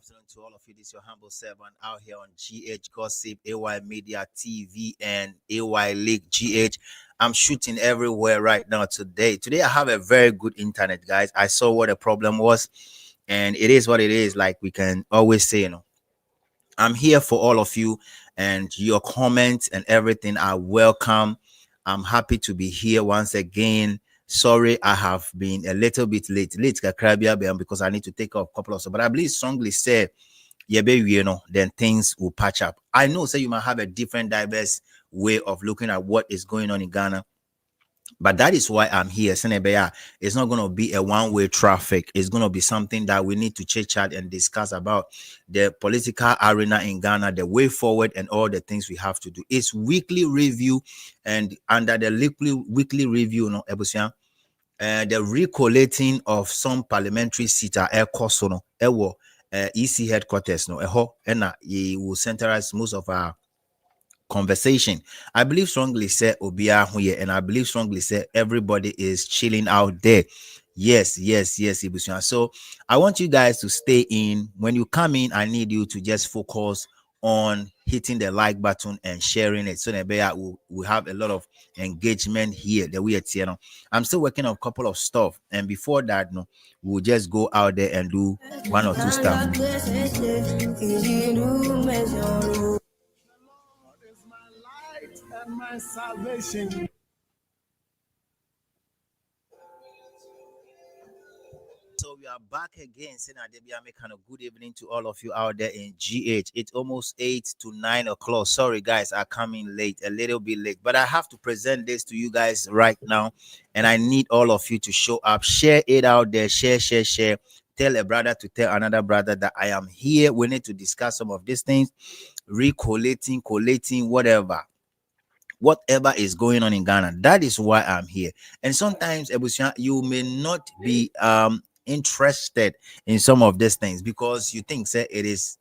afternoon to all of you. This is your humble servant out here on GH Gossip, AY Media TV, and AY League GH. I'm shooting everywhere right now today. Today I have a very good internet, guys. I saw what the problem was, and it is what it is. Like we can always say, I'm here for all of you, and your comments and everything are welcome. I'm happy to be here once again. Sorry, I have been a little bit late because I need to take a couple of stuff. But I believe strongly say, yeah, baby, then things will patch up. I know, you might have a different, diverse way of looking at what is going on in Ghana. But that is why I'm here. It's not going to be a one-way traffic. It's going to be something that we need to chit-chat and discuss about the political arena in Ghana, the way forward, and all the things we have to do. It's weekly review, and under the weekly review, the recollating of some parliamentary seats are EC headquarters, and it will centerize most of our conversation. I believe strongly say Obia here, and I believe strongly say everybody is chilling out there. Yes, Ibusian. So I want you guys to stay in. When you come in, I need you to just focus on hitting the like button and sharing it, so that we'll have a lot of engagement here. The way it's I'm still working on a couple of stuff, and before that, we'll just go out there and do one or two stuff. My salvation. So we are back again, saying kind of good evening to all of you out there in GH. It's almost 8 to 9 o'clock. Sorry, guys, I'm coming late, a little bit late, but I have to present this to you guys right now, and I need all of you to show up, share it out there, share. Tell a brother to tell another brother that I am here. We need to discuss some of these things, collating, whatever is going on in Ghana. That is why I'm here. And sometimes, you may not be interested in some of these things because you think it is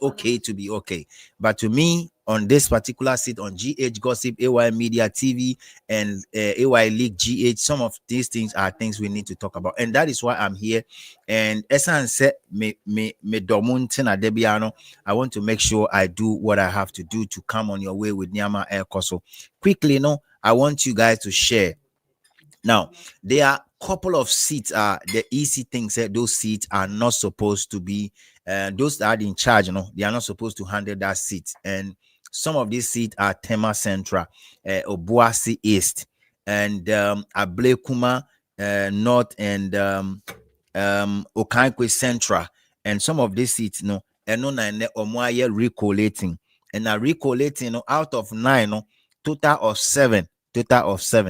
okay to be okay. But to me, on this particular seat on GH Gossip, AY Media TV, and AY League GH, some of these things are things we need to talk about, and that is why I'm here. And Esan said, me Debiano, I want to make sure I do what I have to do to come on your way with Nyama Air Koso. Quickly, I want you guys to share. Now, there are a couple of seats. The easy thing said those seats are not supposed to be, those that are in charge, they are not supposed to handle that seat. And some of these seats are Tema Central, Obuasi East, and Ablekuma North, and Okankwe Central. And some of these seats, recollating. And now recollating, out of 9, total of 7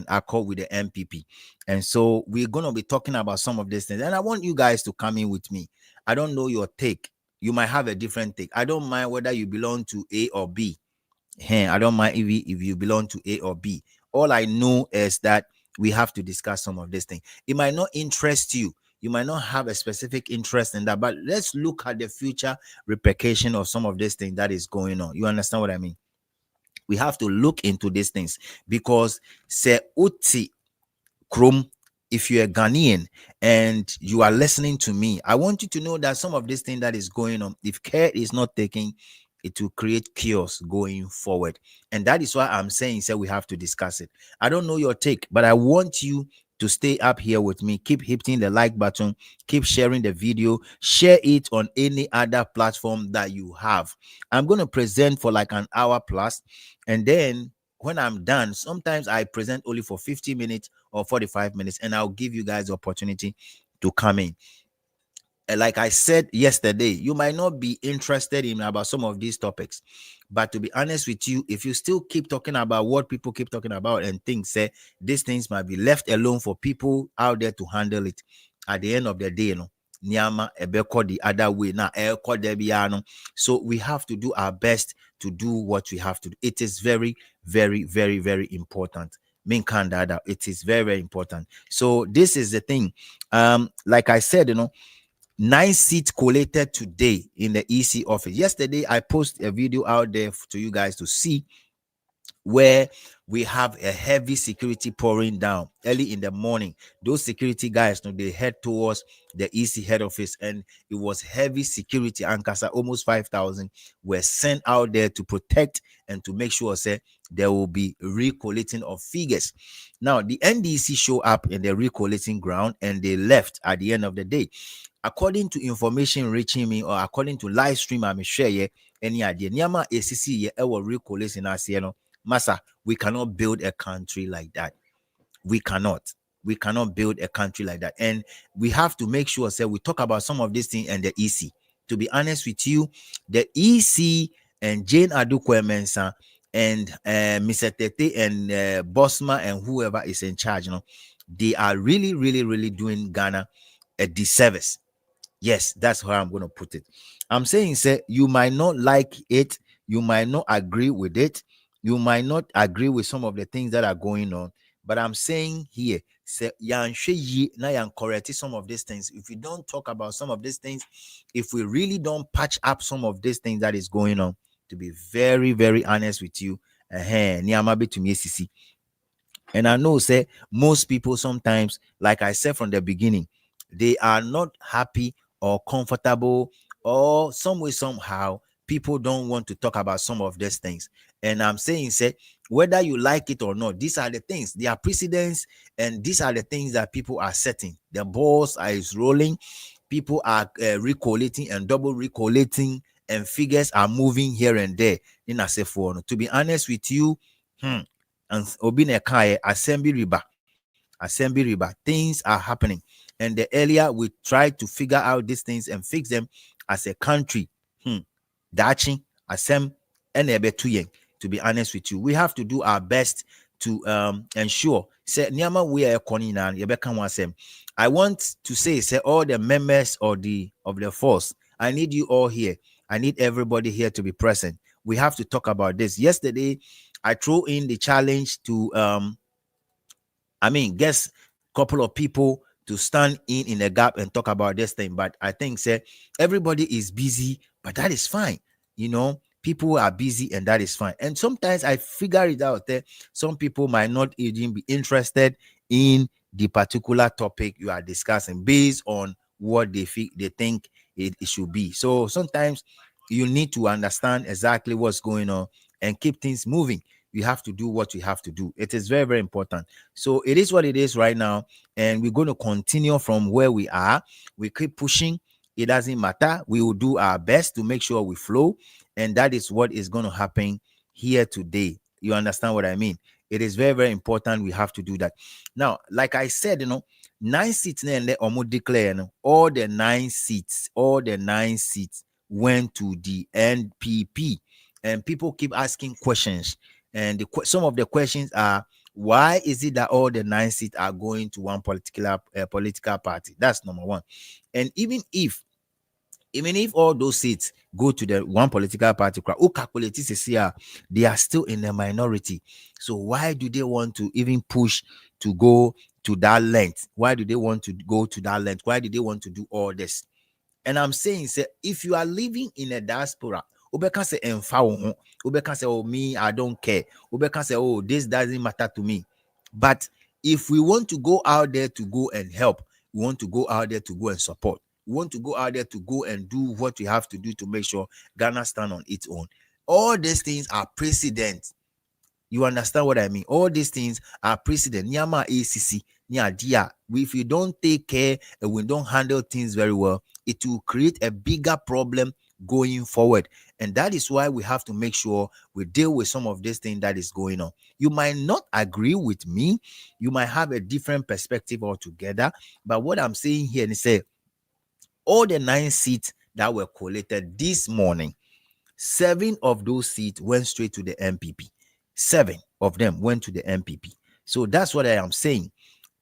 are called with the MPP. And so we're going to be talking about some of these things. And I want you guys to come in with me. I don't know your take. You might have a different take. I don't mind whether you belong to A or B. I don't mind if you belong to A or B. All I know is that we have to discuss some of these things. It might not interest you. You might not have a specific interest in that, but let's look at the future repercussion of some of these things that is going on. You understand what I mean? We have to look into these things because se uti krom, if you're a Ghanaian and you are listening to me, I want you to know that some of this thing that is going on, if care is not taken, it will create chaos going forward. And that is why I'm saying, we have to discuss it. I don't know your take, but I want you to stay up here with me. Keep hitting the like button, keep sharing the video, share it on any other platform that you have. I'm going to present for like an hour plus, and then when I'm done, sometimes I present only for 50 minutes or 45 minutes, and I'll give you guys the opportunity to come in. Like I said yesterday, you might not be interested in about some of these topics, but to be honest with you, if you still keep talking about what people keep talking about and things, these things might be left alone for people out there to handle it. At the end of the day, Nyama ebeko the other way now. So we have to do our best to do what we have to do. It is very, very, very, very important. It is very, very important. So this is the thing. Like I said, 9 seats collated today in the EC office. Yesterday, I posted a video out there to you guys to see. where we have a heavy security pouring down early in the morning. Those security guys, they head towards the EC head office, and it was heavy security. Ankasa, almost 5,000 were sent out there to protect and to make sure, say, there will be recollating of figures. Now, the NDC show up in the recollating ground and they left at the end of the day. According to information reaching me, or according to live stream I'm share any idea Nyama ACC ye ewo recollating as Massa, we cannot build a country like that. We cannot. We cannot build a country like that. And we have to make sure, say, we talk about some of these things and the EC. To be honest with you, the EC and Jane Adukwe Mensah and Mr. Tete and Bosma and whoever is in charge, they are really, really, really doing Ghana a disservice. Yes, that's how I'm going to put it. I'm saying, say, you might not like it, you might not agree with it, you might not agree with some of the things that are going on, but I'm saying here, say, now you correct some of these things. If we don't talk about some of these things, if we really don't patch up some of these things that is going on, to be very, very honest with you, to me, and I know, say, most people sometimes, like I said from the beginning, they are not happy or comfortable, or some way, somehow, people don't want to talk about some of these things. And I'm saying, say, whether you like it or not, these are the things, they are precedents, and these are the things that people are setting. The balls is rolling, people are recollating and double recollating, and figures are moving here and there. In a safe one, to be honest with you, and Obine Kai, assembly riba, things are happening. And the earlier we try to figure out these things and fix them as a country, dachi, asem, and to be honest with you, we have to do our best to ensure, say, Niama, we are konina, yebeka wasem. I want to say, all the members of the force, I need you all here. I need everybody here to be present. We have to talk about this. Yesterday, I threw in the challenge to guess couple of people to stand in the gap and talk about this thing. But I think, say, everybody is busy, but that is fine. People are busy, and that is fine. And sometimes I figure it out there. Some people might not even be interested in the particular topic you are discussing based on what they think it should be. So sometimes you need to understand exactly what's going on and keep things moving. You have to do what you have to do. It is very, very important. So it is what it is right now, and we're going to continue from where we are. We keep pushing. It doesn't matter. We will do our best to make sure we flow, and that is what is going to happen here today. You understand what I mean? It is very, very important. We have to do that. Now, like I said, 9 seats declare, all the 9 seats went to the NPP, and people keep asking questions. And some of the questions are, why is it that all the 9 seats are going to one particular political party? That's number one. And even if all those seats go to the one political party, they are still in the minority. So why do they want to even push to go to that length? Why do they want to go to that length? Why do they want to do all this? And I'm saying, say, if you are living in a diaspora, Ubeka say, Ubeka say, oh, me, I don't care. Ubeka say, oh, this doesn't matter to me. But if we want to go out there to go and help, we want to go out there to go and support. We want to go out there to go and do what we have to do to make sure Ghana stand on its own. All these things are precedent. You understand what I mean? All these things are precedent. Nyama ACC, dia. If you don't take care and we don't handle things very well, it will create a bigger problem going forward. And that is why we have to make sure we deal with some of this thing that is going on. You might not agree with me. You might have a different perspective altogether. But what I'm saying here is, say, all the 9 seats that were collated this morning, 7 of those seats went straight to the MPP. 7 of them went to the MPP. So that's what I am saying.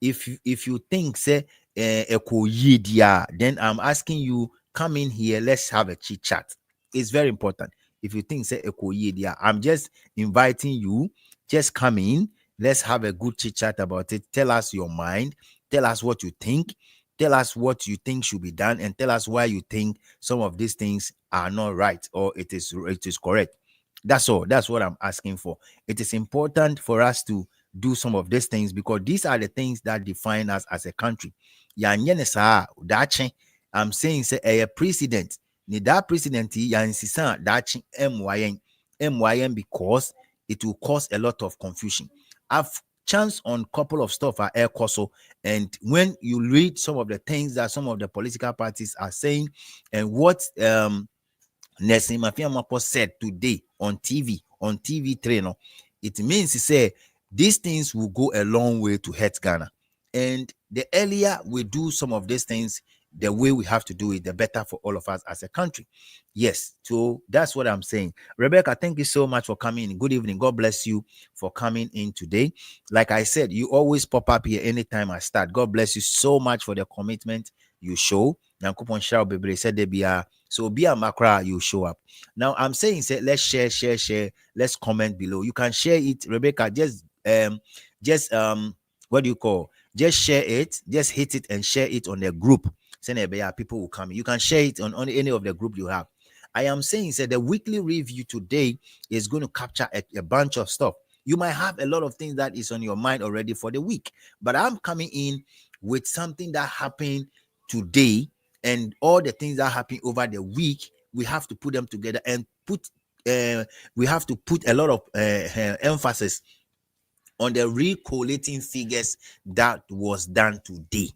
If you think, say, then I'm asking you, come in here, let's have a chit chat. It's very important. If you think, say, I'm just inviting you, just come in, let's have a good chit chat about it. Tell us your mind, tell us what you think, tell us what you think should be done, and tell us why you think some of these things are not right or it is correct. That's all. That's what I'm asking for. It is important for us to do some of these things because these are the things that define us as a country. Ya nye ne saa, dache. I'm saying say a president. Ni that president ya insisa dache MYN because it will cause a lot of confusion. I've chance on couple of stuff at Air Coso, and when you read some of the things that some of the political parties are saying and what Nelson Mafiamapo said today on TV3, no, it means he said these things will go a long way to hurt Ghana. And the earlier we do some of these things, the way we have to do it, the better for all of us as a country. Yes, so that's what I'm saying. Rebecca, thank you so much for coming in. Good evening. God bless you for coming in today. Like I said, you always pop up here anytime I start. God bless you so much for the commitment you show. Nyankopon shall be said there be a so be a macra, you show up. Now I'm saying say let's share. Let's comment below. You can share it, Rebecca. Just what do you call? Just share it, just hit it and share it on the group. Send it, people will come. You can share it on any of the group you have. I am saying say the weekly review today is going to capture a bunch of stuff. You might have a lot of things that is on your mind already for the week, but I'm coming in with something that happened today and all the things that happen over the week. We have to put them together and we have to put a lot of emphasis on the recollating figures that was done today.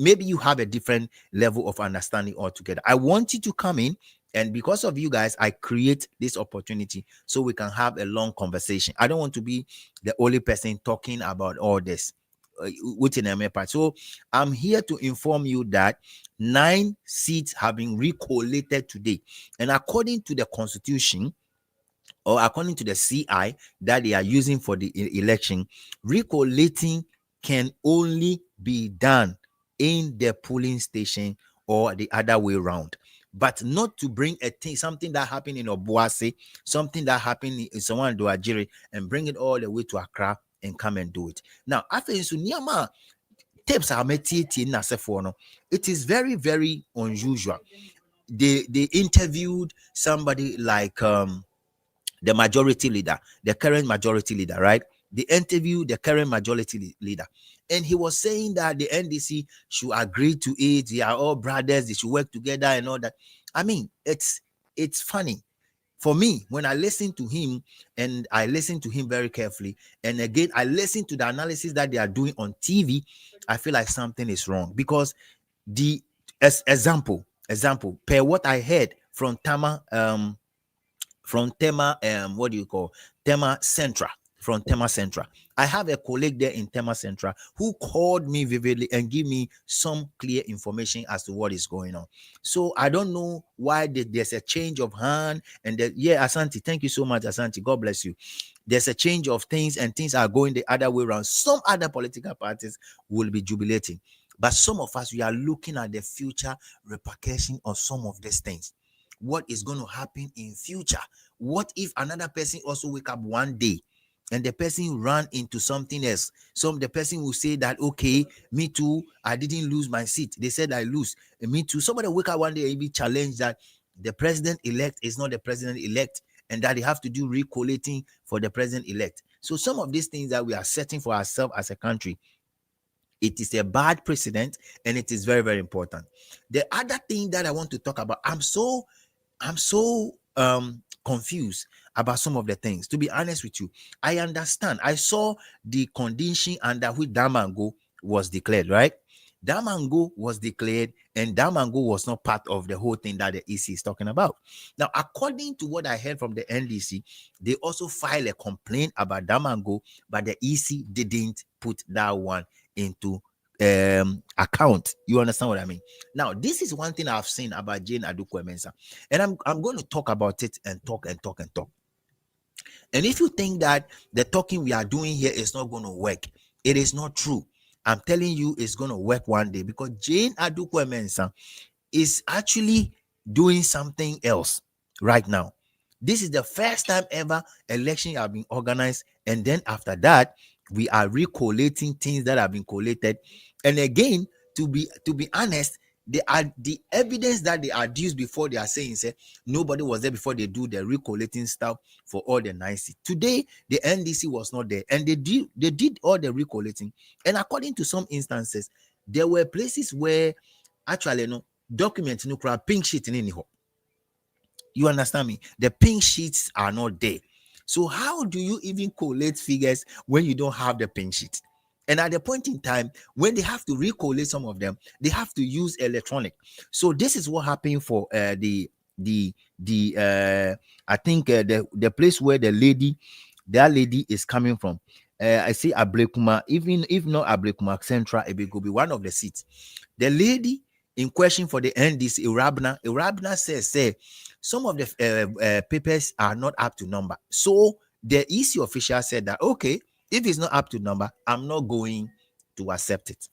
Maybe you have a different level of understanding altogether. I want you to come in, and because of you guys, I create this opportunity so we can have a long conversation. I don't want to be the only person talking about all this within a part. So I'm here to inform you that 9 seats have been recollated today, and according to the constitution, or according to the CI that they are using for the election, recollating can only be done in the polling station or the other way around, but not to bring a thing, something that happened in Obuasi, something that happened in someone do Ajiri, and bring it all the way to Accra and come and do it. Now, after Niyama tips are it is very, very unusual. They interviewed somebody like the majority leader, the current majority leader, right? They interviewed the current majority leader, and he was saying that the NDC should agree to it. They are all brothers; they should work together and all that. I mean, it's funny for me when I listen to him, and I listen to him very carefully, and again I listen to the analysis that they are doing on TV. I feel like something is wrong because the example per what I heard from Tema, what do you call Tema Centra? From Tema Centra. I have a colleague there in Tema Centra who called me vividly and give me some clear information as to what is going on. So I don't know why there's a change of hand. And yeah, Asante, thank you so much, Asante. God bless you. There's a change of things and things are going the other way around. Some other political parties will be jubilating. But some of us, we are looking at the future repercussion of some of these things. What is going to happen in future? What if another person also wake up one day and the person run into something else? The person will say that, okay, me too, I didn't lose my seat. They said I lose. And me too. Somebody wake up one day and be challenged that the president-elect is not the president-elect and that they have to do recollating for the president-elect. So some of these things that we are setting for ourselves as a country, it is a bad precedent and it is very, very important. The other thing that I want to talk about, I'm so confused about some of the things. To be honest with you, I understand. I saw the condition under which Damango was declared, right? Damango was declared, and Damango was not part of the whole thing that the EC is talking about. Now, according to what I heard from the NDC, they also filed a complaint about Damango, but the EC didn't put that one into account. You understand what I mean? Now, this is one thing I've seen about Jane Aduku Mensah, and I'm going to talk about it and talk. And if you think that the talking we are doing here is not going to work, it is not true. I'm telling you, it's going to work one day because Jane Aduku Mensah is actually doing something else right now. This is the first time ever election have been organized, and then after that, we are recollating things that have been collated. And again, to be honest, they are the evidence that they adduce before they are saying say nobody was there before they do the recollating stuff for all the 9 seats. Today the NDC was not there, and they did all the recollating, and according to some instances there were places where actually no documents no crowd pink sheet in any. You understand me? The pink sheets are not there. So how do you even collate figures when you don't have the pink sheet? And at the point in time when they have to recollate some of them, they have to use electronic. So this is what happened for the I think the place where that lady is coming from. I see Ablekuma, even if not Ablekuma Central, it could be one of the seats. The lady in question for the NDC, Irabna says, say, some of the papers are not up to number. So the EC official said that, okay, if it's not up to number, I'm not going to accept it,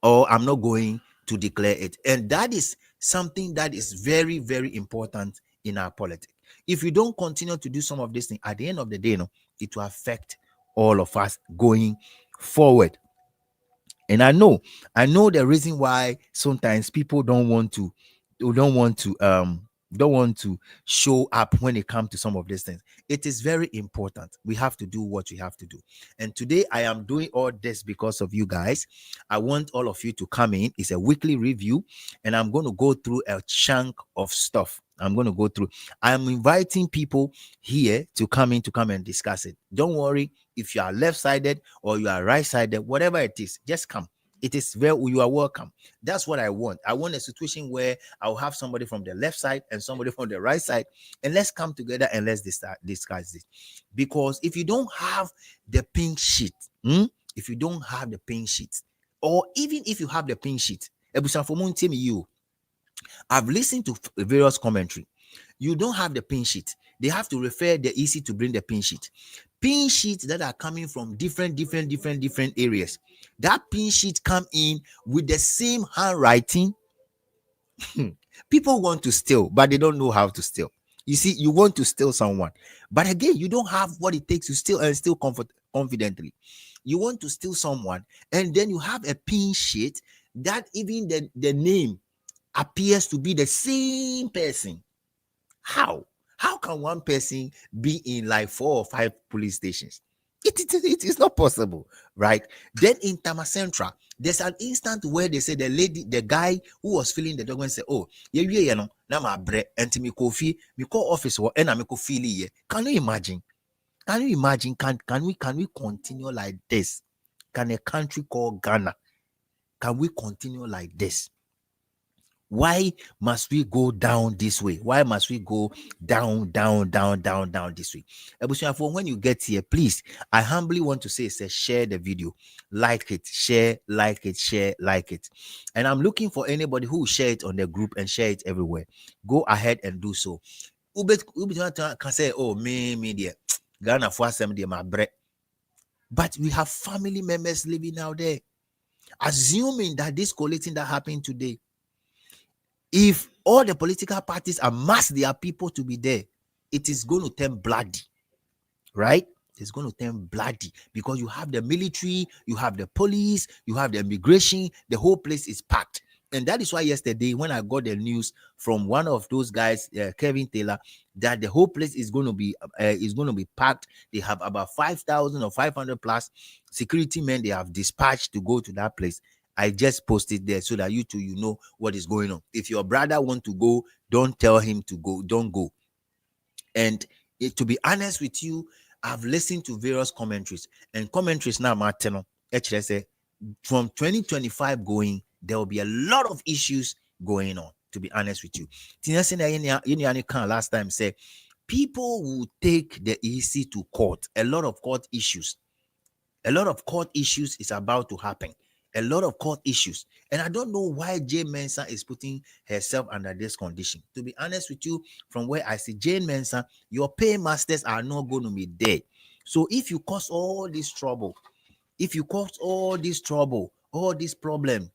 or I'm not going to declare it. And that is something that is very, very important in our politics. If you don't continue to do some of these things, at the end of the day, it will affect all of us going forward. And I know the reason why sometimes people don't want to show up when it comes to some of these things. It is very important. We have to do what we have to do. And today I am doing all this because of you guys. I want all of you to come in. It's a weekly review, and I'm going to go through a chunk of stuff. I'm inviting people here to come and discuss it. Don't worry if you are left-sided or you are right-sided, whatever it is, just come. It is you are welcome. That's what I want. I want a situation where I'll have somebody from the left side and somebody from the right side, and let's come together and let's discuss this. Because if you don't have the pink sheet, if you don't have the pink sheet, or even if you have the pink sheet, I've listened to various commentary. You don't have the pin sheet. They have to refer the EC to bring the pin sheet. Pin sheets that are coming from different areas. That pin sheet come in with the same handwriting. People want to steal, but they don't know how to steal. You see, you want to steal someone, but again, you don't have what it takes to steal and steal confidently. You want to steal someone, and then you have a pin sheet that even the name appears to be the same person. How can one person be in like 4 or 5 police stations? It is not possible, right? Then in Tama Central, there's an instant where they say the guy who was filling the document said, oh, yeah, no, now my bread and me coffee, me call office work and I'm feel here. Can you imagine? Can we continue like this? Can a country called Ghana, can we continue like this? Why must we go down this way? Why must we go down this way? When you get here, please, I humbly want to say, share the video, like it, share, like it. And I'm looking for anybody who will share it on the group and share it everywhere. Go ahead and do so. Can say, oh, me, Ghana for some my bread. But we have family members living out there. Assuming that this collating that happened today, if all the political parties amass their people to be there, it is going to turn bloody, right? It's going to turn bloody because you have the military, you have the police, you have the immigration, the whole place is packed. And that is why yesterday, when I got the news from one of those guys, Kevin Taylor, that the whole place is going to be packed. They have about 5,000 or 500 plus security men they have dispatched to go to that place. I just posted there so that you know what is going on. If your brother want to go, don't tell him to go. Don't go. And to be honest with you, I've listened to various commentaries, and commentaries now, Martin, actually say from 2025 going, there will be a lot of issues going on. To be honest with you, last time said people will take the EC to court. A lot of court issues is about to happen. A lot of court issues. And I don't know why Jane Mensah is putting herself under this condition. To be honest with you, from where I see Jane Mensah, your paymasters are not going to be there. So if you cause all this trouble, all this problem,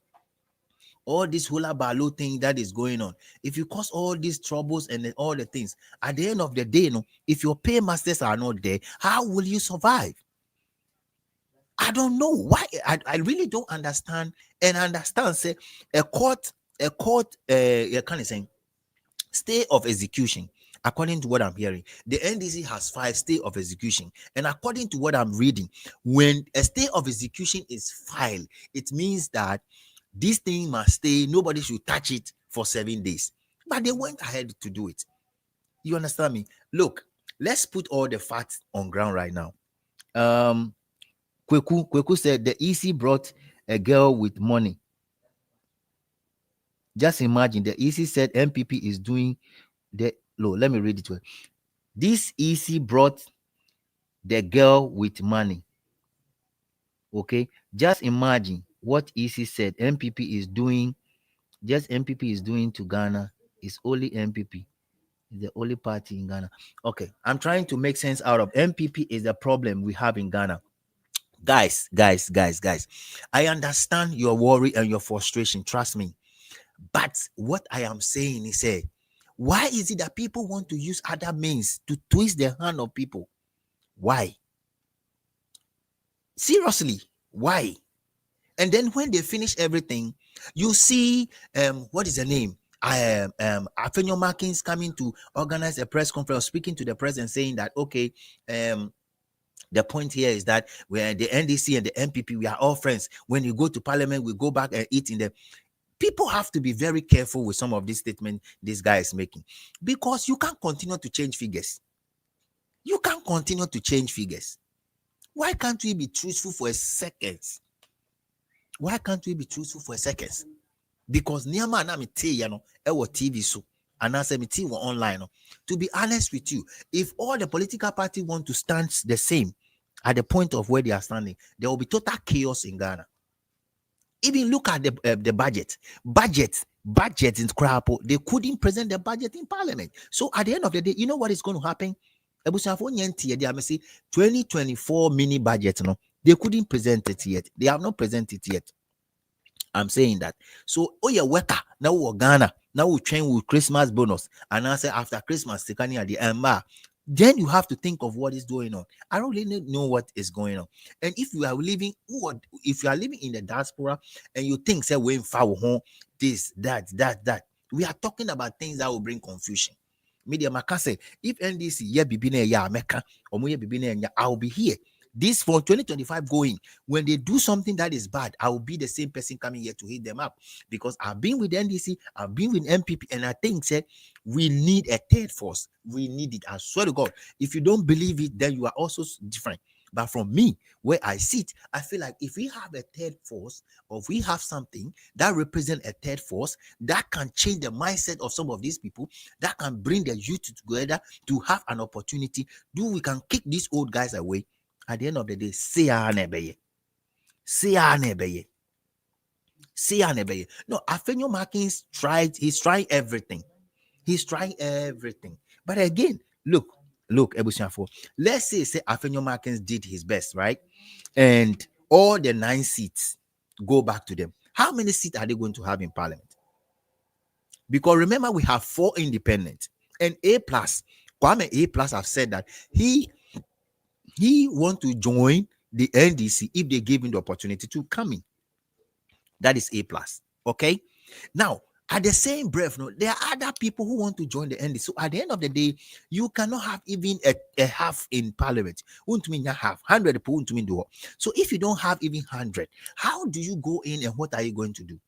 all this hula baloo thing that is going on, if you cause all these troubles and all the things, at the end of the day, if your paymasters are not there, how will you survive? I don't know why. I really don't understand. And understand, say, a court a court, kind of saying, stay of execution. According to what I'm hearing, the NDC has 5 stay of execution, and according to what I'm reading, when a stay of execution is filed, it means that this thing must stay, nobody should touch it for 7 days. But they went ahead to do it. You understand me? Look, let's put all the facts on ground right now. Kweku said the EC brought a girl with money. Just imagine, the EC said MPP is doing the low. Let me read it well. This EC brought the girl with money. Okay, just imagine what EC said MPP is doing. Just MPP is doing to Ghana. It's only MPP. It's the only party in Ghana. Okay, I'm trying to make sense out of MPP is the problem we have in Ghana. Guys. I understand your worry and your frustration. Trust me. But what I am saying is, why is it that people want to use other means to twist the hand of people? Why? Seriously, why? And then when they finish everything, you see, what is the name? Afenyo Markins coming to organize a press conference, speaking to the president, saying that, okay, the point here is that we're the NDC and the MPP, we are all friends. When you go to parliament, we go back and eat in the. People have to be very careful with some of these statements this guy is making, because you can't continue to change figures. You can't continue to change figures. Why can't we be truthful for a second? Why can't we be truthful for a second? Because Niama na mite yano ewo TV so and I say mite online. To be honest with you, if all the political party want to stand the same at the point of where they are standing, there will be total chaos in Ghana. Even look at the budget in Krapo. They couldn't present the budget in parliament. So at the end of the day, you know what is going to happen? 2024 mini budget, no, they couldn't present it yet. They have not presented it yet. I'm saying that. So, oh yeah, worker now we're Ghana. Now we train with Christmas bonus, and I say after Christmas, second at the end, then you have to think of what is going on. I don't really know what is going on. And if you are living in the diaspora and you think say we're in far home, this, that, we are talking about things that will bring confusion. Media Makase, if NDC yeah bibine ya Mecca or moye bibine ya, I'll be here. This for 2025 going, when they do something that is bad, I will be the same person coming here to hit them up, because I've been with NDC, I've been with MPP, and I think say we need a third force. We need it. I swear to God, if you don't believe it, then you are also different. But from me, where I sit, I feel like if we have a third force, or if we have something that represents a third force that can change the mindset of some of these people, that can bring the youth together to have an opportunity, we can kick these old guys away. At the end of the day, say anebeye. No, Afenyo Markins he's trying everything. But again, look, Ebusiafo, let's say Afenyo Markins did his best, right? And all the 9 seats go back to them. How many seats are they going to have in parliament? Because remember, we have 4 independent and Kwame A+ have said that he want to join the NDC if they give him the opportunity to come in. That is A+. Okay. Now, at the same breath, no, there are other people who want to join the NDC. So at the end of the day, you cannot have even a half in parliament. Won't mean you have 100 people. Won't mean do. So if you don't have even 100, how do you go in and what are you going to do?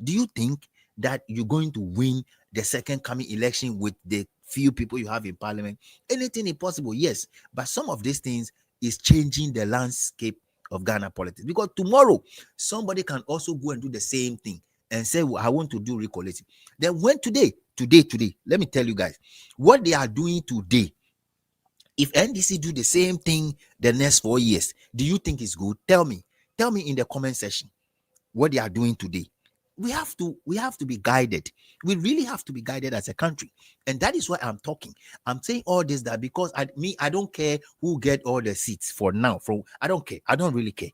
Do you think that you're going to win the second coming election with the few people you have in parliament? Anything is possible, yes. But some of these things is changing the landscape of Ghana politics. Because tomorrow, somebody can also go and do the same thing and say, well, I want to do recollating. Then when today, let me tell you guys, what they are doing today, if NDC do the same thing the next 4 years, do you think it's good? Tell me in the comment section what they are doing today. We have to be guided. We really have to be guided as a country. And that is why I'm talking. I'm saying all this that because I don't care who get all the seats for now. I don't care. I don't really care.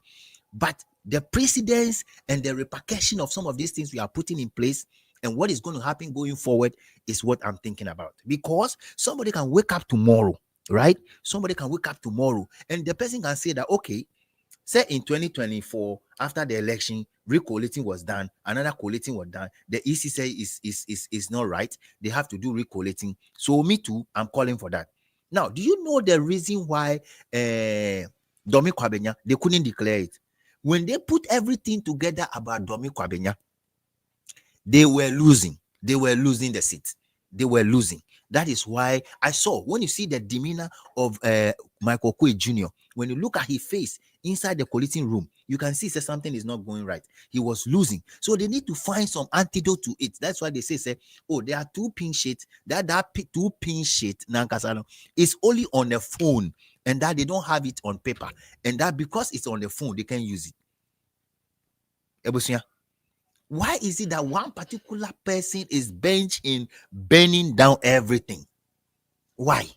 But the precedence and the repercussion of some of these things we are putting in place and what is going to happen going forward is what I'm thinking about. Because somebody can wake up tomorrow, right? Somebody can wake up tomorrow and the person can say that, okay, say in 2024, after the election, recollating was done, another collating was done. The EC say is not right. They have to do recollating. So me too, I'm calling for that. Now, do you know the reason why Domi Kwabenya they couldn't declare it? When they put everything together about Domi Kwabenya, they were losing. They were losing the seat. They were losing. That is why I saw, when you see the demeanor of Michael Kwe Jr., when you look at his face inside the collating room, you can see that something is not going right. He was losing. So they need to find some antidote to it. That's why they say oh, there are two pin sheets. Two pin sheet is only on the phone, and that they don't have it on paper. And that because it's on the phone, they can use it. Ebusia. Why is it that one particular person is bent in burning down everything? Why?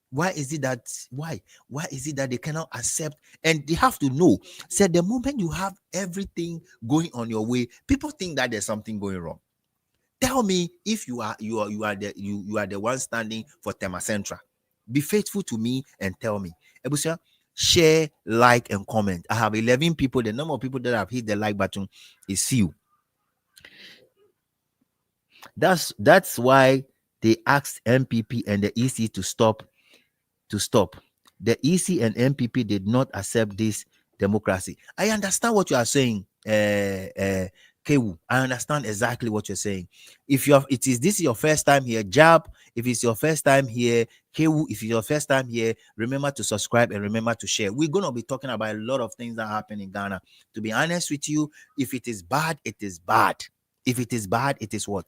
Why is it that they cannot accept? And they have to know. Say the moment you have everything going on your way, people think that there's something going wrong. Tell me if you are the one standing for Tema Central. Be faithful to me and tell me. Ebusia, share, like, and comment. I have 11 people. The number of people that have hit the like button is few. That's why they asked MPP and the EC to stop. The EC and MPP did not accept this democracy. I understand what you are saying, Kewu. I understand exactly what you're saying. If this is your first time here, Jab. If it's your first time here, Kewu. If it's your first time here, remember to subscribe and remember to share. We're gonna be talking about a lot of things that happen in Ghana. To be honest with you, if it is bad, it is bad. If it is bad, it is what?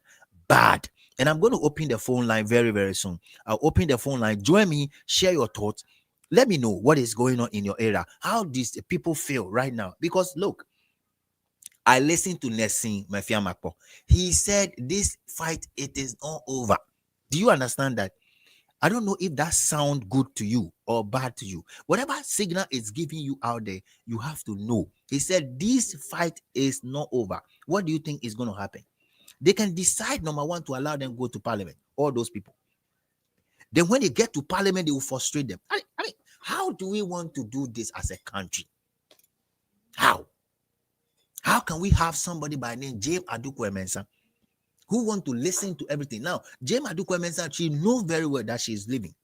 Bad. And I'm going to open the phone line very, very soon. I'll open the phone line. Join me, share your thoughts. Let me know what is going on in your area. How these people feel right now? Because look, I listened to Nessin Mafiamakpo. He said this fight, it is not over. Do you understand that? I don't know if that sounds good to you or bad to you. Whatever signal it's giving you out there, you have to know. He said this fight is not over. What do you think is going to happen? They can decide, number one, to allow them go to parliament, all those people. Then when they get to parliament, they will frustrate them. I mean, how do we want to do this as a country? How? How can we have somebody by name James Adukwe-Mensah who want to listen to everything? Now, James Adukwe-Mensah, she knows very well that she's leaving.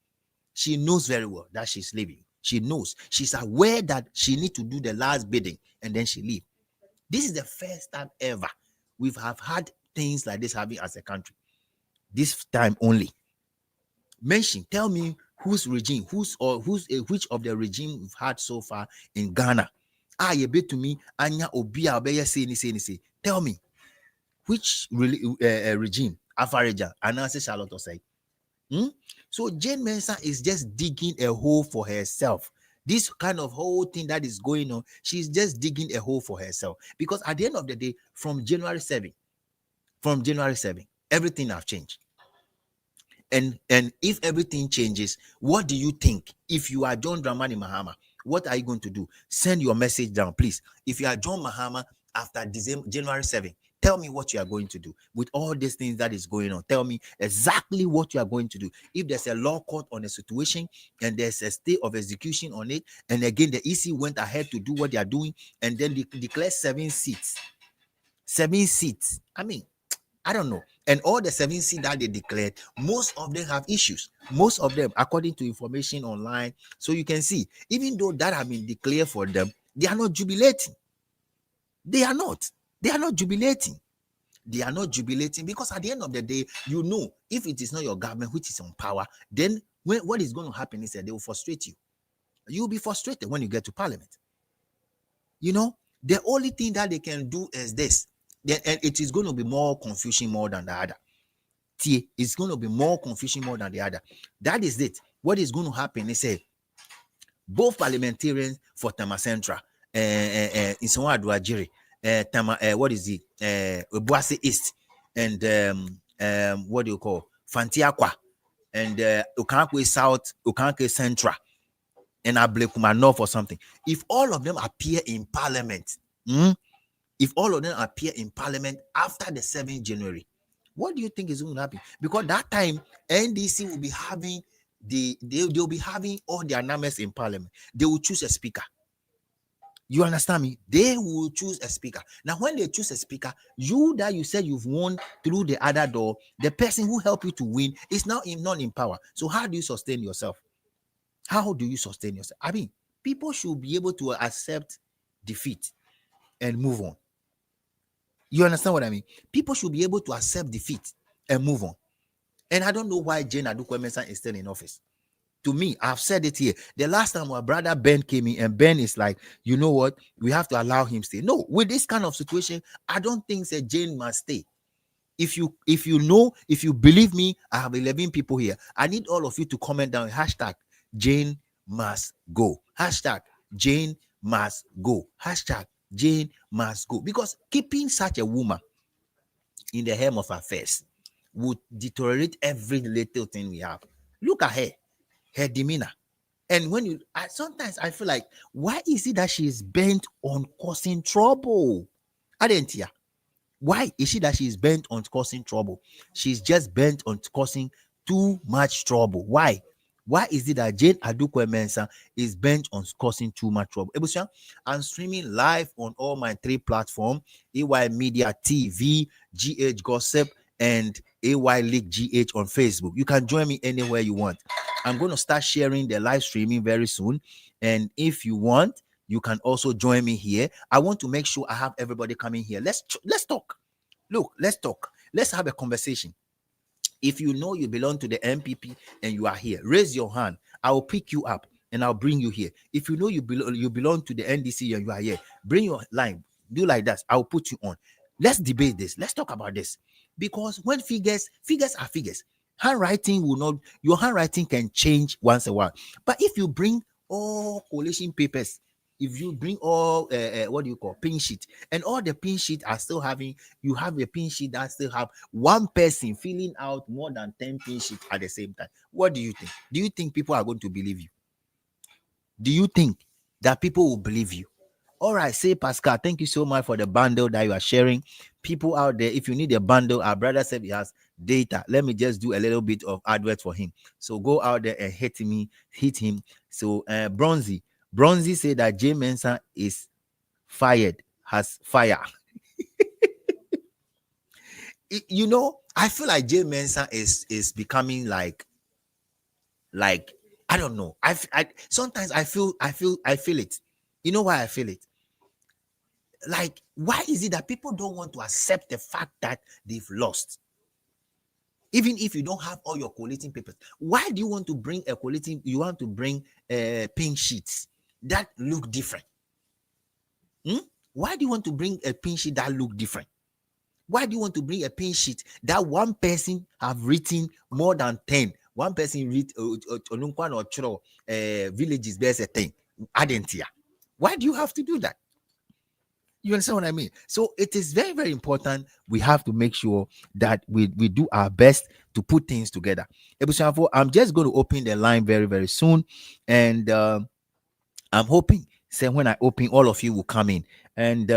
She knows very well that she's leaving. She knows. She's aware that she needs to do the last bidding and then she leave. This is the first time ever we have had things like this having as a country. This time only. Tell me which of the regime we've had so far in Ghana. You bet to me, Anya Obia Obeya say. Tell me which regime, Afaraja, and answer Charlotte or say. So Jane Mensah is just digging a hole for herself. This kind of whole thing that is going on, she's just digging a hole for herself. Because at the end of the day, from January 7, everything has changed. And if everything changes, what do you think? If you are John Dramani Mahama, what are you going to do? Send your message down, please. If you are John Mahama after January 7, tell me what you are going to do with all these things that is going on. Tell me exactly what you are going to do. If there's a law court on a situation and there's a stay of execution on it, and again the EC went ahead to do what they are doing, and then they declare 7 seats. 7 seats. I mean, I don't know. And all the 7 seats that they declared, most of them have issues. Most of them, according to information online. So you can see, even though that have been declared for them, they are not jubilating. They are not jubilating. They are not jubilating because at the end of the day, you know, if it is not your government which is on power, then what is going to happen is that they will frustrate you. You'll be frustrated when you get to parliament. You know, the only thing that they can do is this. And it is going to be more confusion more than the other. It's going to be more confusion more than the other. That is it. What is going to happen is both parliamentarians for Tema Central, in Sonwa Aduajiri, what is it? Obuasi East, and what do you call Fantiakwa, and Okankwe South, Okankwe Central, and Ablekuma North or something. If all of them appear in parliament, if all of them appear in parliament after the 7th January, what do you think is going to happen? Because that time, NDC will be having they'll be having all their numbers in parliament. They will choose a speaker. You understand me? They will choose a speaker. Now, when they choose a speaker, you that you said you've won through the other door, the person who helped you to win is now not in power. So how do you sustain yourself? How do you sustain yourself? I mean, people should be able to accept defeat and move on. You understand what I mean? People should be able to accept defeat and move on. And I don't know why Jane Adukwemensah is still in office. To me, I've said it here. The last time our brother Ben came in, and Ben is like, you know what? We have to allow him stay. No, with this kind of situation, I don't think that Jane must stay. If you believe me, I have 11 people here. I need all of you to comment down hashtag Jane must go. Hashtag Jane must go. Hashtag Jane must go. Because keeping such a woman in the helm of affairs would deteriorate every little thing we have. Look at her demeanor. And when sometimes I feel like, why is it that she is bent on causing trouble? Adentia, why is it that she is bent on causing trouble? She's just bent on causing too much trouble. Why? Why is it that Jane Adukwemensah is bent on causing too much trouble? Ebusia, I'm streaming live on all my 3 platforms: AY Media TV, GH Gossip, and AY League GH on Facebook. You can join me anywhere you want. I'm going to start sharing the live streaming very soon. And if you want, you can also join me here. I want to make sure I have everybody coming here. Let's talk. Look, let's talk. Let's have a conversation. If you know you belong to the MPP and you are here, raise your hand. I will pick you up and I'll bring you here. If you know you belong to the NDC and you are here, bring your line. Do like that. I'll put you on. Let's debate this. Let's talk about this. Because when figures are figures. Handwriting will not, your handwriting can change once in a while. But if you bring all coalition papers, if you bring all what do you call pin sheet, and all the pin sheet are still having, you have a pin sheet that still have one person filling out more than 10 pin sheet at the same time, what do you think? Do you think people are going to believe you? Do you think that people will believe you? All right, say Pascal, thank you so much for the bundle that you are sharing. People out there, if you need a bundle, our brother said he has data. Let me just do a little bit of advert for him. So go out there and hit him. So Bronzy said that Jay Mensah is fired, has fire. You know, I feel like Jay Mensah is becoming like I don't know. I sometimes I feel it. You know why I feel it? Like, why is it that people don't want to accept the fact that they've lost? Even if you don't have all your collating papers, why do you want to bring a collating? You want to bring pink sheets that look different? Why do you want to bring a pink sheet that look different? Why do you want to bring a pink sheet that one person have written more than 10? One person read villages there's a thing. Adentia. Why do you have to do that? You understand what I mean? So it is very, very important. We have to make sure that we do our best to put things together. I'm just going to open the line very, very soon. And I'm hoping, say, when I open, all of you will come in. And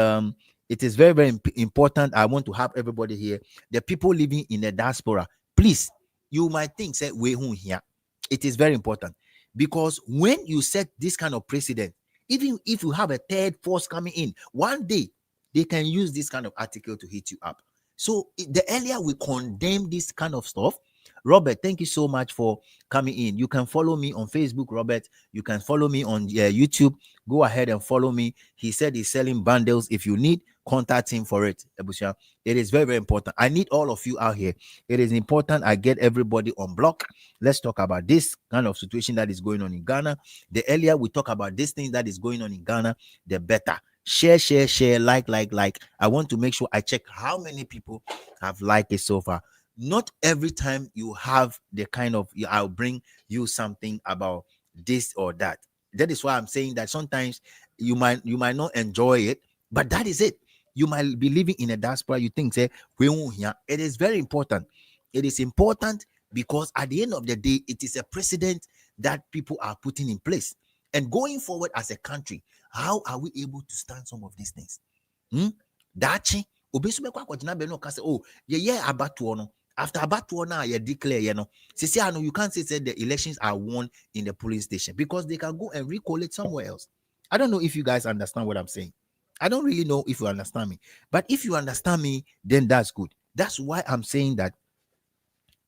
it is very, very important. I want to have everybody here. The people living in the diaspora, please, you might think, say, we here. It is very important. Because when you set this kind of precedent, even if you have a third force coming in, one day they can use this kind of article to hit you up. So the earlier we condemn this kind of stuff. Robert, thank you so much for coming in. You can follow me on Facebook, Robert. You can follow me on YouTube. Go ahead and follow me. He said he's selling bundles. If you need, contact him for it. Ebusia. It is very, very important. I need all of you out here. It is important I get everybody on block. Let's talk about this kind of situation that is going on in Ghana. The earlier we talk about this thing that is going on in Ghana, the better. Share, like. I want to make sure I check how many people have liked it so far. Not every time you have the kind of, I'll bring you something about this or that. That is why I'm saying that sometimes you might not enjoy it, but that is it. You might be living in a diaspora. You think, say, we won't hear. It is very important. It is important because at the end of the day, it is a precedent that people are putting in place. And going forward as a country, how are we able to stand some of these things? Dachi, oh, yeah, abatuo no. After abatuo now, you declare, you can't say the elections are won in the polling station because they can go and recollect somewhere else. I don't know if you guys understand what I'm saying. I don't really know if you understand me. But if you understand me, then that's good. That's why I'm saying that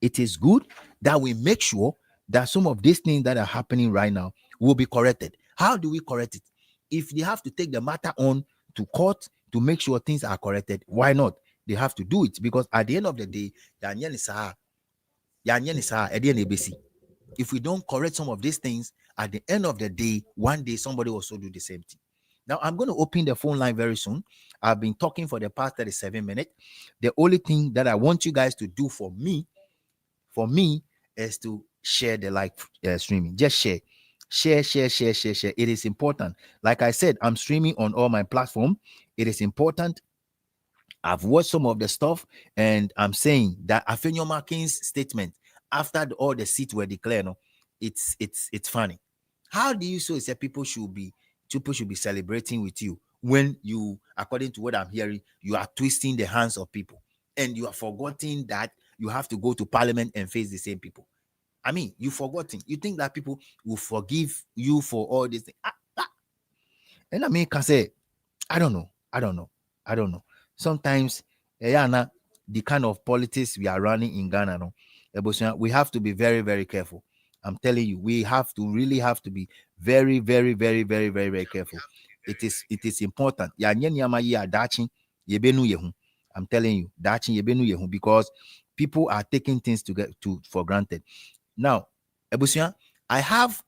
it is good that we make sure that some of these things that are happening right now will be corrected. How do we correct it? If they have to take the matter on to court to make sure things are corrected, why not? They have to do it, because at the end of the day, if we don't correct some of these things, at the end of the day, one day somebody will also do the same thing. Now, I'm going to open the phone line very soon. I've been talking for the past 37 minutes. The only thing that I want you guys to do for me is to share the live streaming. Just share. It is important. Like I said, I'm streaming on all my platform. It is important. I've watched some of the stuff, and I'm saying that Afenyo Markins statement after all the seats were declared, no, it's funny. How do you say people should be celebrating with you when you, according to what I'm hearing, you are twisting the hands of people, and you are forgetting that you have to go to parliament and face the same people. I mean, you forgotten. You think that people will forgive you for all this thing. And I mean, can say, I don't know. Sometimes, yeah, the kind of politics we are running in Ghana, no, we have to be very, very careful. I'm telling you, we really have to be very, very, very, very, very, very careful. It is important. Yeah, I'm telling you, because people are taking things for granted. Now, Ebusia, I have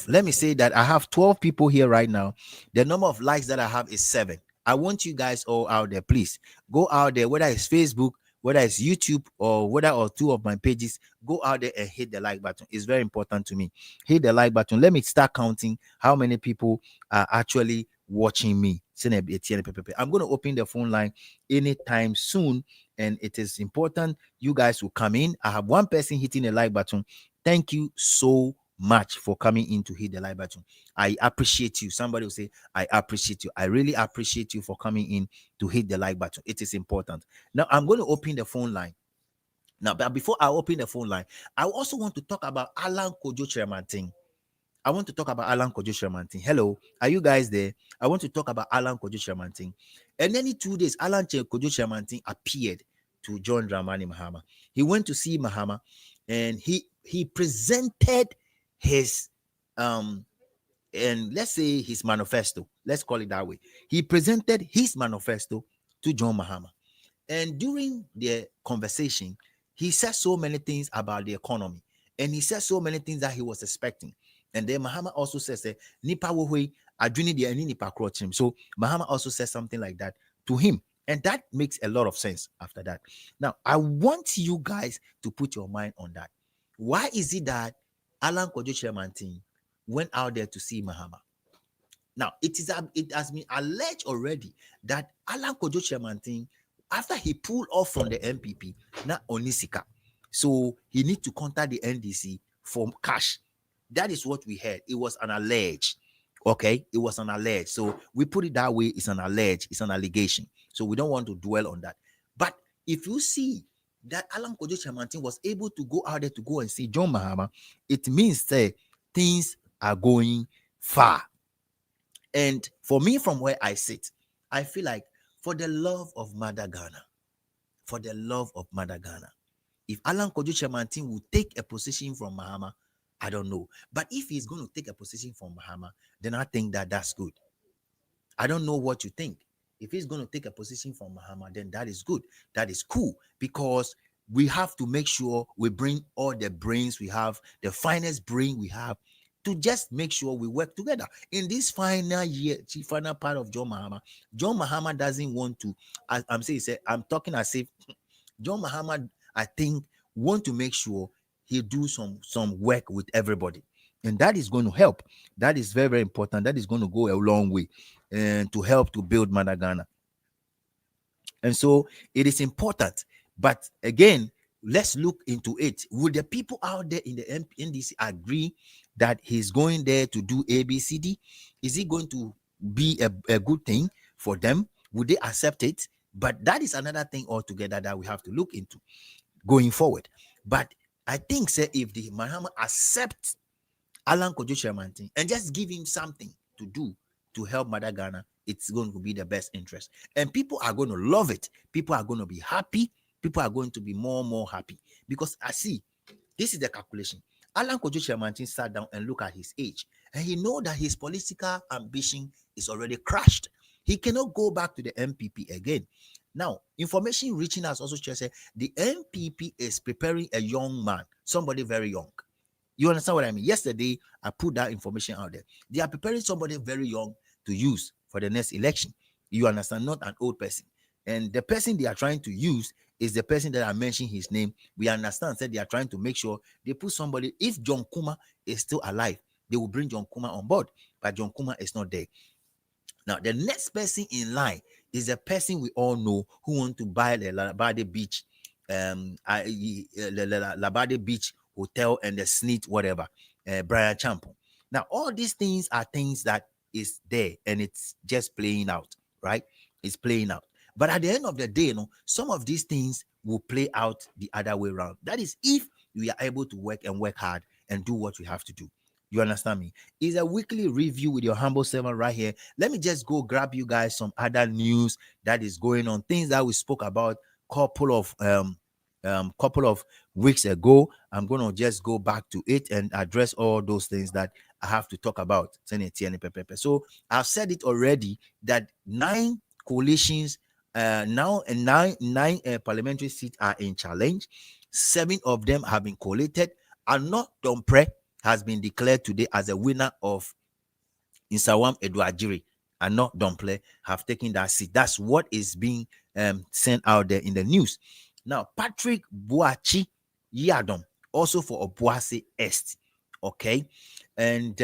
let me say that I have 12 people here right now. The number of likes that I have is 7. I want you guys all out there, please go out there, whether it's Facebook, whether it's YouTube, or two of my pages. Go out there and hit the like button. It's very important to me. Hit the like button. Let me start counting how many people are actually watching me. I'm going to open the phone line anytime soon, and it is important you guys will come in. I have one person hitting the like button. Thank you so much for coming in to hit the like button. I appreciate you. Somebody will say, I appreciate you. I really appreciate you for coming in to hit the like button. It is important. Now, I'm going to open the phone line. Now, but before I open the phone line, I also want to talk about Alan Kojo Chairman thing. I want to talk about Alan Kojo Chairman thing. Hello, are you guys there? I want to talk about Alan Kojo Chairman thing. And then in 2 days, Alan Kojo Chairman thing appeared to John Dramani Mahama. He went to see Mahama, and he presented his and let's say his manifesto. Let's call it that way. He presented his manifesto to John Mahama. And during the conversation, he said so many things about the economy, and he said so many things that he was expecting. And then Mahama also says that nipa wohui adwini de ani nipa krochim. So Mahama also says something like that to him, and that makes a lot of sense after that. Now, I want you guys to put your mind on that. Why is it that Alan Kojo Chairman team went out there to see Mahama? Now, it has been alleged already that Alan Kojo Chairman team, after he pulled off from the MPP, not Onisika, so he need to contact the NDC for cash. That is what we heard. It was an alleged. Okay, it was an alleged. So we put it that way. It's an alleged. It's an allegation. So we don't want to dwell on that. But if you see that Alan Kojo Chairman was able to go out there to go and see John Mahama, it means that things are going far. And for me, from where I sit, I feel like for the love of Mother Ghana, if Alan Kojo Chairman will take a position from Mahama, I don't know. But if he's going to take a position from Mahama, then I think that that's good. I don't know what you think. If he's going to take a position from Mahama, then that is good. That is cool, because we have to make sure we bring all the brains we have, the finest brain we have, to just make sure we work together in this final year, final part of John Mahama. John Mahama doesn't want to, I'm talking as if John Mahama, I think, want to make sure he do some work with everybody, and that is going to help. That is very, very important. That is going to go a long way and to help to build Mother Ghana. And so it is important. But again, let's look into it. Would the people out there in the NDC agree that he's going there to do ABCD? Is it going to be a good thing for them? Would they accept it? But that is another thing altogether that we have to look into going forward. But I think, say, if the Mahama accepts Alan Kojo Shermantin, and just give him something to do to help Mother Ghana. It's going to be the best interest. And people are going to love it. People are going to be happy. People are going to be more and more happy. Because I see, this is the calculation. Alan Kojo Shermantin sat down and looked at his age. And he know that his political ambition is already crushed. He cannot go back to the MPP again. Now, information reaching us also says the MPP is preparing a young man, somebody very young. You understand what I mean? Yesterday, I put that information out there. They are preparing somebody very young to use for the next election. You understand? Not an old person. And the person they are trying to use is the person that I mentioned his name. We understand that they are trying to make sure they put somebody. If John Kuma is still alive, they will bring John Kuma on board. But John Kuma is not there. Now, the next person in line is a person we all know who want to buy the Labade Beach, Labade Beach Hotel and the Sneet, whatever, Brian Champon. Now, all these things are things that is there and it's just playing out, right? It's playing out. But at the end of the day, you know, some of these things will play out the other way around. That is if we are able to work hard and do what we have to do. You understand me? It's a weekly review with your humble servant right here. Let me just go grab you guys some other news that is going on, things that we spoke about couple of weeks ago. I'm gonna just go back to it and address all those things that I have to talk about. So I've said it already that 9 coalitions now and nine parliamentary seats are in challenge. 7 of them have been collated. Ano Dompre has been declared today as a winner of Insawam Edwajiri. Ano Domple have taken that seat. That's what is being sent out there in the news. Now, Patrick Buachi Yadom, also for Obuasi Est. Okay. And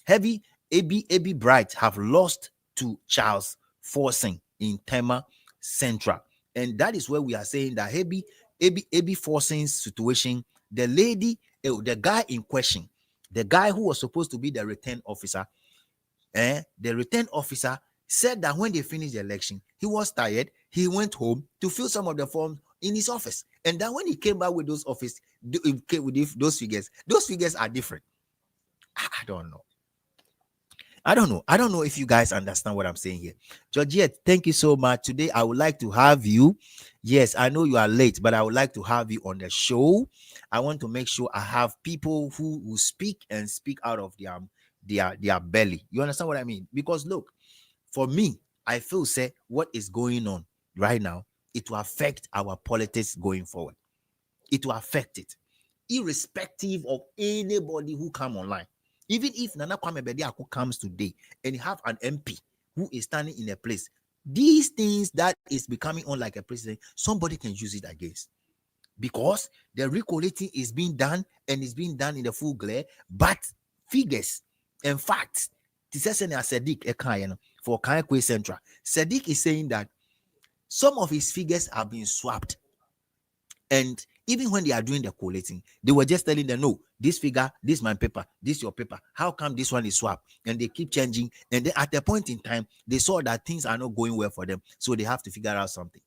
Heavy AB Bright have lost to Charles Forcing in Tema Central. And that is where we are saying that AB Forcing's situation, the lady, the guy in question, the guy who was supposed to be the return officer, the return officer said that when they finished the election, he was tired. He went home to fill some of the forms in his office. And then when he came back with those those figures are different. I don't know. I don't know if you guys understand what I'm saying here. Georgette, thank you so much. Today, I would like to have you. Yes, I know you are late, but I would like to have you on the show. I want to make sure I have people who will speak and speak out of their belly. You understand what I mean? Because look, for me, I feel say what is going on right now, it will affect our politics going forward. It will affect it, irrespective of anybody who come online. Even if Nana Kwame Bediako comes today and you have an MP who is standing in a place, these things that is becoming on like a president, somebody can use it against. Because the recollating is being done and is being done in the full glare, but figures and facts. Sadiq for Kayakwe Central. Sadiq is saying that some of his figures have been swapped. And even when they are doing the collating, they were just telling them, no, this figure, this my paper, this your paper. How come this one is swapped? And they keep changing. And then at a point in time, they saw that things are not going well for them. So they have to figure out something.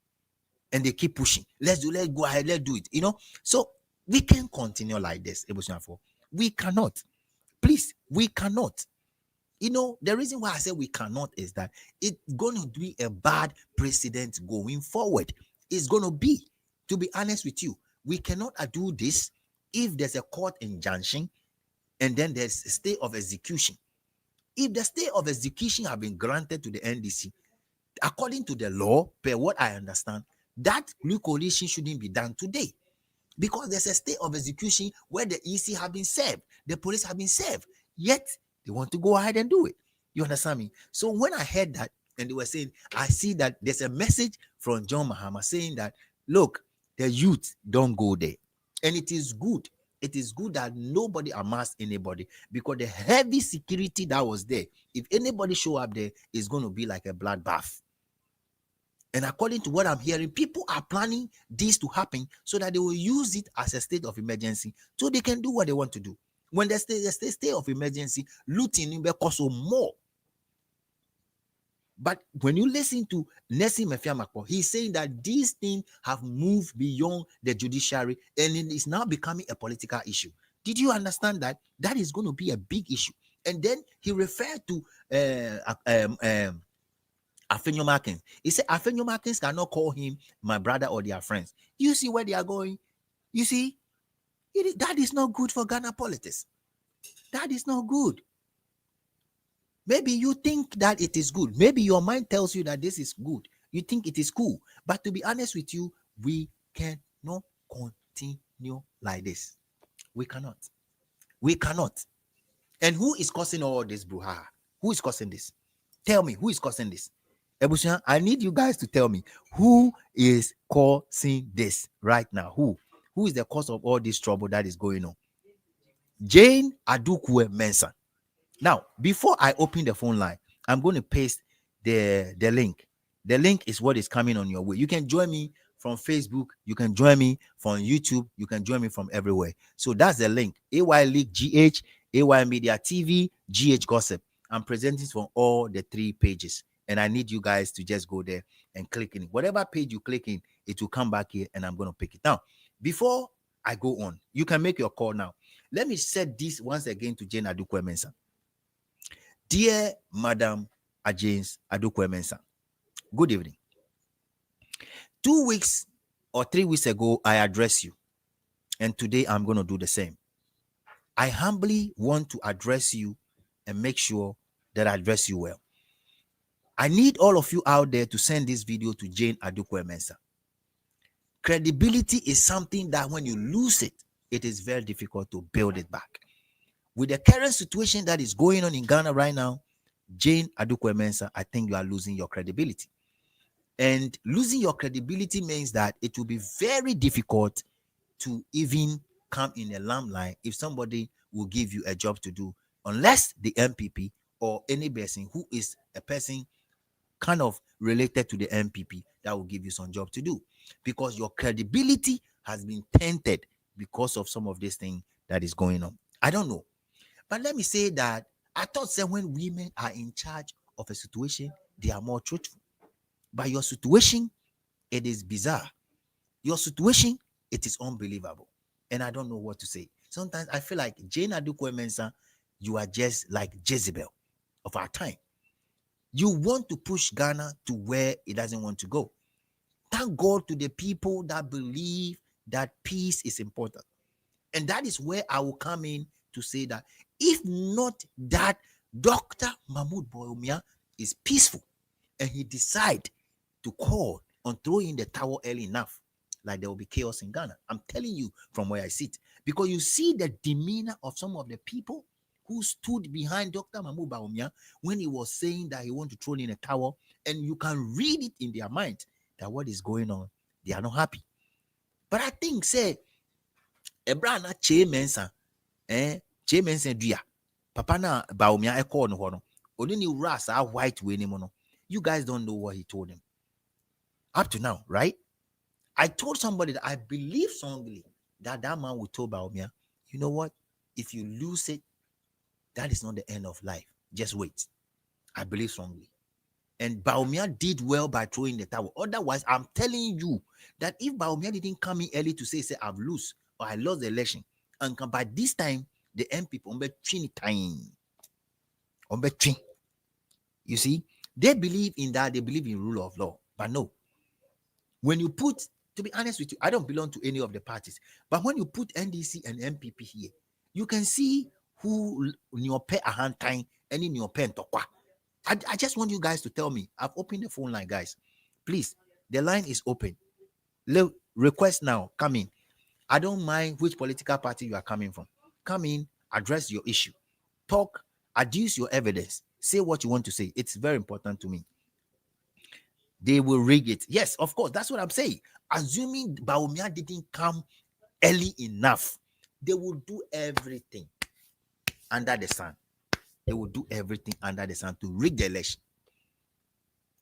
And they keep pushing. Let's go ahead, let's do it. You know, so we can continue like this. We cannot. Please, we cannot. You know, the reason why I say we cannot is that it's going to be a bad precedent going forward. It's going to be, to be honest with you, we cannot do this if there's a court injunction and then there's a stay of execution. If the stay of execution have been granted to the NDC, according to the law, per what I understand, that recoalition shouldn't be done today. Because there's a stay of execution where the EC have been served, the police have been served, yet they want to go ahead and do it. You understand me? So when I heard that, and they were saying, I see that there's a message from John Mahama saying that, look, the youth don't go there. And it is good. It is good that nobody amassed anybody, because the heavy security that was there, if anybody show up there, it's going to be like a bloodbath. And according to what I'm hearing, people are planning this to happen so that they will use it as a state of emergency so they can do what they want to do. When there's a state of emergency, looting will cost more. But when you listen to Nessie Mefiamako, he's saying that these things have moved beyond the judiciary and it is now becoming a political issue. Did you understand that? That is going to be a big issue. And then he referred to Afenyo Markins. He said Afenyo Markins cannot call him my brother or their friends. You see where they are going? You see, that is not good for Ghana politics. That is not good. Maybe you think that it is good. Maybe your mind tells you that this is good. You think it is cool. But to be honest with you, we cannot continue like this. We cannot. We cannot. And who is causing all this brouhaha? Who is causing this? Tell me, who is causing this? Ebusha, I need you guys to tell me who is causing this right now. Who? Who is the cause of all this trouble that is going on? Jane Adukwe Mensah. Now, before I open the phone line, I'm going to paste the link. The link is what is coming on your way. You can join me from Facebook. You can join me from YouTube. You can join me from everywhere. So that's the link. AY League GH, AY Media TV, GH Gossip. I'm presenting from all the 3 pages. And I need you guys to just go there and click in it. Whatever page you click in, it will come back here and I'm going to pick it. Now, before I go on, you can make your call now. Let me set this once again to Jane Adukwe Mensah. Dear Madam James Adukwe Mensah, good evening. 2 weeks or 3 weeks ago, I addressed you. And today I'm going to do the same. I humbly want to address you and make sure that I address you well. I need all of you out there to send this video to Jane Adukwe Mensah. Credibility is something that when you lose it, it is very difficult to build it back. With the current situation that is going on in Ghana right now, Jane Adukwe Mensah, I think you are losing your credibility. And losing your credibility means that it will be very difficult to even come in a limelight if somebody will give you a job to do, unless the MPP or any person who is a person kind of related to the MPP that will give you some job to do, because your credibility has been tainted because of some of this thing that is going on. I don't know. But let me say that I thought that when women are in charge of a situation, they are more truthful. But your situation, it is bizarre. Your situation, it is unbelievable. And I don't know what to say. Sometimes I feel like Jane Adukwe Mensah, you are just like Jezebel of our time. You want to push Ghana to where it doesn't want to go. Thank God to the people that believe that peace is important. And that is where I will come in to say that if not that Dr. Mahmoud Bawumia is peaceful and he decide to call on throwing the towel early enough, like there will be chaos in Ghana. I'm telling you from where I sit. Because you see the demeanor of some of the people who stood behind Dr. Mahmoud Bawumia when he was saying that he want to throw in a towel, and you can read it in their mind that what is going on, they are not happy. But I think, say, Ebrana Che Mensah, Che Mensah Duya, Papa na Bawumia Eko no hono, Odini Rasa white way ni mono. You guys don't know what he told him. Up to now, right? I told somebody that I believe strongly that that man will tell Bawumia, you know what? If you lose it, that is not the end of life. Just wait. I believe strongly. And Bawumia did well by throwing the towel. Otherwise, I'm telling you that if Bawumia didn't come in early to say I've lost or I lost the election, and by this time, the M people, you see, they believe in that, they believe in rule of law. But no, when you put, to be honest with you, I don't belong to any of the parties. But when you put NDC and MPP here, you can see who your pay a hand time and in your pen tokwa. I just want you guys to tell me. I've opened the phone line, guys. Please, the line is open. Request now. Come in. I don't mind which political party you are coming from. Come in, address your issue. Talk, adduce your evidence. Say what you want to say. It's very important to me. They will rig it. Yes, of course. That's what I'm saying. Assuming Bawumia didn't come early enough, they will do everything under the sun. They will do everything under the sun to rig the election.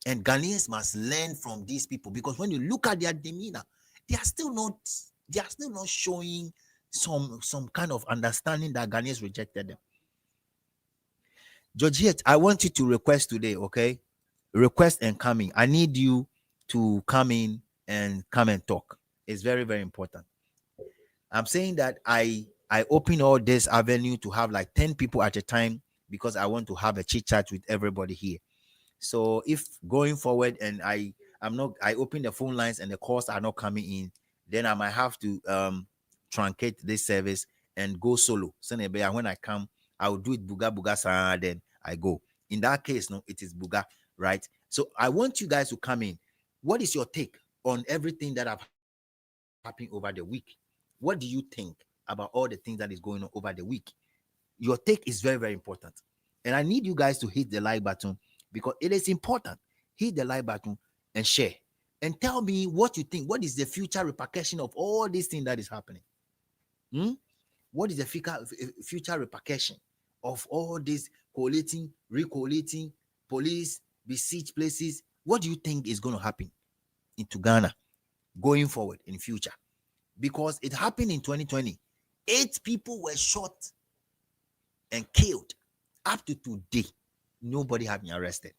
And Ghanaians must learn from these people, because when you look at their demeanor, they are still not showing some kind of understanding that Ghanaians rejected them. Georgette, I want you to request today, okay? Request and come in. I need you to come in and come and talk. It's very, very important. I'm saying that I I open all this avenue to have like 10 people at a time because I want to have a chit chat with everybody here. So if going forward and I open the phone lines and the calls are not coming in, then I might have to truncate this service and go solo. So when I come, I will do it buga buga sa, then I go. In that case, no, it is buga, right? So I want you guys to come in. What is your take on everything that have happened over the week? What do you think about all the things that is going on over the week? Your take is very, very important. And I need you guys to hit the like button because it is important. Hit the like button and share. And tell me what you think. What is the future repercussion of all these things that is happening? Hmm? What is the future repercussion of all this collating, recollating, police, besiege places? What do you think is going to happen into Ghana going forward in future? Because it happened in 2020. 8 people were shot and killed. Up to today, nobody have been arrested.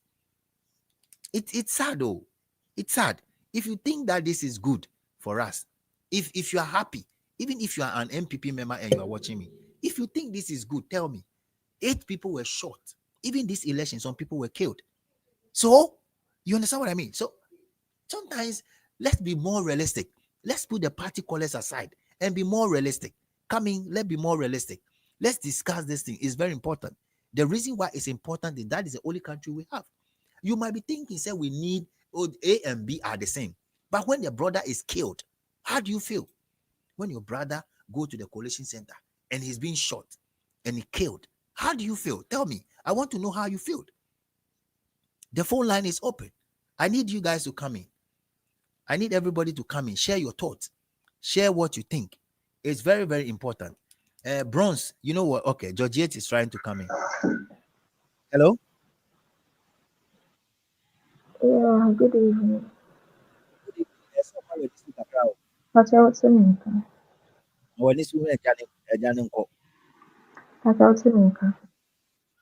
It's sad though. It's sad. If you think that this is good for us, if you are happy, even if you are an MPP member and you are watching me, if you think this is good, tell me. 8 people were shot. Even this election, some people were killed. So you understand what I mean? So sometimes let's be more realistic. Let's put the party colors aside and be more realistic. Coming, let's be more realistic. Let's discuss this thing. It's very important. The reason why it's important is that is the only country we have. You might be thinking, say, we need A and B are the same. But when your brother is killed, how do you feel? When your brother go to the collation center and he's being shot and he killed, how do you feel? Tell me. I want to know how you feel. The phone line is open. I need you guys to come in. I need everybody to come in. Share your thoughts. Share what you think. It's very, very important. Bronze, you know what? Okay, Georgette is trying to come in. Hello? Yeah, good evening. Yes, I'm already speaking about. Pacha Minka. When this woman is Pacha Minka.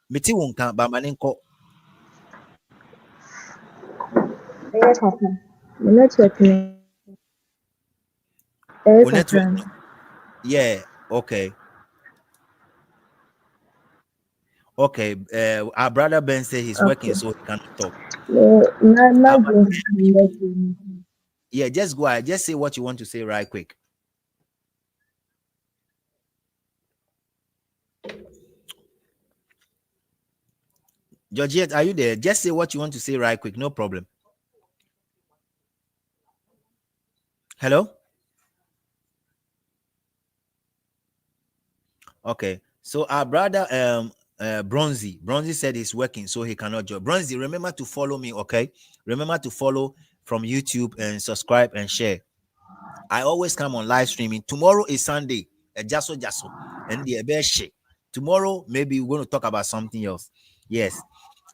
meti wo nka ba ma ne nkɔ Eh, Papa. The network ni. wo Eh, network Kakran. no. Yeah, okay. Okay, our brother Ben said he's working Okay. so he cannot talk. Na I'm an just MPP. Yeah, just go ahead. Just say what you want to say right quick. Georgette, are you there? Just say what you want to say right quick. No problem. Hello? Okay. So our brother Bronzy said he's working, so he cannot join. Bronzy, remember to follow me, okay? Remember to follow from YouTube and subscribe and share. I always come on live streaming. Tomorrow is Sunday. Jaso. And the best. Tomorrow, maybe we're going to talk about something else. Yes.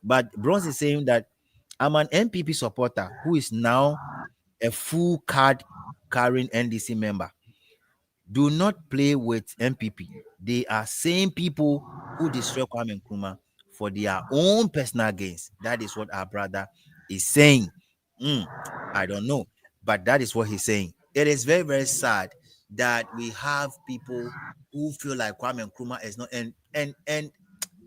But Bronze is saying that I'm an MPP supporter who is now a full card carrying NDC member. Do not play with MPP. They are same people who destroy Kwame Nkrumah for their own personal gains. That is what our brother is saying. I don't know, but that is what he's saying. It is very, very sad that we have people who feel like Kwame Nkrumah is not, and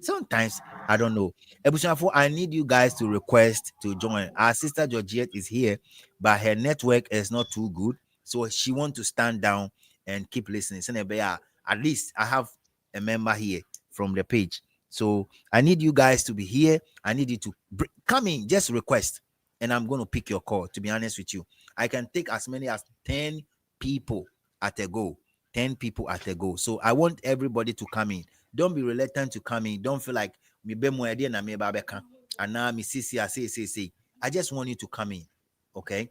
sometimes I don't know. Ebusiafo, I need you guys to request to join. Our sister Georgette is here, but her network is not too good, so she want to stand down and keep listening. So at least I have a member here from the page, so I need you guys to be here. I need you to come in, just request, and I'm going to pick your call. To be honest with you, I can take as many as 10 people at a go. 10 people at a go. So I want everybody to come in. Don't be reluctant to come in. Don't feel like me be mo idea na me ba beka. And now me say. I just want you to come in. Okay.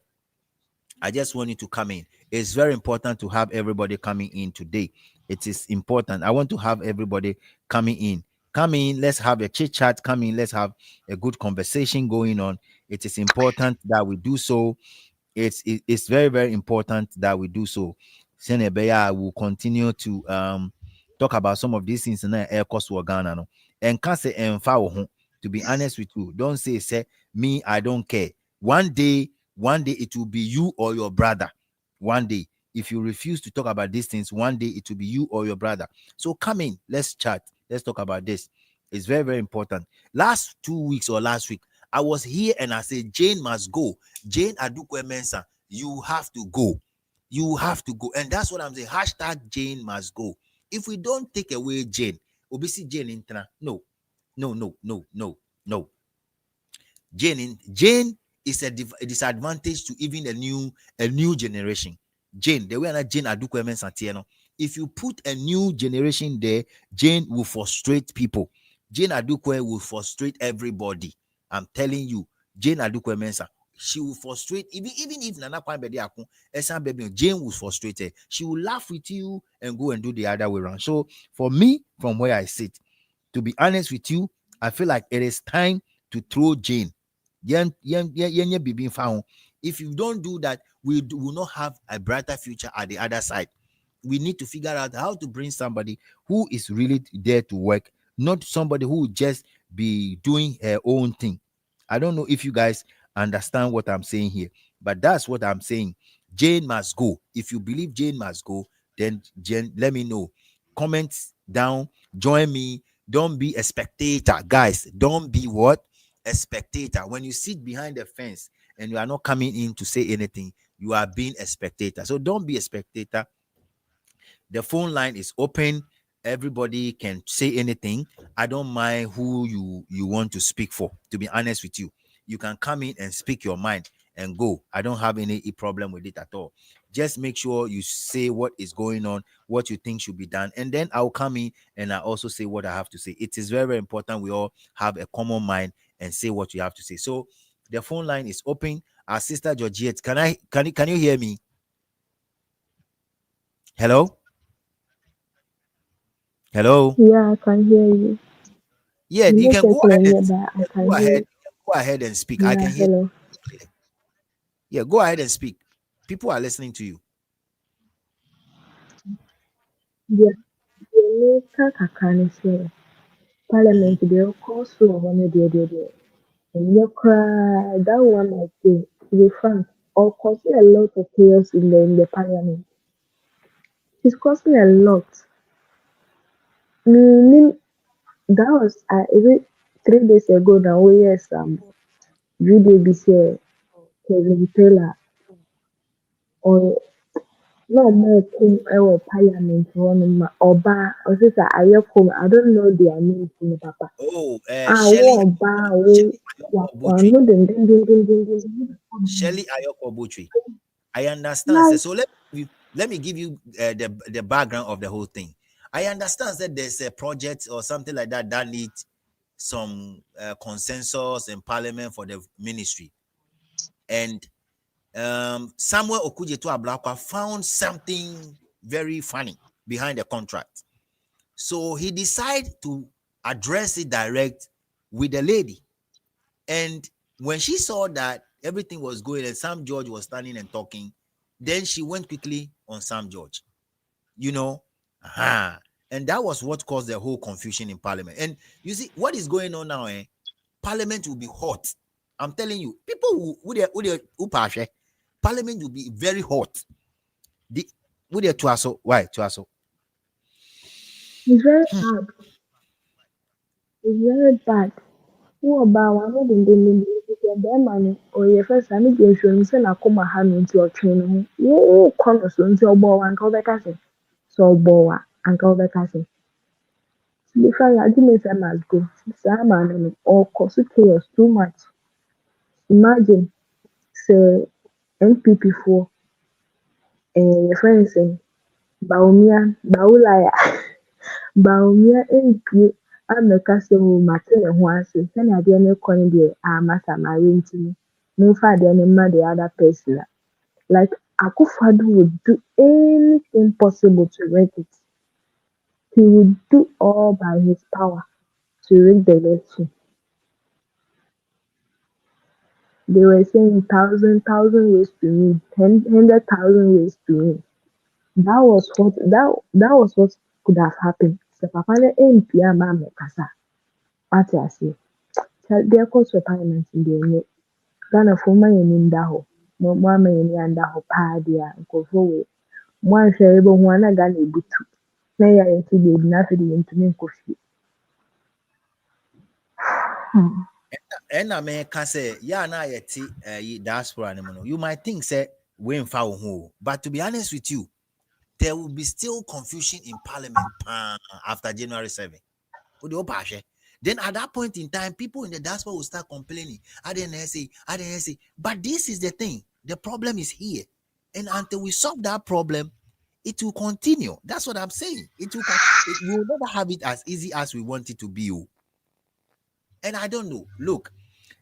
I just want you to come in. It's very important to have everybody coming in today. It is important. I want to have everybody coming in. Come in. Let's have a chit chat. Come in. Let's have a good conversation going on. It is important that we do so. It's very, very important that we do so. Senebeya will continue to talk about some of these things in the air cost Ghana. No? And can't say to be honest with you, don't say me, I don't care. One day it will be you or your brother. One day If you refuse to talk about these things, one day it will be you or your brother. So come in, let's chat, let's talk about this. It's very, very important. Last 2 weeks or last week, I was here and I said, Jane must go. Jane Adukwe Mensah, you have to go. You have to go. And that's what I'm saying. Hashtag Jane must go. If we don't take away Jane, obviously Jane Intra. No, no, no, no, no, no. Jane is a disadvantage to even a new generation. Jane, the way that Jane Adukwemen Santiano, if you put a new generation there, Jane will frustrate people. Jane Adukwe will frustrate everybody. I'm telling you, Jane Adukwe Mensa, she will frustrate even if Nana Kwan Bedi Akun, Esan Baby, Jane will frustrate her. She will laugh with you and go and do the other way around. So for me, from where I sit, to be honest with you, I feel like it is time to throw Jane. If you don't do that, we will not have a brighter future at the other side. We need to figure out how to bring somebody who is really there to work, not somebody who will just be doing her own thing. I don't know if you guys understand what I'm saying here, but that's what I'm saying. Jane must go. If you believe Jane must go, then Jane, let me know. Comments down, join me. Don't be a spectator, guys. Don't be what? A spectator. When you sit behind the fence and you are not coming in to say anything, you are being a spectator. So don't be a spectator. The phone line is open. Everybody can say anything. I don't mind who you want to speak for. To be honest with you, you can come in and speak your mind and go. I don't have any problem with it at all. Just make sure you say what is going on, what you think should be done, and then I'll come in and I also say what I have to say. It is very, very important we all have a common mind and say what you have to say. So the phone line is open. Our sister Georgette, can you hear me? Hello? Hello? Yeah, I can hear you. Yeah, The you can network go is ahead and nearby. I go can hear ahead. you. Go ahead and speak. I Yeah, can hear hello. you. Yeah, go ahead and speak. People are listening to you. Yeah, the later kakran is Mhm. Parliament, the course of one of the and you cry that one I say, to be frank, or causing a lot of chaos in the parliament. She's causing a lot. Meaning that was is it 3 days ago now? Oh yes, video be say Kevin Taylor or no more kum our parliament one oba or sister Ayokum. I don't know their names in the papa. Oh, Ah, Shelly wo oba wo Shelly Ayoko wa Butri. no den. Shelly Ayoko Butri. I understand. Sir. Like So let me give you the background of the whole thing. I understand that there's a project or something like that that needs some consensus in parliament for the ministry. And Samuel Okujetu Ablakwa found something very funny behind the contract. So he decided to address it direct with the lady. And when she saw that everything was going and Sam George was standing and talking, then she went quickly on Sam George, you know. Uh-huh. And that was what caused the whole confusion in parliament. And you see, what is going on now, parliament will be hot. I'm telling you, people parliament will be very hot. The would they to us why to us? it's very hard. It's very bad. Wo ɔbaa w'ano dendenden nti ɔbarima no ɔyɛ first a ne deɛ nhwɛanim sɛ n'akoma ha no nti ɔtwe ne ho. Wokɔ no so nti ɔbɔɔ wo anka wobɛka sɛ. Sɛ ɔbɔɔ wo a anka wobɛka sɛ. To be frank, agye me sɛ must go. Saa maame no ɔkɔ so chaos too much. Imagine sɛ NPP foɔ yɛfrɛ no sɛn Bawumia Bawumia mpue ammɛka sɛ oo mate ne ho ase sɛnea adeɛ no rekɔ no deɛ masa mare nti no momfa adeɛ no mma the other person a like Akufo-Addo would do anything possible to rig it. He would do all by his power to rig the election. They were saying thousand ways to win, 100,000 ways to win. That was what could have happened. Sɛ papa no ampue amma ammɛkasa a, wate aseɛ. Deɛ ɛkɔ so parliament deɛ ɛnyɛ. Ghanafoɔ momma yɛn ani nda hɔ. Moamma yɛn ani anda hɔ paa deɛ a nkurɔfoɔ wei. Moanhwɛ a yɛbɛhu a na Ghana ebutu. Na yɛa yɛte baabi na afei de yɛntumi nkɔ fie. And I mean, can say, yeah, now you diaspora anymore. You might think, say, we in foul hole. But to be honest with you, there will be still confusion in parliament after January 7th. Then at that point in time, people in the diaspora will start complaining. I didn't say. But this is the thing. The problem is here. And until we solve that problem, it will continue. That's what I'm saying. We will never have it as easy as we want it to be. And I don't know. Look,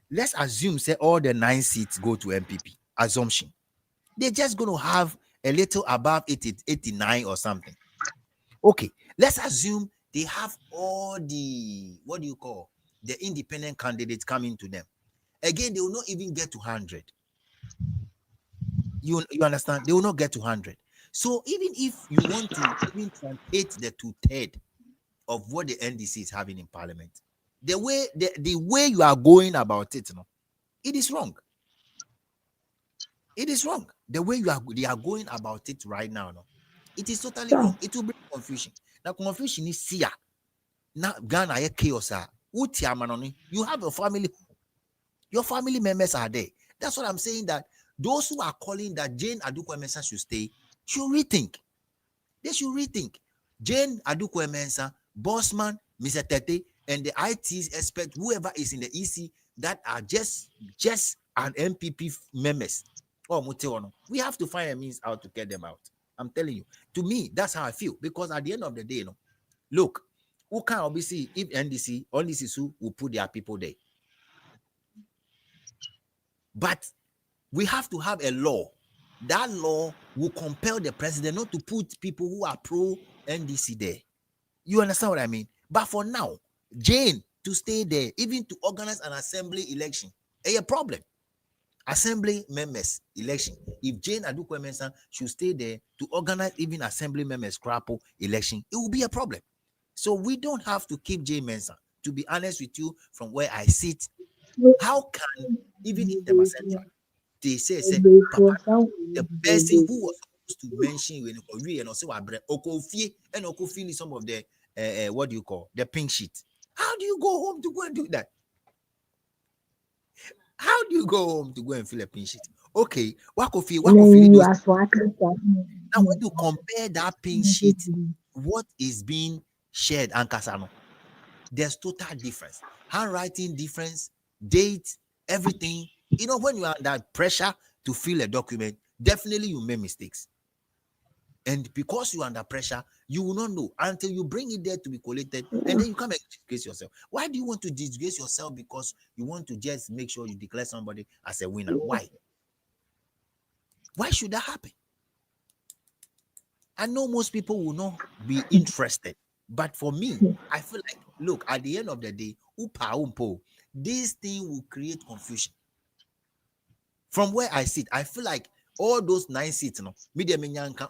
let's assume say all the 9 seats go to MPP. Assumption. They're just going to have a little above 89 or something. Okay, let's assume they have all the, what do you call, the independent candidates coming to them. Again, they will not even get to 100. You understand? They will not get to 100. So even if you want to even truncate the 2/3 of what the NDC is having in parliament, the way you are going about it, it is wrong. It is wrong. The way they are going about it right now, it is totally wrong. It will bring confusion. Now, confusion is here. Now, Ghana chaos. You have a family. Your family members are there. That's what I'm saying. That those who are calling that Jane Adukwemensah should stay should rethink. They should rethink. Jane Adukwemensah, Bossman, Mr. Tete, and the IT expert, whoever is in the EC that are just an MPP members. We have to find a means how to get them out. I'm telling you. To me, that's how I feel. Because at the end of the day, look, who can obviously, if NDC, only Sisu will put their people there. But we have to have a law. That law will compel the president not to put people who are pro NDC there. You understand what I mean? But for now, Jane to stay there, even to organize an assembly election, a problem. Assembly members election. If Jane Adukwemensah should stay there to organize even assembly members crapo election, it will be a problem. So we don't have to keep Jane Mensah. To be honest with you, from where I sit, how can even in the central they say Papa, the person who was supposed to mention when you and also Okofie and Okofie some of the what do you call the pink sheet? How do you go home to go and do that? How do you go home to go and fill a pink sheet? Okay, Wakofi those. Now, when you compare that pink sheet, what is being shared and Kasano, there's total difference. Handwriting difference, date, everything. You know, when you are under pressure to fill a document, definitely you make mistakes. And because you're under pressure, you will not know until you bring it there to be collated, and then you come and disgrace yourself. Why do you want to disgrace yourself? Because you want to just make sure you declare somebody as a winner. Why? Why should that happen? I know most people will not be interested, but for me, I feel like, look, at the end of the day, this thing will create confusion. From where I sit, I feel like all those 9 seats,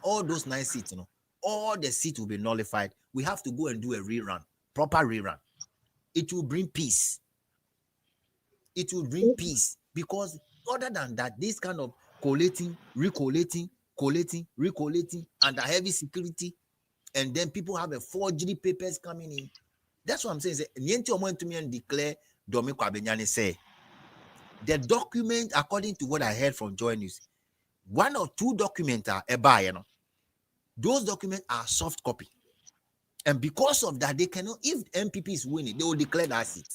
all those 9 seats, all the seats will be nullified. We have to go and do a rerun, proper rerun. It will bring peace. It will bring peace, because other than that, this kind of collating, recollating, under heavy security, and then people have a forgery papers coming in. That's what I'm saying. Declare Dominic Abenyani say the document, according to what I heard from Joy News, 1 or 2 documents are those documents are soft copy, and because of that, they cannot. If MPP is winning, they will declare that seat.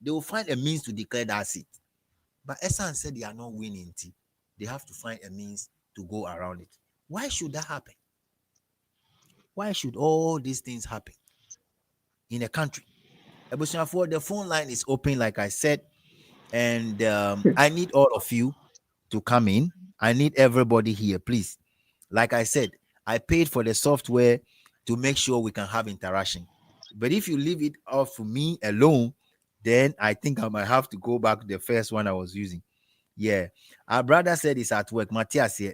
They will find a means to declare that seat. But Esan said they are not winning. They have to find a means to go around it. Why should that happen? Why should all these things happen in a country? The phone line is open, like I said, and I need all of you to come in. I need everybody here, please. Like I said, I paid for the software to make sure we can have interaction. But if you leave it off for me alone, then I think I might have to go back to the first one I was using. Yeah. Our brother said he's at work. Matthias here.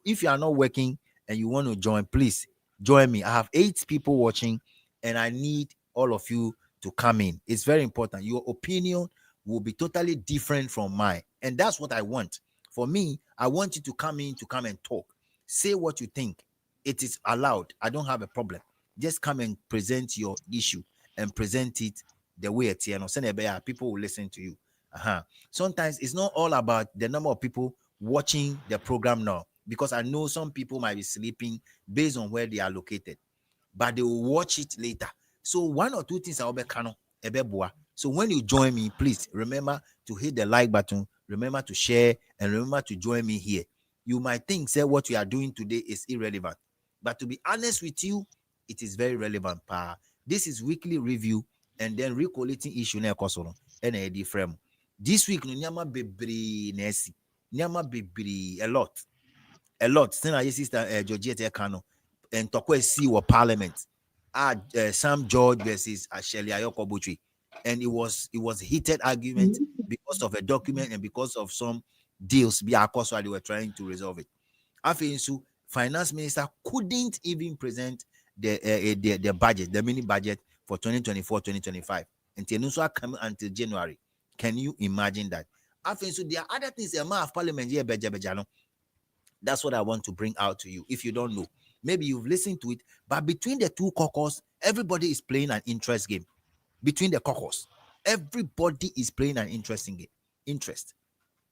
If you are not working and you want to join, please join me. I have 8 people watching, and I need all of you to come in. It's very important. Your opinion will be totally different from mine. And that's what I want. For me, I want you to come in to come and talk. Say what you think. it is allowed. I don't have a problem. Just come and present your issue and present it the way it's here. People will listen to you. Sometimes it's not all about the number of people watching the program now, because I know some people might be sleeping based on where they are located, but they will watch it later. So one or two things I'll be canon. So when you join me, please remember to hit the like button, remember to share, and remember to join me here. You might think, say, what we are doing today is irrelevant, but to be honest with you, it is very relevant. This is weekly review and then recollating issue na ekoso and a different. This week no nyama bebre nesi, nyama bebre a lot. Still, I sister Georgette Kano and Tokwe C were Parliament. Sam George versus Shelley Ayoko Butchie, and it was heated argument because of a document and because of some deals. Be course why they were trying to resolve it. After finance minister couldn't even present the budget, the mini budget for 2024-2025 until coming until January. Can you imagine that? After there are other things. The amount of parliament here, that's what I want to bring out to you. If you don't know, maybe you've listened to it, but between the two caucus, everybody is playing an interest game. Between the caucus, everybody is playing an interesting game. Interest.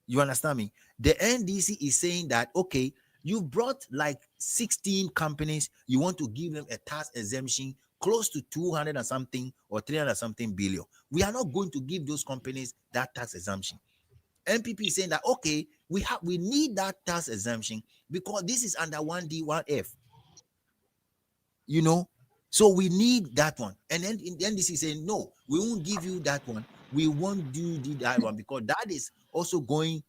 You understand me? The NDC is saying that, okay, you brought like 16 companies, you want to give them a tax exemption close to 200 and something or 300 something billion. We are not going to give those companies that tax exemption. NPP is saying that, okay, we need that tax exemption because this is under 1D, 1F. So we need that one. And then in the NDC is saying, no, we won't give you that one. We won't do that one because that is also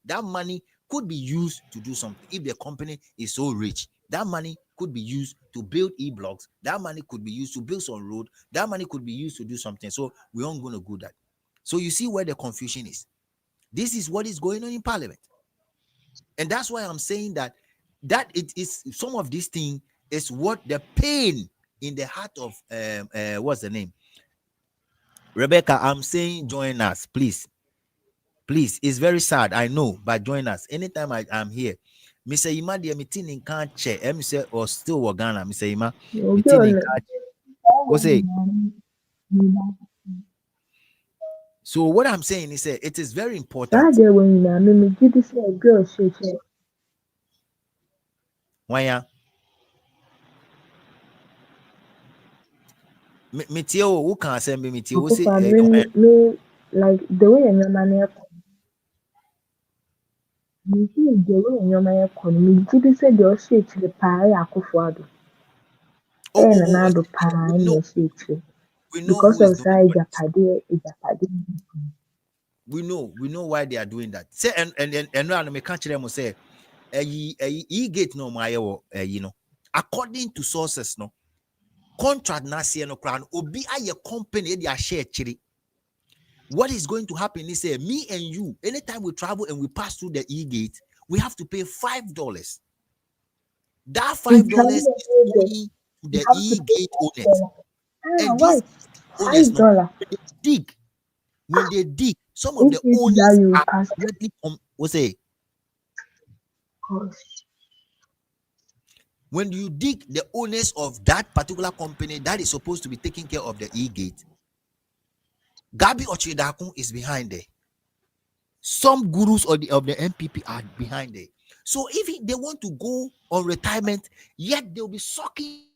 that money could be used to do something. If the company is so rich, that money could be used to build e-blocks. That money could be used to build some road. That money could be used to do something. So we aren't going to do that. So you see where the confusion is. This is what is going on in Parliament. And that's why I'm saying that it is some of these things is what the pain in the heart of what's the name? Rebecca, I'm saying join us, please. Please, it's very sad, I know, but join us. Anytime I'm here. Mr. Ima, the meeting in can't chair. Say or still Wagana, Mr. Ima. Meeting in can't. What's it? So what I'm saying is it is very important. Why ya? Meteo, who can send me Meteo? What's it? Me, like the way your man me see the way your man me did say the shit to the pie akufuado. And another pie in your shit We know because who is of doing side what. Japadi. We know why they are doing that. Say and now me catch them say gate no my according to sources no contract na say no crown obi aye company they are share chiri. What is going to happen is me and you anytime we travel and we pass through the gate we have to pay $5. That $5 is going to the gate owners, and Why? these owners no $5. dig when they dig some of If the it's that owners you are pass directly what's say cost. when you dig the owners of that particular company that is supposed to be taking care of the gate, Gabi Ochidakun is behind there. Some gurus of the MPP are behind there. So if they want to go on retirement, yet they'll be sucking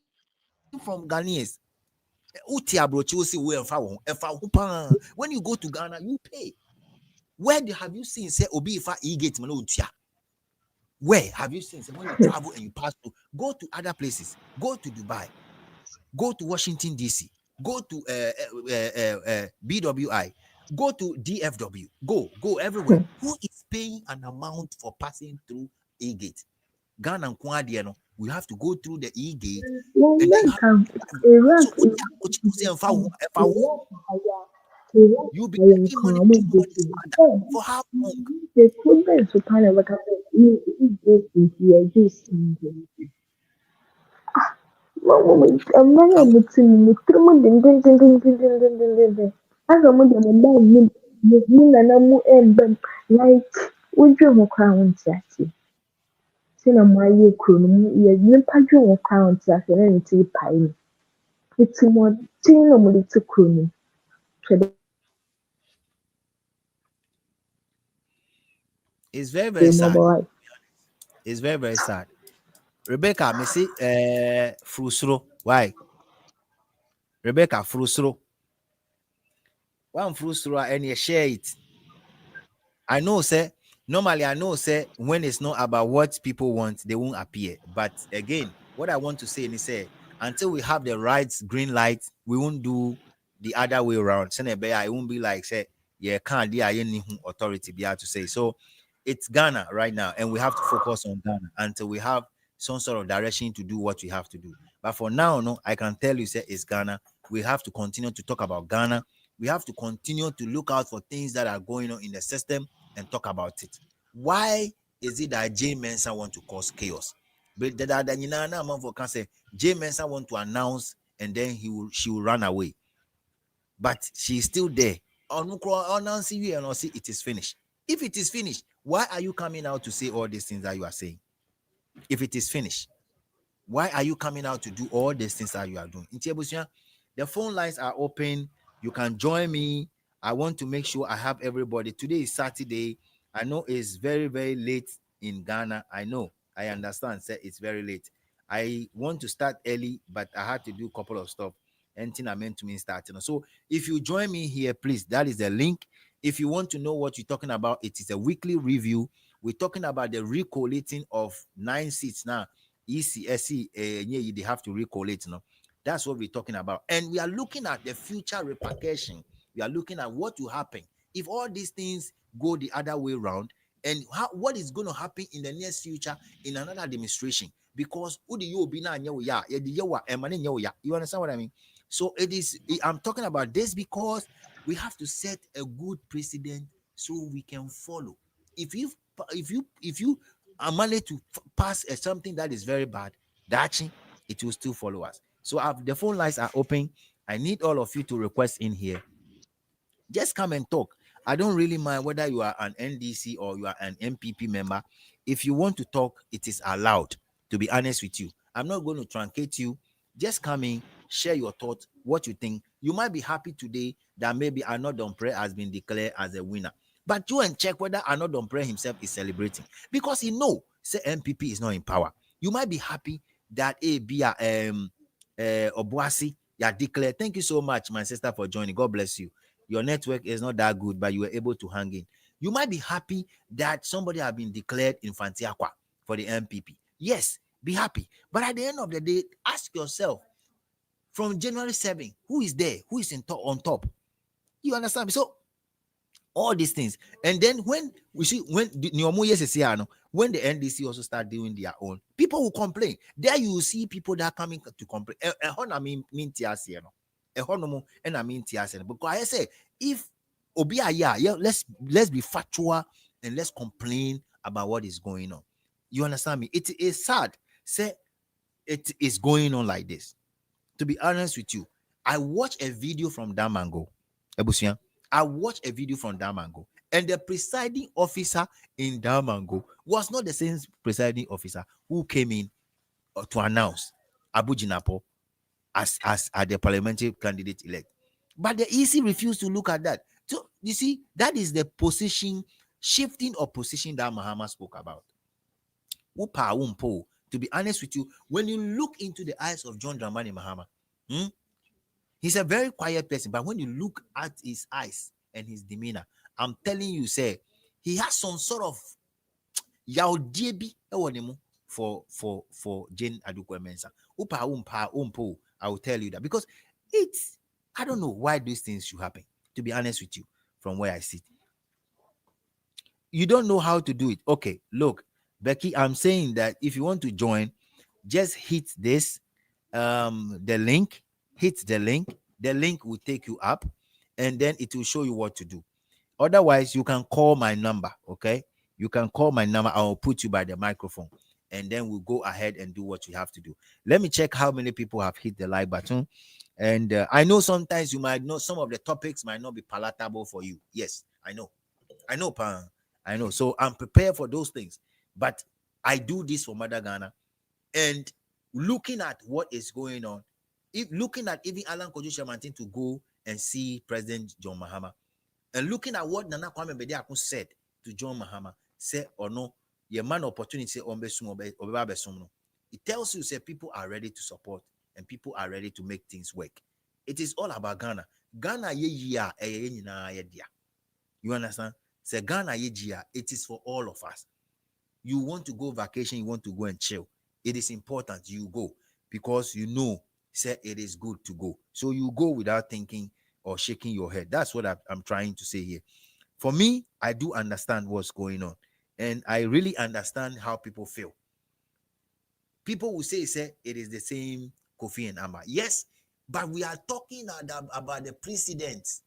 from Ghanaians. When you go to Ghana, you pay. Have you seen say Obi Ifa e-gate? Where have you seen say when you travel and you pass to go to other places, go to Dubai, go to Washington DC, go to BWI, go to DFW, go everywhere. Who is paying an amount for passing through e-gate? Ghana and Kwadiano, we have to go through the e-gate, Well, and then you that have can to. So Iraq is you'll be Iraq making money too much further. For how long? the children to kind of like you this one moment I'm not Can we, able to mutumu din as a mother and I'm like would you crown sɛnea mo ayɛ kuro no mu yɛ nyimpa dwen wo koraa a ɔnntse ase na ne tsir pae mu. Etsumɔden na wɔde te kuro no mu. Hwɛ It's very, dɛ very mu sad. ɔbɛwae. It's very, very sad. Rebecca, me say frusro. Why? Rebecca, frusro. One frusro and you share it. I know, say, normally I know, say, when it's not about what people want, they won't appear. But again, what I want to say is say, until we have the right green light, we won't do the other way around. It won't be like, say, yeah, can't be any authority be able to say. So it's Ghana right now, and we have to focus on Ghana until we have some sort of direction to do what we have to do. But for now, no, I can tell you, say, it's Ghana. We have to continue to talk about Ghana. We have to continue to look out for things that are going on in the system and talk about it. Why is it that Jay Mensa want to cause chaos? But say Jay Mensa want to announce and then she will run away. But she's still there. It is finished. If it is finished, why are you coming out to say all these things that you are saying? If it is finished, why are you coming out to do all these things that you are doing? The phone lines are open. You can join me. I want to make sure I have everybody. Today is Saturday. I know it's very, very late in Ghana. I know. I understand. Say it's very late. I want to start early, but I had to do a couple of stuff. Anything I meant to mean starting. So if you join me here, please, that is the link. If you want to know what you're talking about, it is a weekly review. We're talking about the recollating of 9 seats now. ECSC, they have to recollate. No, that's what we're talking about, and we are looking at the future repercussion. We are looking at what will happen if all these things go the other way around, and what is going to happen in the near future in another administration. Because you understand what I mean? So it is. I'm talking about this because we have to set a good precedent so we can follow. If you are managed to pass something that is very bad, the action, it will still follow us. So the phone lines are open. I need all of you to request in here. Just come and talk. I don't really mind whether you are an NDC or you are an MPP member. If you want to talk, it is allowed. To be honest with you, I'm not going to truncate you. Just come in, share your thoughts, what you think. You might be happy today that maybe Arnold Dompre has been declared as a winner. But you and check whether Arnold Dompre himself is celebrating, because he know say MPP is not in power. You might be happy that Obuasi, you are declared. Thank you so much, my sister, for joining. God bless you. Your network is not that good, but you were able to hang in. You might be happy that somebody has been declared in Fantiakwa for the MPP. Yes, be happy. But at the end of the day, ask yourself, from January 7, who is there? Who is on top? You understand me? So all these things. And then when we see when the NDC also start doing their own, people will complain. There you will see people that are coming to complain. Because I say, if let's be factual and let's complain about what is going on. You understand me? It is sad. Say it is going on like this. To be honest with you, I watched a video from Damango. Ebusian. I watched a video from Damango, and the presiding officer in Damango was not the same presiding officer who came in to announce Abu Jinapo as the parliamentary candidate elect. But the EC refused to look at that. So you see, that is the position shifting of position that Mahama spoke about. To be honest with you, when you look into the eyes of John Dramani Mahama, he's a very quiet person, but when you look at his eyes and his demeanor, I'm telling you, say, he has some sort of yaudiebi for Jane Adukwe Mensa. I will tell you that because I don't know why these things should happen, to be honest with you, from where I sit. You don't know how to do it. Okay, look, Becky, I'm saying that if you want to join, just hit this, the link, the link will take you up, and then it will show you what to do. Otherwise, you can call my number, okay? You can call my number. I will put you by the microphone, and then we'll go ahead and do what you have to do. Let me check how many people have hit the like button. And I know sometimes you might know some of the topics might not be palatable for you. Yes, I know, Pan. I know. So I'm prepared for those things. But I do this for Mother Ghana. And looking at what is going on, if looking at even Alan Kojo Shamantin to go and see President John Mahama, and looking at what Nana Kwame Bediako said to John Mahama, say or no, your man opportunity say no. It tells you say people are ready to support and people are ready to make things work. It is all about Ghana. Ghana you understand? Say Ghana it is for all of us. You want to go vacation, you want to go and chill. It is important you go because you know, say it is good to go. So you go without thinking or shaking your head. That's what I'm trying to say here. For me, I do understand what's going on, and I really understand how people feel. People will say it is the same Kofi and Amma. Yes, but we are talking about the precedents.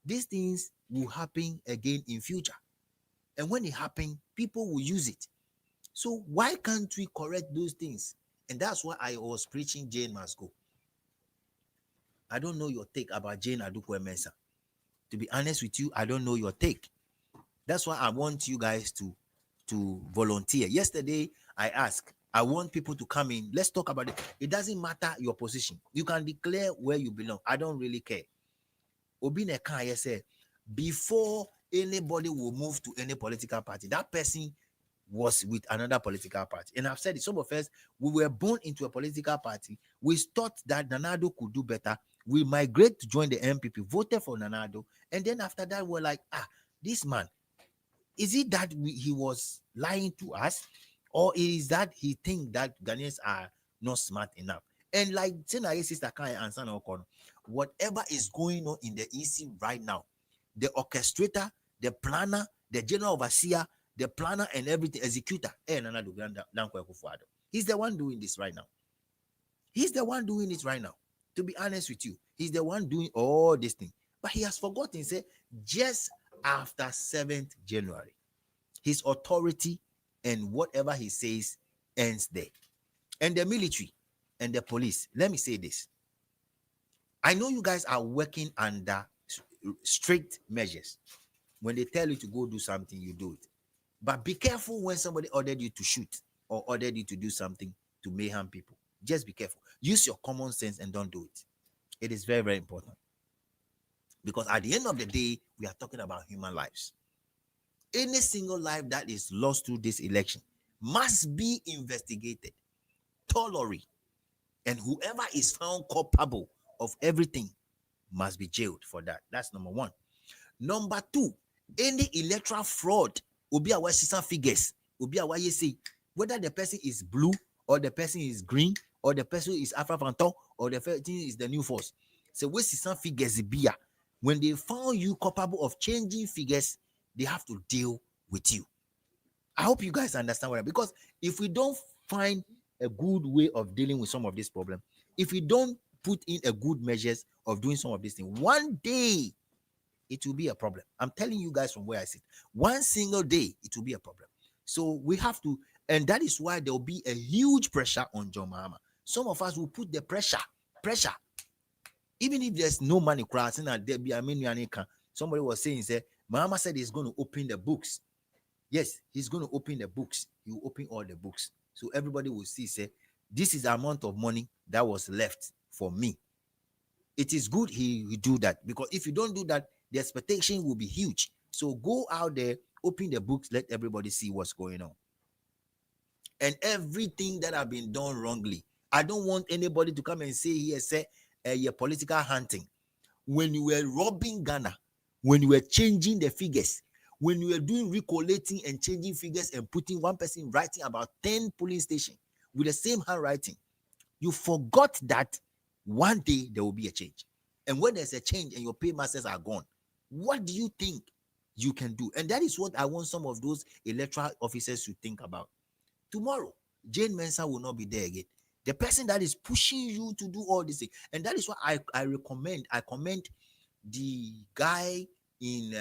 These things will happen again in future. And when it happens, people will use it. So why can't we correct those things? And that's why I was preaching Jane must go. I don't know your take about Jane Adukwe Mensah. To be honest with you, I don't know your take. That's why I want you guys to volunteer. Yesterday, I asked, I want people to come in. Let's talk about it. It doesn't matter your position. You can declare where you belong. I don't really care. Obine Kanye said, before anybody will move to any political party, that person was with another political party. And I've said it, some of us, we were born into a political party. We thought that Nanado could do better. We migrate to join the MPP, voted for Nanado. And then after that, we're like, this man, is it that he was lying to us? Or is that he think that Ghanaians are not smart enough? And like Sister Kaya answer whatever is going on in the EC right now, the orchestrator, the planner, the general overseer, the planner and everything, executor, he's the one doing this right now. He's the one doing it right now. To be honest with you, he's the one doing all this thing. But he has forgotten, say, just after 7th January, his authority and whatever he says ends there. And the military and the police, let me say this. I know you guys are working under strict measures. When they tell you to go do something, you do it. But be careful when somebody ordered you to shoot or ordered you to do something to mayhem people. Just be careful. Use your common sense and don't do it. It is very, very important. Because at the end of the day, we are talking about human lives. Any single life that is lost through this election must be investigated thoroughly. And whoever is found culpable of everything must be jailed for that. That's number one. Number two, any electoral fraud will be our system figures. Will be our say whether the person is blue or the person is green or the person is Alpha Phantom or the person is the new force. So what system figures be when they found you culpable of changing figures, they have to deal with you. I hope you guys understand what because if we don't find a good way of dealing with some of this problem, if we don't put in a good measures of doing some of these things, one day it will be a problem. I'm telling you guys from where I sit. One single day, it will be a problem. So we have to, and that is why there will be a huge pressure on John Mahama. Some of us will put the pressure. Even if there's no money crossing and there be, somebody was saying, say, Mahama said he's going to open the books. Yes, he's going to open the books. He will open all the books. So everybody will see, say, this is the amount of money that was left for me. It is good he will do that because if you don't do that, the expectation will be huge. So go out there, open the books, let everybody see what's going on. And everything that have been done wrongly. I don't want anybody to come and say here, say, you're political hunting. When you were robbing Ghana, when you were changing the figures, when you were doing recollating and changing figures and putting one person writing about 10 polling stations with the same handwriting, you forgot that one day there will be a change. And when there's a change and your paymasters are gone, what do you think you can do? And that is what I want some of those electoral officers to think about. Tomorrow, Jane Mensah will not be there again. The person that is pushing you to do all this thing. And that is what I commend the guy in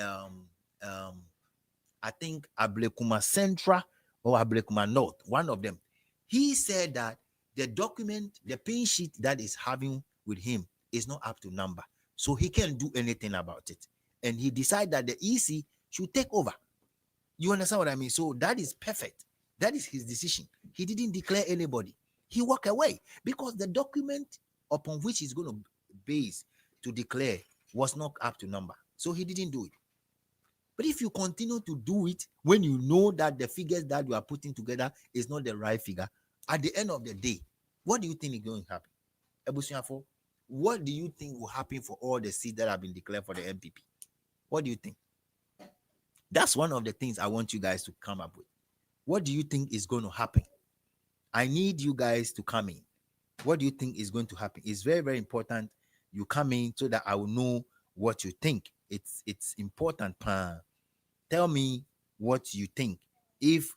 I think Ablekuma Central or Ablekuma North, one of them. He said that the document, the pin sheet that is having with him is not up to number. So he can't do anything about it. And he decided that the EC should take over. You understand what I mean? So that is perfect. That is his decision. He didn't declare anybody. He walked away because the document upon which he's going to base to declare was not up to number. So he didn't do it. But if you continue to do it when you know that the figures that you are putting together is not the right figure, at the end of the day, what do you think is going to happen? Ebusiafo, what do you think will happen for all the seats that have been declared for the MPP? What do you think? That's one of the things I want you guys to come up with. What do you think is going to happen? I need you guys to come in. What do you think is going to happen? It's very, very important you come in so that I will know what you think. It's important. Tell me what you think. If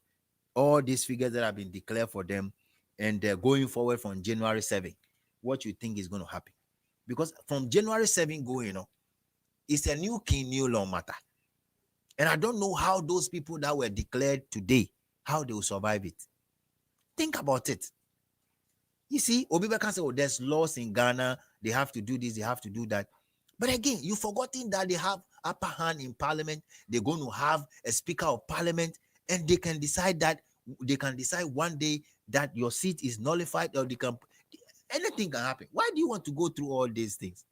all these figures that have been declared for them and they're going forward from January 7, what you think is going to happen? Because from January 7 going on, it's a new king, new law matter. And I don't know how those people that were declared today, how they will survive it. Think about it. You see, Obibe can say, oh, there's laws in Ghana. They have to do this, they have to do that. But again, you've forgotten that they have upper hand in parliament. They're going to have a speaker of parliament, and they can decide one day that your seat is nullified, or anything can happen. Why do you want to go through all these things?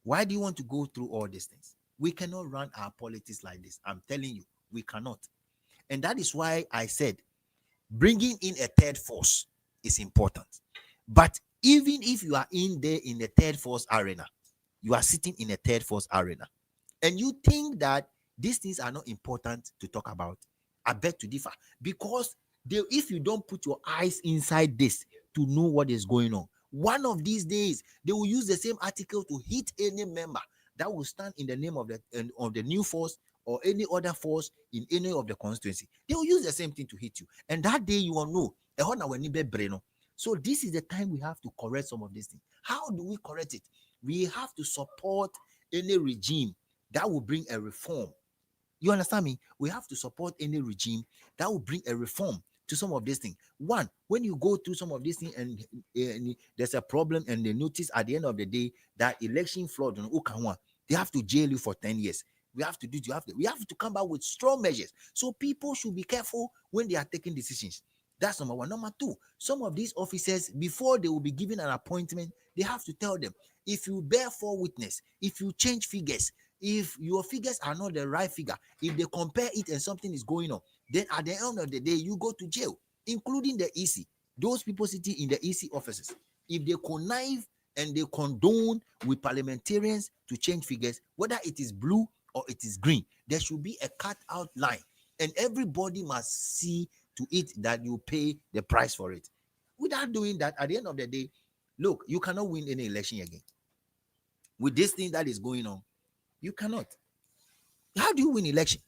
Why do you want to go through all these things? We cannot run our politics like this. I'm telling you, we cannot. And that is why I said bringing in a third force is important. But even if you are in there in the third force arena, you are sitting in a third force arena, and you think that these things are not important to talk about, I beg to differ. Because if you don't put your eyes inside this to know what is going on, one of these days they will use the same article to hit any member that will stand in the name of the new force or any other force in any of the constituency. They will use the same thing to hit you, and that day you will know. So this is the time we have to correct some of these things. How do we correct it? We have to support any regime that will bring a reform. You understand me? We have to support any regime that will bring a reform to some of these things. One, when you go through some of these things and there's a problem and they notice at the end of the day that election fraud, they have to jail you for 10 years. We have to come back with strong measures. So people should be careful when they are taking decisions. That's number one. Number two, some of these officers, before they will be given an appointment, they have to tell them, if you bear false witness, if you change figures, if your figures are not the right figure, if they compare it and something is going on, then at the end of the day, you go to jail, including the EC. Those people sitting in the EC offices, if they connive and they condone with parliamentarians to change figures, whether it is blue or it is green, there should be a cut out line, and everybody must see to it that you pay the price for it. Without doing that, at the end of the day, look, you cannot win any election again. With this thing that is going on, you cannot. How do you win election?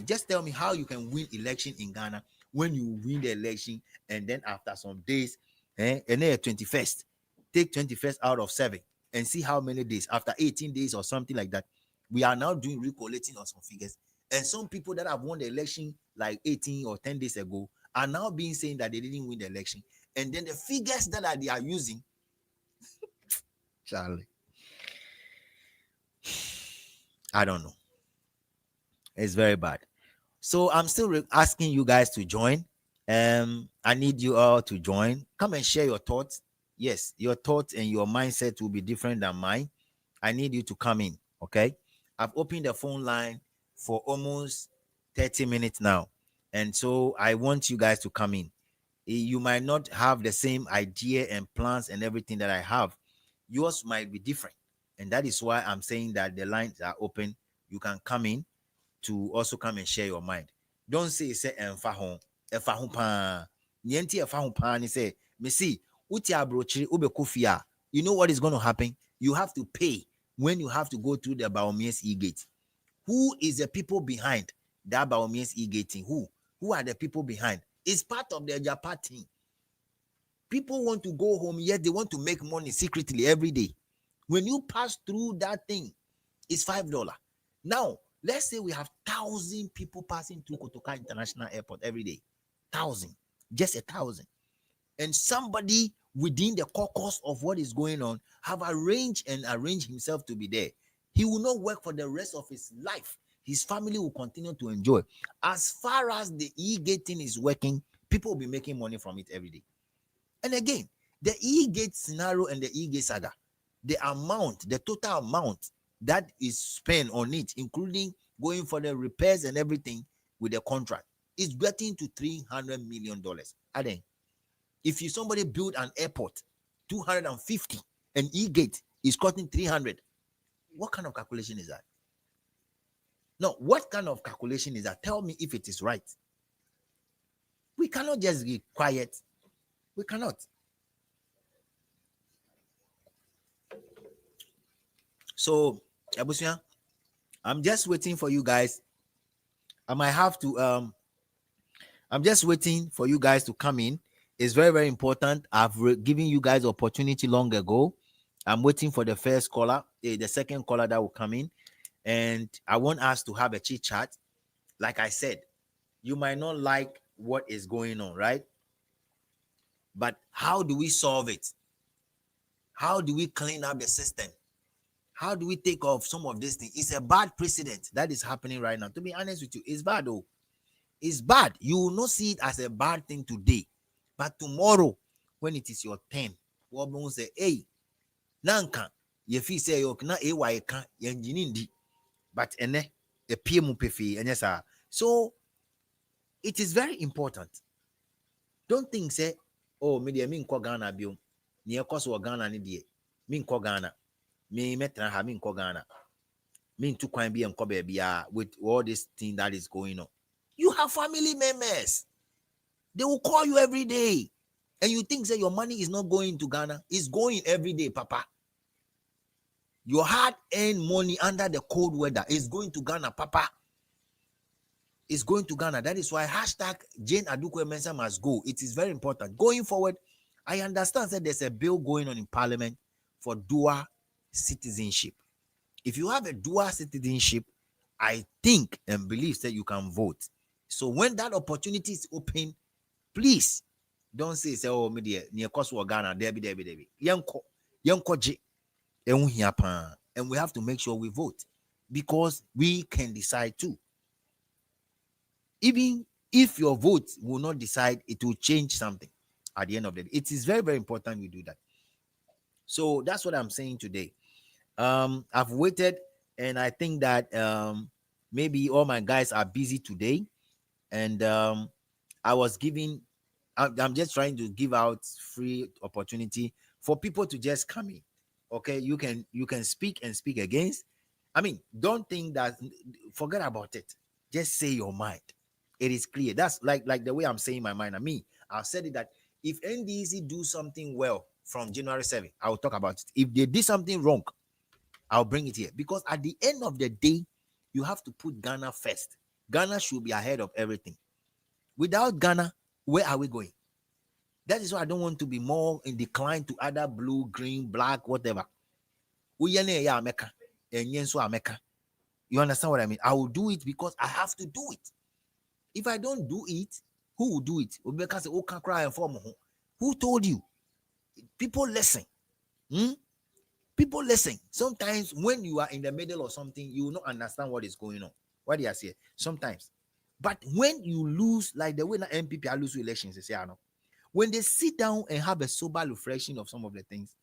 Just tell me how you can win election in Ghana when you win the election and then after some days, and then 21st, take 21st out of 7 and see how many days, after 18 days or something like that, we are now doing recollating on some figures. And some people that have won the election like 18 or 10 days ago are now being saying that they didn't win the election. And then the figures that they are using, Charlie, I don't know. It's very bad. So I'm still asking you guys to join. I need you all to join. Come and share your thoughts. Yes, your thoughts and your mindset will be different than mine. I need you to come in. Okay. I've opened the phone line for almost 30 minutes now. And so I want you guys to come in. You might not have the same idea and plans and everything that I have. Yours might be different. And that is why I'm saying that the lines are open. You can come in to also come and share your mind. Don't say emfa hon pa. Nienti emfa hon pa ni say me see uti abrochiri ube kufia. You know what is going to happen? You have to pay when you have to go through the Baomians e-gate. Who is the people behind that Baomians e-gating? Who are the people behind? It's part of the Japa team. People want to go home, yet they want to make money secretly every day. When you pass through that thing, it's $5. Now, let's say we have 1,000 people passing through Kotoka International Airport every day. 1,000. Just 1,000. And somebody within the caucus of what is going on have arranged himself to be there. He will not work for the rest of his life. his family will continue to enjoy. As far as the e-gate thing is working, people will be making money from it every day. And again, the e-gate scenario and the e-gate saga, the total amount that is spent on it, including going for the repairs and everything with the contract, is getting to $300 million. And then, if you somebody build an airport, 250, and e-gate is costing 300, what kind of calculation is that? No, what kind of calculation is that? Tell me if it is right. We cannot just be quiet. We cannot. So, Abusia, I'm just waiting for you guys. I might have to I'm just waiting for you guys to come in. It's very, very important. I've given you guys opportunity long ago. I'm waiting for the first caller, the second caller that will come in, and I want us to have a chit chat. Like I said, you might not like what is going on, right? But how do we solve it? How do we clean up the system? How do we take off some of this thing? It's a bad precedent that is happening right now. To be honest with you, it's bad though. It's bad. You will not see it as a bad thing today. But tomorrow, when it is your turn, what will say, hey, Nanka, you feel say you na AY can di, but ene a PM pefi and yes, sir. So it is very important. Don't think say, oh, media mean ko Ghana biom, near cost or Ghana ni die, mean ko Ghana, me metra ha mean ko Ghana, mean to quite be and kobe with all this thing that is going on. You have family members. They will call you every day. And you think that your money is not going to Ghana. It's going every day, Papa. Your hard-earned money under the cold weather is going to Ghana, Papa. It's going to Ghana. That is why hashtag Jane Adukwe Mensah must go. It is very important. Going forward, I understand that there's a bill going on in Parliament for dual citizenship. If you have a dual citizenship, I think and believe that you can vote. So when that opportunity is open, please don't say oh media near cost or Ghana debi yanko J and we have to make sure we vote because we can decide too. Even if your vote will not decide, it will change something at the end of the day. It is very, very important we do that. So that's what I'm saying today. I've waited, and I think that maybe all my guys are busy today, and I was giving. I'm just trying to give out free opportunity for people to just come in. Okay, you can speak and speak against. I mean, don't think that. Forget about it. Just say your mind. It is clear. That's like the way I'm saying my mind. I've said it that if NDC do something well from January 7th, I'll talk about it. If they did something wrong, I'll bring it here. Because at the end of the day, you have to put Ghana first. Ghana should be ahead of everything. Without Ghana, where are we going? That is why I don't want to be more in decline to other blue, green, black, whatever. You understand what I mean? I will do it because I have to do it. If I don't do it, who will do it? Who told you? People listen. People listen. Sometimes when you are in the middle of something, you will not understand what is going on. What do you say? Sometimes. But when you lose, like the way the MPP are lose elections, they say, I know. When they sit down and have a sober reflection of some of the things,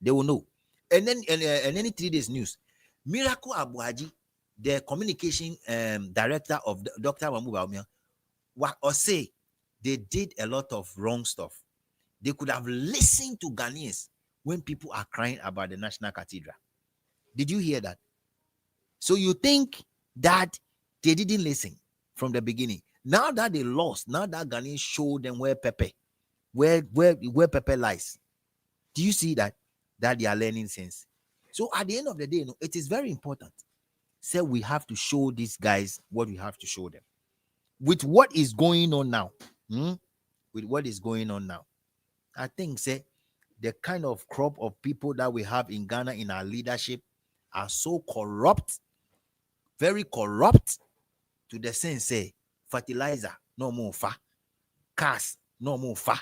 they will know. And then any 3 days news, Miracle Abuhaji, the communication director of Dr. Wamu Baumia, or say they did a lot of wrong stuff. They could have listened to Ghanaians when people are crying about the National Cathedral. Did you hear that? So you think that they didn't listen from the beginning. Now that they lost, now that Ghanaians showed them where Pepe lies. Do you see that they are learning sense? So at the end of the day, it is very important. So we have to show these guys what we have to show them. With what is going on now, with what is going on now, I think say the kind of crop of people that we have in Ghana in our leadership are so corrupt, very corrupt, to the sense say fertilizer no more fa, cars no more fa.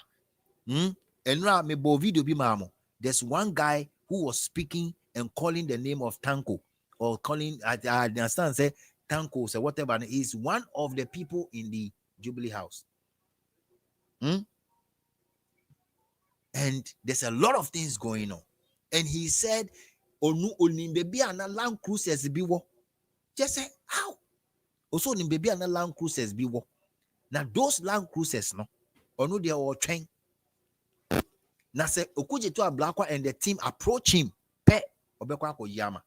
And now me bo video be mamo. There's one guy who was speaking and calling the name of Tanko, or calling, I understand say Tanko, so whatever, is one of the people in the Jubilee House. And there's a lot of things going on. And he said, Onu baby and land cruisers be wo. Just say, how? Also, baby and land cruisers be wo. Now, those land cruisers, no, onu they are train. Now, say, Okuji to a black one and the team approach him. Pe, obekwa ko yama.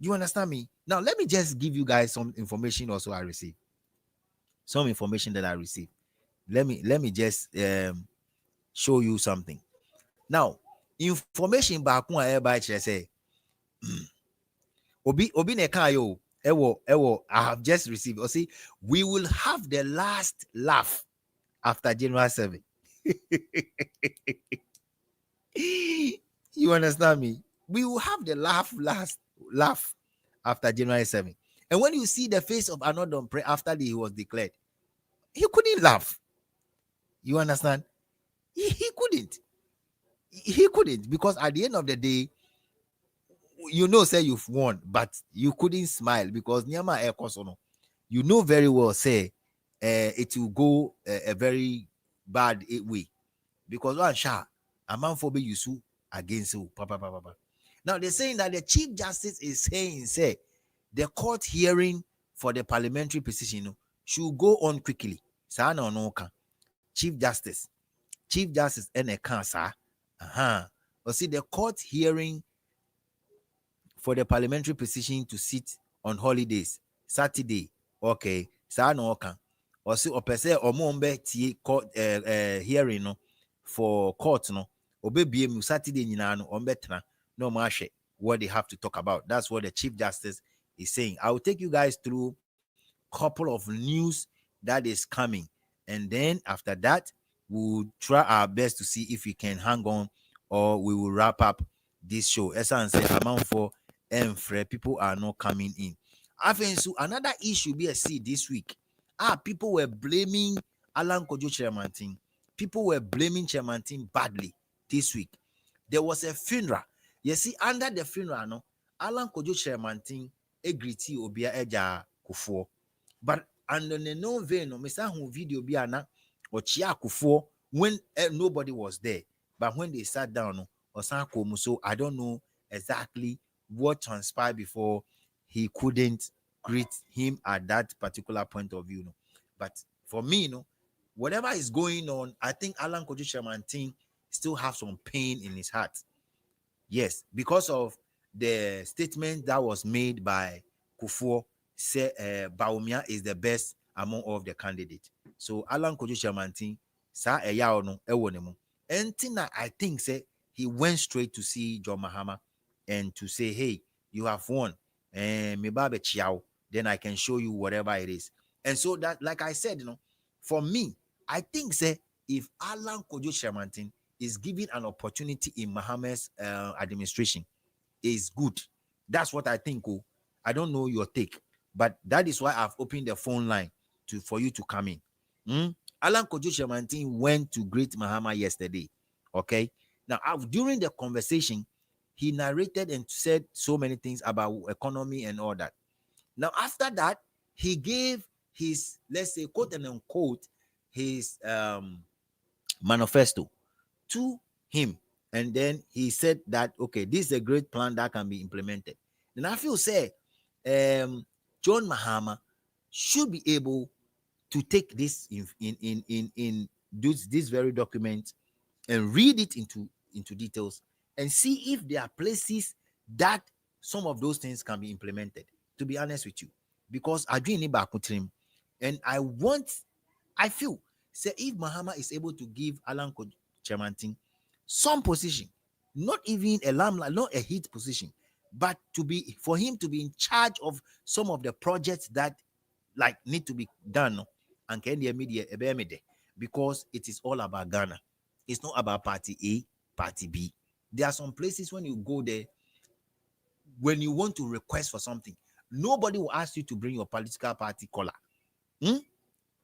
You understand me? Now, let me just give you guys some information also I received. Some information that I received. Let me just show you something. Now, information back one everybody say Obi Nekayo, Ewo, I have just received. Or see, we will have the last laugh after January 7. You understand me? We will have the last laugh after January 7. And when you see the face of Anodon Pre after he was declared, he couldn't laugh. You understand? He couldn't. He couldn't, because at the end of the day, you know, say you've won, but you couldn't smile because Nyama Ekosono, you know very well, say it will go a very bad way, because one sha a man for be you against you. Now they're saying that the Chief Justice is saying, say the court hearing for the parliamentary position should go on quickly. Sana no can Chief Justice and a cancer. Or see the court hearing for the parliamentary position to sit on holidays, Saturday, okay, Sana no can. Or see or per se or mombe tie court hearing no for court no obe Saturday nyina no ombetra no mashe what they have to talk about. That's what the Chief Justice is saying. I will take you guys through couple of news that is coming, and then after that we'll try our best to see if we can hang on, or we will wrap up this show. As I said, amount for people are not coming in. I think so. Another issue be a see this week. People were blaming Alan Kojo Chairman. People were blaming Chairman badly this week. There was a funeral. You see, under the funeral, no, Alan Kojo Chairman egriti obia eja kufo. But under the no vein, no, Mr. Who video biana or chia kufo when nobody was there. But when they sat down, no, or so I don't know exactly what transpired before he couldn't greet him at that particular point of view. No. But for me, no, whatever is going on, I think Alan Kojo Chairman still have some pain in his heart. Yes, because of the statement that was made by Kufuor, say Bawumia is the best among all of the candidates. So Alan Kojo Chairman sa eya no ewo ne mu. Entina I think say he went straight to see John Mahama and to say, hey, you have won, and me babe chiao, then I can show you whatever it is. And so that, like I said, for me, I think say if Alan Kojo Chairman is given an opportunity in Mahama's administration, is good. That's what I think. I don't know your take, but that is why I've opened the phone line for you to come in. Alan Kojo Chairman went to greet Mahama yesterday. Okay. Now, during the conversation, he narrated and said so many things about economy and all that. Now, after that, he gave his, let's say, quote and unquote, his manifesto to him. And then he said that, okay, this is a great plan that can be implemented. And I feel say John Mahama should be able to take this in this very document and read it into details and see if there are places that some of those things can be implemented, to be honest with you. Because I dream back with him, and I feel say if Mahama is able to give Alan Kojo Chairman some position, not even a lamb, not a hit position, but for him to be in charge of some of the projects that like need to be done, and can the media because it is all about Ghana. It's not about party A, party B. There are some places when you go there, when you want to request for something, nobody will ask you to bring your political party color.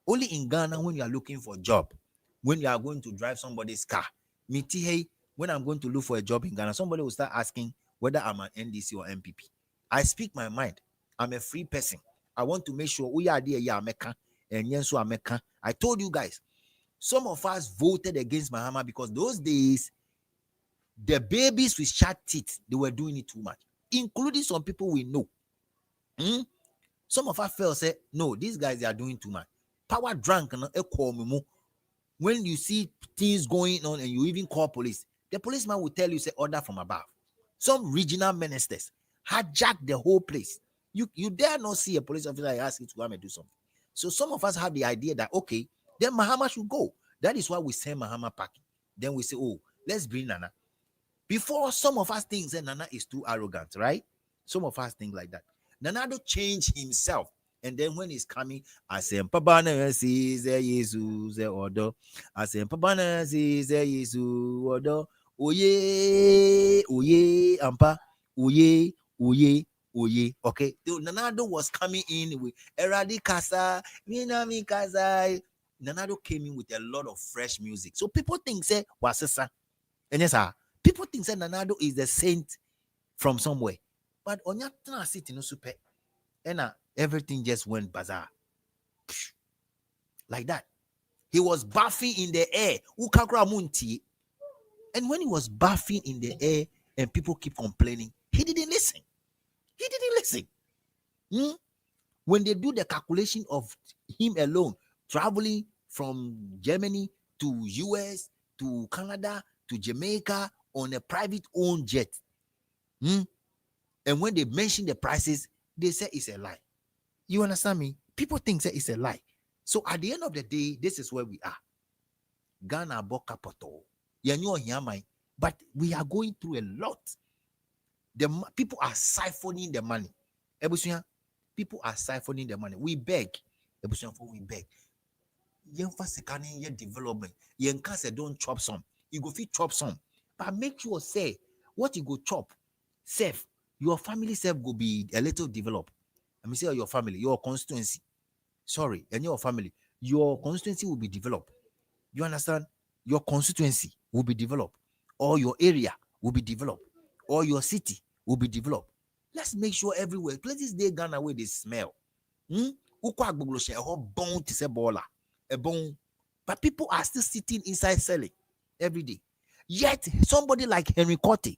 Only in Ghana, when you are looking for a job, when you are going to drive somebody's car, when I'm going to look for a job in Ghana, somebody will start asking whether I'm an NDC or MPP. I speak my mind. I'm a free person. I want to make sure we are there, yeah, America, and yes, so America. I told you guys, some of us voted against Mahama because those days the babies with sharp teeth, they were doing it too much, including some people we know. Hmm? Some of us felt say, no, these guys they are doing too much. Power drunk, when you see things going on and you even call police, the policeman will tell you, say, order from above. Some regional ministers hijack the whole place. You dare not see a police officer ask you to come and do something. So some of us have the idea that, okay, then Mahama should go. That is why we send Mahama packing. Then we say, oh, let's bring Nana. Before, some of us think that Nana is too arrogant, right? Some of us think like that. Nanado changed himself. And then when he's coming, I say, Pabana sees a Jesus order. I say, Pabana sees a Jesus order. Oye, oye, ampa, oye, oye, oye. Okay. So Nanado was coming in with Eradi Casa, Minami Casa. Nanado came in with a lot of fresh music. So people think, say, Wasesa. And yes, sir. People think that Nanado is the saint from somewhere. But on your transit in super, and everything just went bizarre. Like that. He was bathing in the air. Ukakra munti. And when he was bathing in the air and people keep complaining, he didn't listen. He didn't listen. Hmm? When they do the calculation of him alone traveling from Germany to US to Canada to Jamaica on a private owned jet, and when they mention the prices, they say it's a lie. You understand me? People think that it's a lie. So at the end of the day, this is where we are. Ghana boka poto. But we are going through a lot. People are siphoning the money. People are siphoning the money. We beg. We beg. Development. Don't chop some. You go fit chop some. But make sure say what you go chop. Safe. Your family self will be a little developed. Let me say your family, your constituency. Sorry, and your family, your constituency will be developed. You understand? Your constituency will be developed, or your area will be developed, or your city will be developed. Let's make sure everywhere. Places they Ghana where they smell. A whole bone to say baller, a bone. But people are still sitting inside selling every day. Yet somebody like Henry Cote,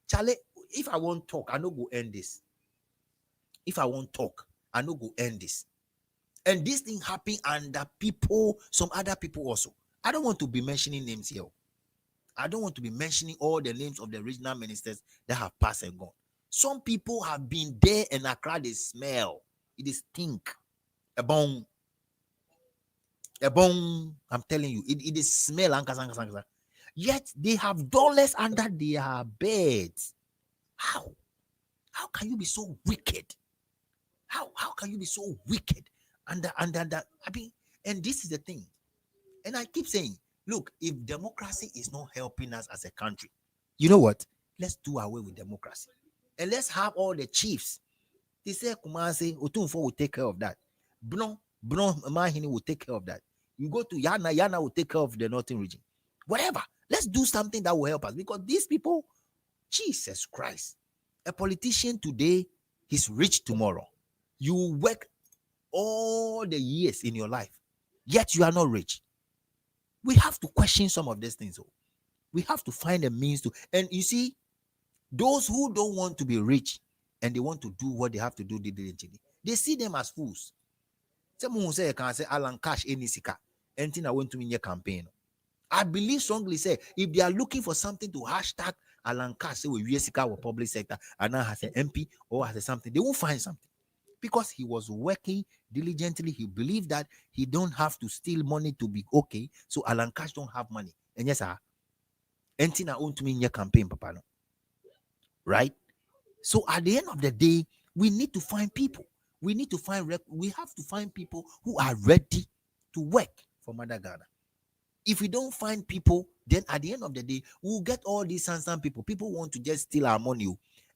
Charlie, if I won't talk, I know go end this. If I won't talk, I know go end this. And this thing happened under people, some other people also. I don't want to be mentioning names here. I don't want to be mentioning all the names of the regional ministers that have passed and gone. Some people have been there and Accra, they smell. It is stink. A bone. I'm telling you, it is smell. Yet they have dollars under their beds. How? How can you be so wicked? How can you be so wicked? Under that? I mean, and this is the thing. And I keep saying, look, if democracy is not helping us as a country, you know what? Let's do away with democracy. And let's have all the chiefs. They say Kumasi, Otunfo will take care of that. Bron Mahini will take care of that. You go to Yana will take care of the northern region. Whatever. Let's do something that will help us. Because these people, Jesus Christ, a politician today, he's rich tomorrow. You work all the years in your life, yet you are not rich. We have to question some of these things. We have to find a means to. And you see, those who don't want to be rich and they want to do what they have to do diligently, they see them as fools. Someone say, can say Alan Cash any sika, anything I want to in your campaign. I believe strongly say if they are looking for something to hashtag Alan Cash, say we sika or public sector and now has an MP or has something, they won't find something. Because he was working diligently, he believed that he don't have to steal money to be okay. So Alan Cash don't have money. And yes, sir, anything I own to me in your campaign, Papa. No. Right? So at the end of the day, we need to find people. We need to find, we have to find people who are ready to work for Mother Ghana. If we don't find people, then at the end of the day, we'll get all these handsome people. People want to just steal our money.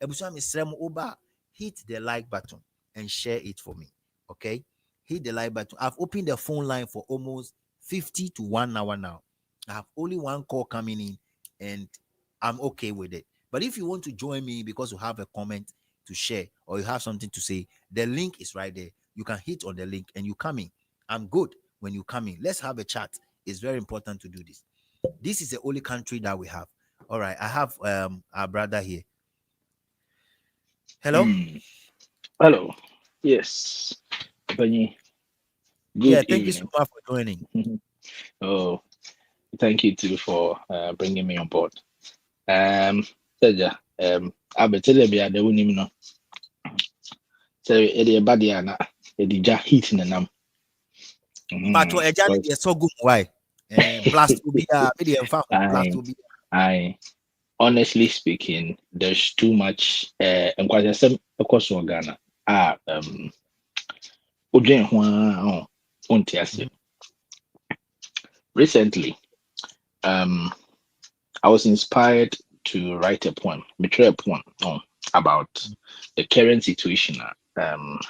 Hit the like button and share it for me. Okay? Hit the like button. I've opened the phone line for almost 50 to 1 hour now. I have only one call coming in and I'm okay with it. But if you want to join me because you have a comment to share or you have something to say, the link is right there. You can hit on the link and you come in. I'm good when you come in. Let's have a chat. It's very important to do this. This is the only country that we have. All right, I have our brother here. Hello. Hello. Yes. Benny. Yeah, Good thank you so evening. much for joining. Oh, thank you too for bringing me on board. Saja, abetele bi ade wonim no. Say e dey bad ya na e dey ja heat na nam. But to Ejani, Because so good. Why? Blast will be blast I will be. I honestly speaking, there's too much nkwasasem across Ghana. Odwen ho a onti ase. Recently, I was inspired to write a poem, a poem about the current situation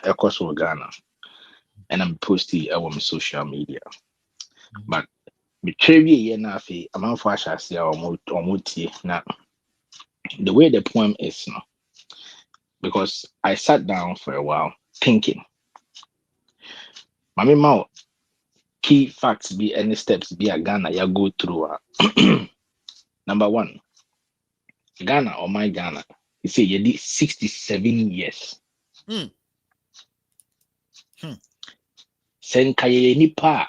across Ghana, and I'm posting it on social media. But I'm now the way the poem is now, because I sat down for a while thinking, Mami Mao, key facts be any steps be a Ghana ya go through. Number one, Ghana or my Ghana, you say you did 67 years. Sen kaye nipa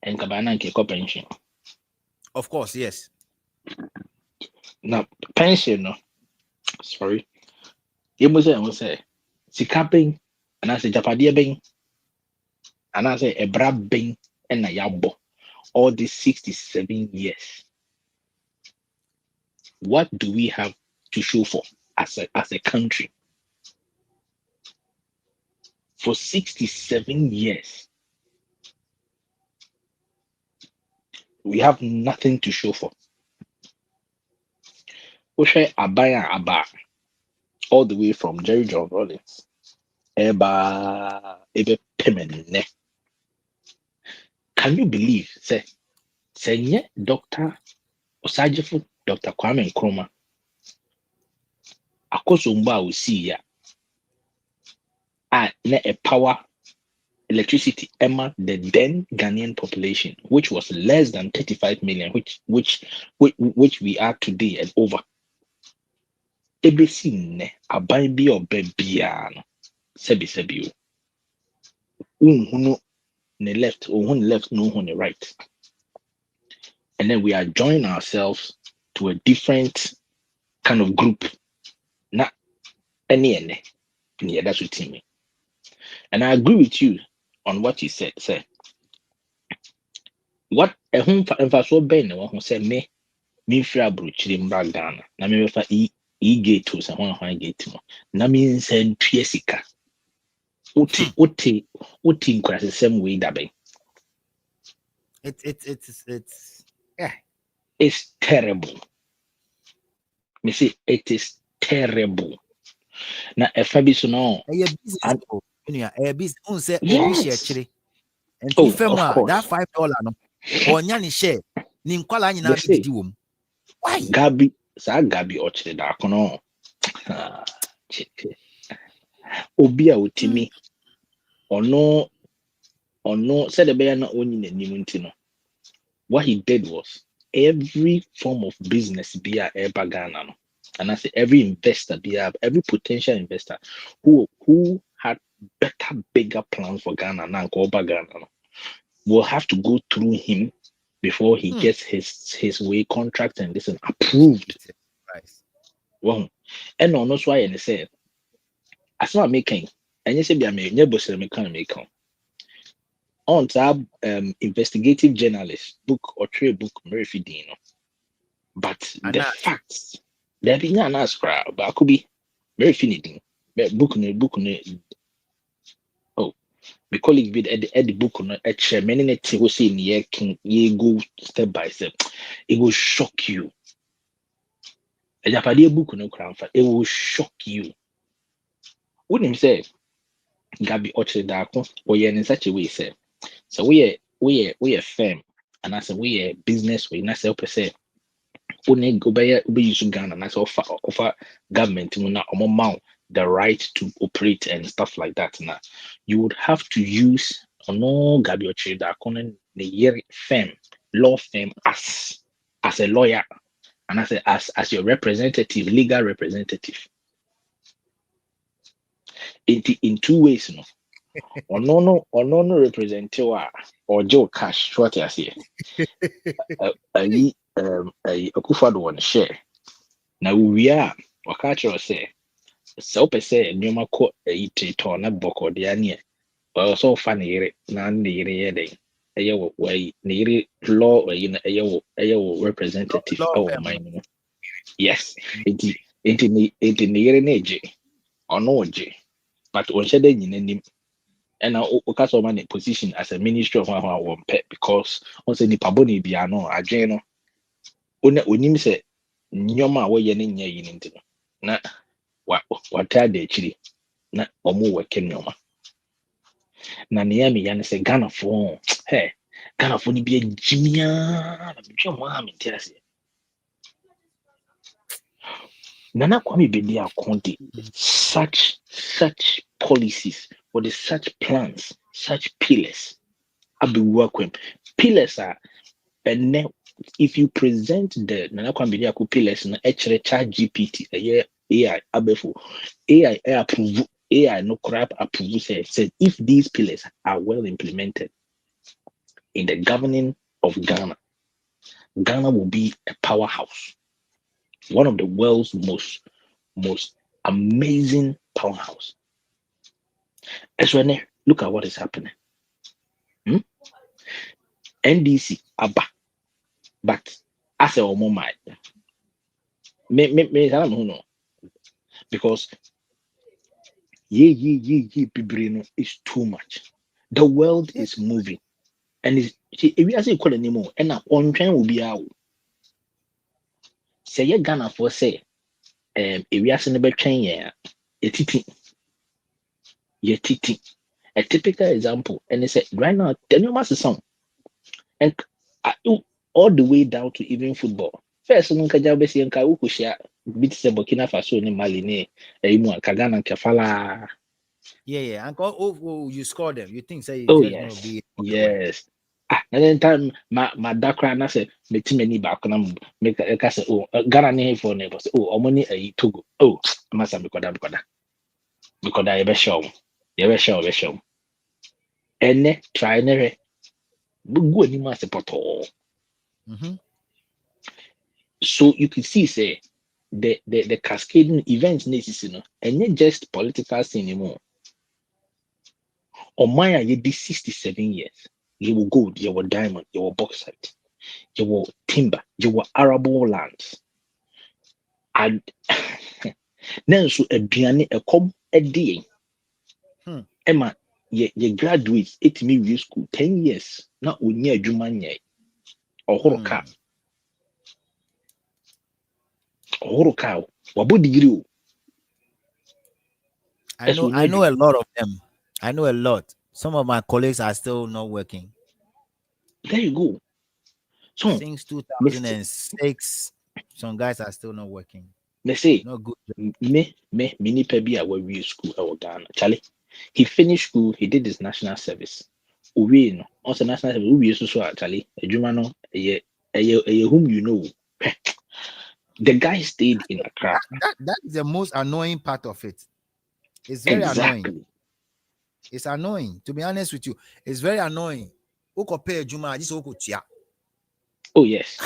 and kabana nke pension. Of course, yes. Now pension no, sorry. You must say sika ben and I say japade ben and I say ebra ben and na yabo all these 67 years. What do we have to show for as a country? For 67 years, we have nothing to show for. Oshe Abaya Aba, all the way from Jerry John Rollins. Ebe Pemene. Can you believe? Say, Dr. Osajifu, Dr. Kwame Nkrumah, Akosomba we see ya. Ne a power electricity Emma the then Ghanaian population, which was less than 35 million, which we are today and over. Ebesine ababi or bebiano, sebi unhuno ne left, unhun left, no on the right. And then we are joining ourselves to a different kind of group. Not any, yeah, that's what me. And I agree with you on what you said. Say, what a home for so ben who said me fra bruchiri mbra Ghana na me fa e gate to say one gate mo na me send piesika uti nkwasesem we dabe. It's yeah. It's terrible. Me say it is terrible. Na efa bi so no. A business a business un say obi share Yes. chire. And Oh, if of course. that $5 no or nyani share ni nkwala nyina bi didi wom. Why? Gabi ochire da kono. Obi a otimi ono said the bear not owning a new no. What he did was every form of business be a Ghana. No? And I say every investor be every potential investor who had better, bigger plans for Ghana now go Ghana no? Will have to go through him before he gets his way contract and this and approved. Right. Well, and no why and say as I'm making and you say be a make on tab investigative journalist book or trade book Murphy Dino. But the facts there be an ask but I could be very finity. Book oh my colleague bid at the book on a chair many net was saying yeah can ye go step by step. It will shock you. A Japanese book no crown it will shock you. Wouldn't him say Gabi Ochedako or yen in such a way say so we are firm and I say we are business we not sell per se. Only go by use Ghana and I offer government na omo the right to operate and stuff like that. Now, you would have to use no Gabiochi that the firm, law firm as a lawyer and as your representative, legal representative. In two ways, no. Or no representative or Joe Cash, what I say. A Kufado one share. Now we are or catch or say. So per se, Numa court a it on a book or the anya. Or so funny, none the year. A year way, near law or in a representative. Law Oh, firm, my. Yes, it in the year in age or no J. But on shedding in any and now Okaso man position as a minister of one pet because on say nipa boni biano adwene no onim se nyoma wo ye ne nya yi nti na wa ta de chiri na omo weke nyoma na ne ya me ya ne se Ghana fo hey Ghana fo ni bi jimia na bi twa mo ha me tiase Nana Kwame Bedi Akonte such policies or the such plans such pillars abi work with pillars are and if you present the Nana Kwame Bedi Akonte pillars na chat GPT AI abefo AI approve AI no crap approve said if these pillars are well implemented in the governing of Ghana will be a powerhouse, one of the world's most amazing powerhouse. As when look at what is happening. NDC Abba, but as a woman might me I don't know because Bibrino is too much. The world is moving, and if we are saying call anymore, and now on train will be out. Say you Ghana for say, if we are saying about train, titi. A typical example, and they said right now, tell you what's the song, and all the way down to even football. First, nunca já besi nka ukushia bit se Burkina Faso ni Mali ni imu Kagana kefala. Yeah. And you score them. You think say it's Oh just gonna yes, be yes. And then time my dakra na say me ti many back na make ka say oh Ghana ni for neighbor say oh omoni Togo oh masa because you be show ene try nere go ni ma support. So you can see say the cascading events necessary and not just political scene anymore. On my you did 67 years. You will gold, you will diamond, you will bauxite, you will timber, you will arable lands. And then so a biane a come a day. Emma, ye graduates 8 million school 10 years. Not when you're Jumanye or Horoka. Horoka, what degree? I know a lot of them. I know a lot. Some of my colleagues are still not working. There you go. So Since 2006, some guys are still not working. They say not good. Me nipa bi a wawie school ɛwɔ Ghana. Charlie, he finished school, he did his national service. Uwie no, also national service, uwie so Charlie, adwuma no whom you know. The guy stayed in Accra. That is the most annoying part of it. It's very annoying. It's annoying, to be honest with you. It's very annoying. Oh yes.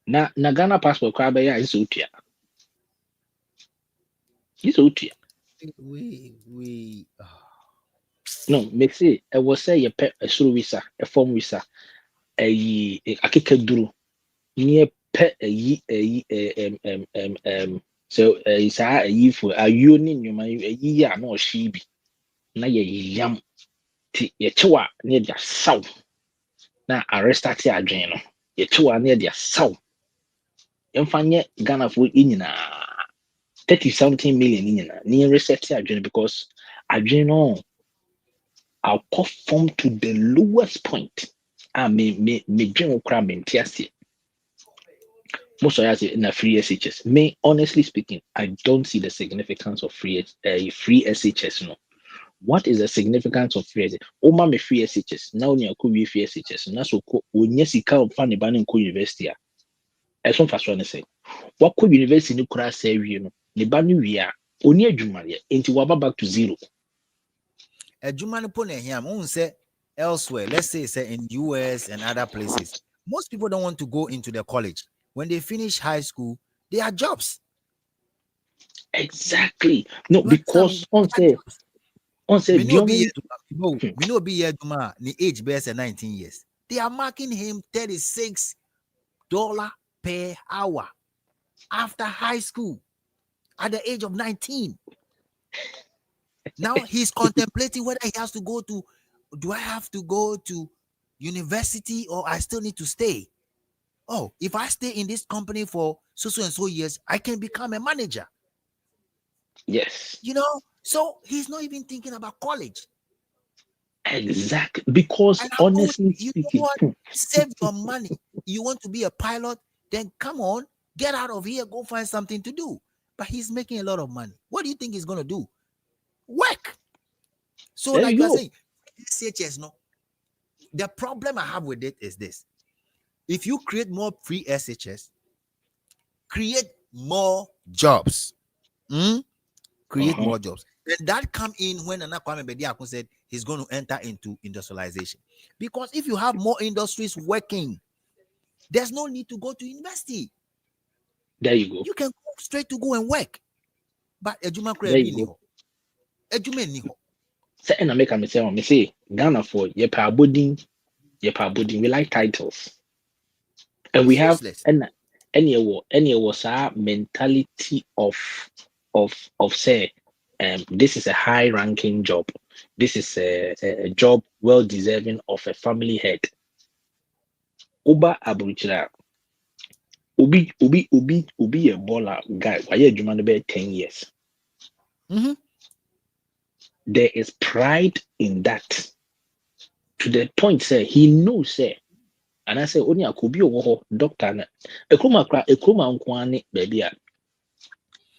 Na Ghana passport kwa be ya is utia. Is utia. We No, me say I was say you pay a suru visa, a form visa, a akekaduru. Near pet so is a ye for a union you may a year no she be na ye yam ye chewa near their south na arrestate adwene no ye chewa near their south emfanye Ghana for in 30-something million in near reset adwene because adwene no I'll conform to the lowest point. I me dream of crime in Tiasi. Most of us in a free SHS. Me, honestly speaking, I don't see the significance of free SHS. No. What is the significance of free SHS? Oma me free SHS. Now you could be free SHS. Na so ko onye sika of funny banning ko university. As one fast one say. What could university no kura say we no? Ne banu we a oni adwuma ye. Enti waba back to zero. Adwuma no po na here am say elsewhere, let's say in US and other places. Most people don't want to go into the college. When they finish high school, they are jobs. Exactly. No, You understand me? because on say Me the no be only me no be here the age base 19 years. They are marking him $36 per hour after high school at the age of 19. Now he's contemplating whether he has to go to, do I have to go to university or I still need to stay? Oh, if I stay in this company for so and so years, I can become a manager. yes. You know, so he's not even thinking about college. Exactly. Because And I told honestly him, you know speaking, what? Save your money. You want to be a pilot? Then come on, get out of here, go find something to do. But he's making a lot of money. What do you think he's going to do? Work. So, there like you you are go. saying, SHS, no. The problem I have with it is this: if you create more free SHS, create more jobs. Create Uh-huh. more jobs. Then that come in when Nana Kwame Bediako said he's going to enter into industrialization. Because if you have more industries working, there's no need to go to university. There you go. You can go straight to go and work. But Ejuma There Krebi you go. niho. Ejuma niho. Say and I make a mistake on me say Ghana for ye pa bodin. We like titles. And we It's have useless. and any was our mentality of say this is a high ranking job. This is a job well deserving of a family head. Uba Abuchira. Ubi a baller guy. Why you about 10 years? Mm-hmm. There is pride in that to the point say he knows say and I say only a could be a doctor na ekroma nkwane baby a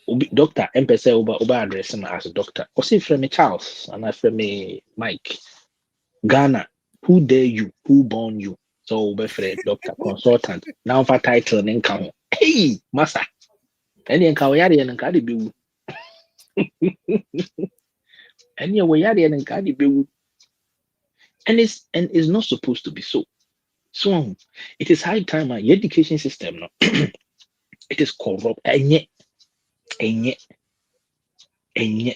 obi doctor empese oba address him as a doctor or say from me Charles and I from me Mike Ghana who dare you who born you so obe free doctor consultant now for title and income hey massa any enka yare and nka de bewu any we yare and nka de bewu and it's not supposed to be so. So it is high time your education system no it is corrupt enye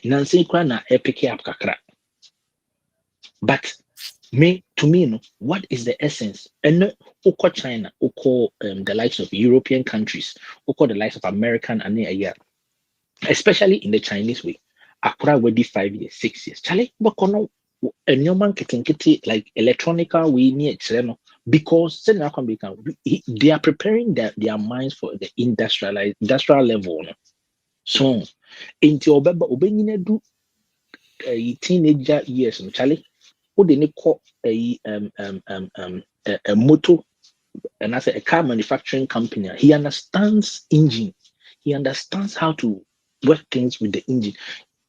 nansi kra na epic up kakra but to me no what is the essence and oko China oko the likes of European countries oko the likes of American and yeah especially in the Chinese way akra wedi 5 years 6 years chale bokono enyoman kete like electronical we need because they are preparing their minds for the industrial level no? So into obenyina du teenager years no chale wo de ne kɔ a motor and I say a car manufacturing company he understands engine he understands how to work things with the engine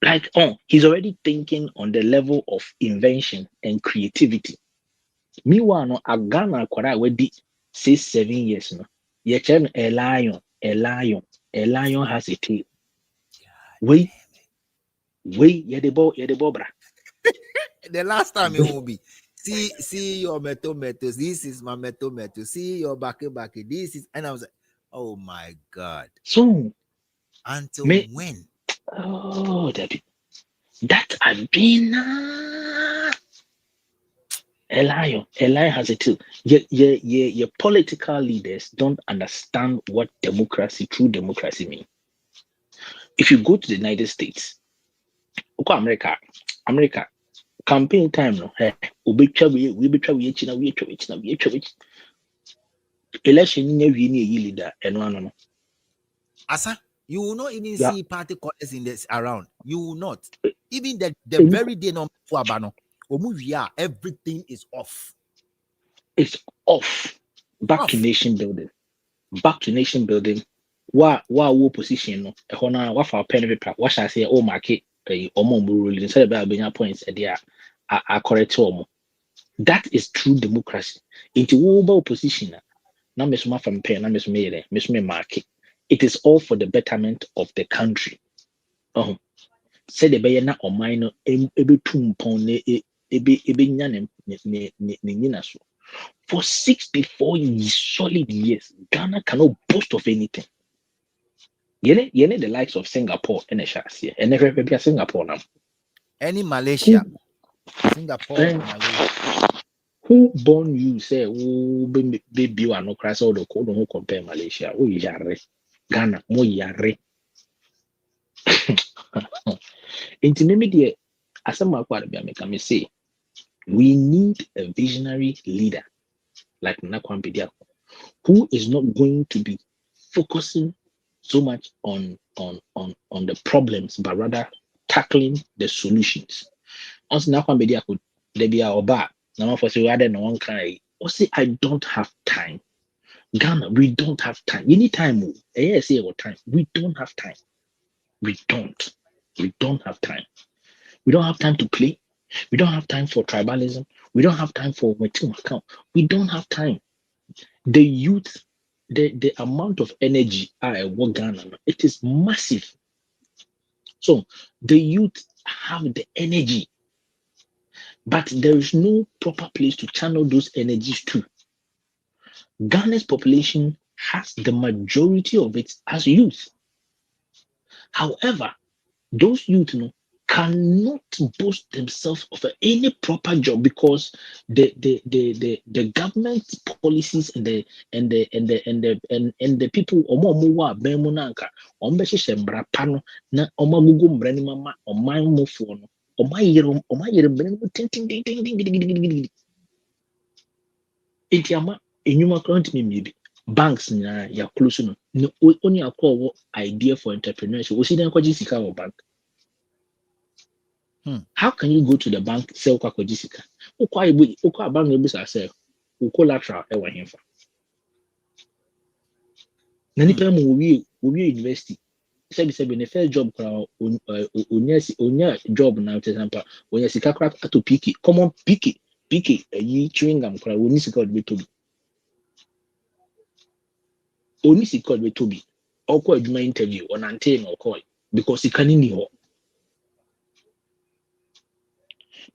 like he's already thinking on the level of invention and creativity. Meanwhile no a Ghana kwara wedi 6-7 years no ye no a lion has a tail we ye the ball bra. The last time it will be see your metal. This is my metal. See your back. This is, and I was like, oh my God. So Until me when? that had been a lion has a tail. Your political leaders don't understand what true democracy means. If you go to the United States, go America, campaign time no, we betwa we china we election ni leader and no. Asa, you will not even Yeah, see party colors in this around. You will not. Even the very day no abano, everything is off. it's off. Back to Off. nation building. back to nation building. Wa position no. Ehona wa for pen paper. Wa shall say oh market omo ruling instead of being points there are correct omo. That is true democracy. Into wo opposition na mesuma from pen na mesuma market. It is all for the betterment of the country. Said the bayana or minor ebe tumpon ebe nya ne so. For 64 solid years, Ghana cannot boast of anything. You know the likes of Singapore and here, and everybody Singapore now. Any Malaysia, Singapore, Malaysia. Who born you say who baby you are no crass all the code who compare Malaysia? Oh yare, Ghana mo yare. Intimate as a make say we need a visionary leader like Nakwampedia who is not going to be focusing so much on the problems, but rather tackling the solutions. Also, Nakwampedia could there be our bar. Now for say rather no one cry. Or say I don't have time. Ghana, we don't have time. You need time. Yes, say what time. We don't have time. We don't. We don't have time. We don't have time to play. We don't have time for tribalism. We don't have time for waiting account. We don't have time. The youth, the amount of energy I work Ghana, it is massive. So the youth have the energy, but there is no proper place to channel those energies to. Ghana's population has the majority of it as youth. However, those youth cannot boast themselves of any proper job because the government policies and the people omo bemu nanka ombehye mbra pa no na omagugu mbra ni mama oman mofo no omayere mbra ni tin entiama enyuma current maybe banks na ya close no only a call idea for entrepreneurship we see them kwaji sika or bank. How can you go to the bank sell kwako jisika? Ukwa bank ebu sa sell. Uko lateral ewa himfa. Na nipa mu we university. Sebi ne first job kwa onya job na example. Onya sika kwa ato piki. Common piki yi chewing gum kwa oni sika odbe tobi. Oni sika odbe tobi. Okwa adwuma interview onante na okwa because sika ni ho.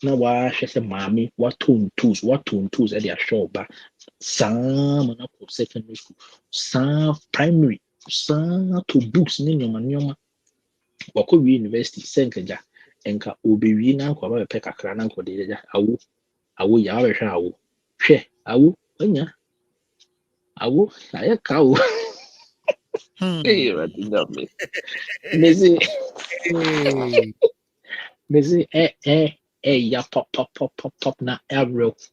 Na wahwɛ sɛ maame waton tools at their shop ba saa na kɔ secondary school saa primary saa to books ne nneɛma wakɔ wie university sɛ nkagya nka obewie na nkɔ aba bɛpɛ kakra na nkɔ de gya awo ya awɛhwɛ awo hwɛ awo anya awo ayɛ ka wo mezi ya pop na average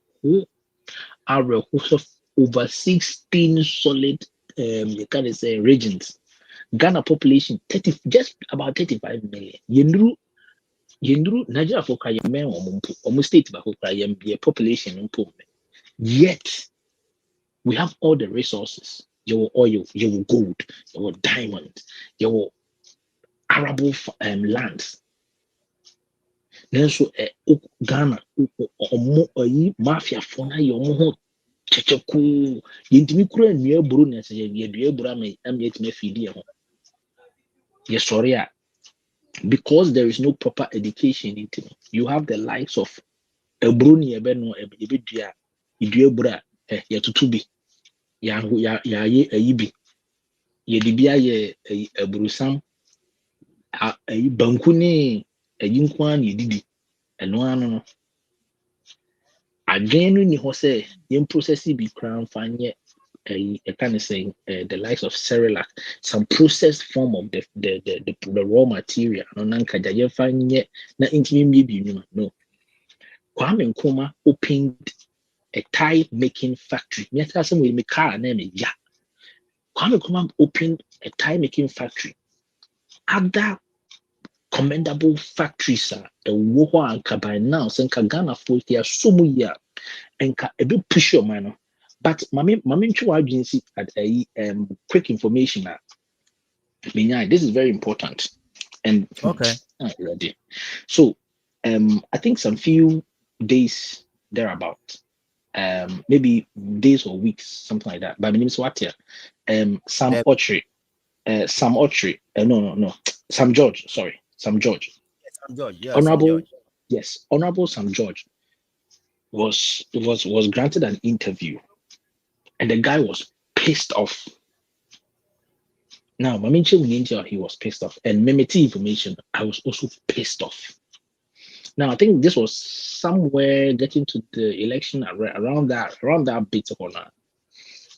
of over 16 solid you can say regions. Ghana population just about 35 million. Yendru Nigeria for Kayemen or state back population. Yet we have all the resources. Your oil, your gold, your diamond, your arable lands. Then so Ghana mafia for na your checheku yintimi kura nua buru na se ye dua buru am yetime fidi ho ye sorry because there is no proper education in it. You have the likes of eburu ni ebe no ebe dua buru ye tutu bi ya ye ayibi ye dibia ye eburu sam ayi banku ni ayinkwa na didi eno ano no again ni ho say yen process bi crown fanye kind of saying the likes of Cerelac, some processed form of the raw material. No, nankaja ye fanye na intimi no. Kwame Nkrumah opened a tie making factory. Nyata some we make car name ya. Kwame Nkrumah opened a tie making factory. Other commendable factories are the woho anka by now. Senka Ghana for here so mu ya enka ebe push your man. But mami nchu agency at a quick information now. This is very important. And Okay. ready. So I think some few days thereabout, maybe days or weeks, something like that. But my name is Watia. Sam There- Autry. Sam Autry. No. Sam George. Sorry. Sam George. Sam George. Yeah, Sam Honorable. George. Yes. Honorable Sam George was granted an interview, and the guy was pissed off. Now, he was pissed off, and Mimeti information, I was also pissed off. Now, I think this was somewhere getting to the election around that bit or not.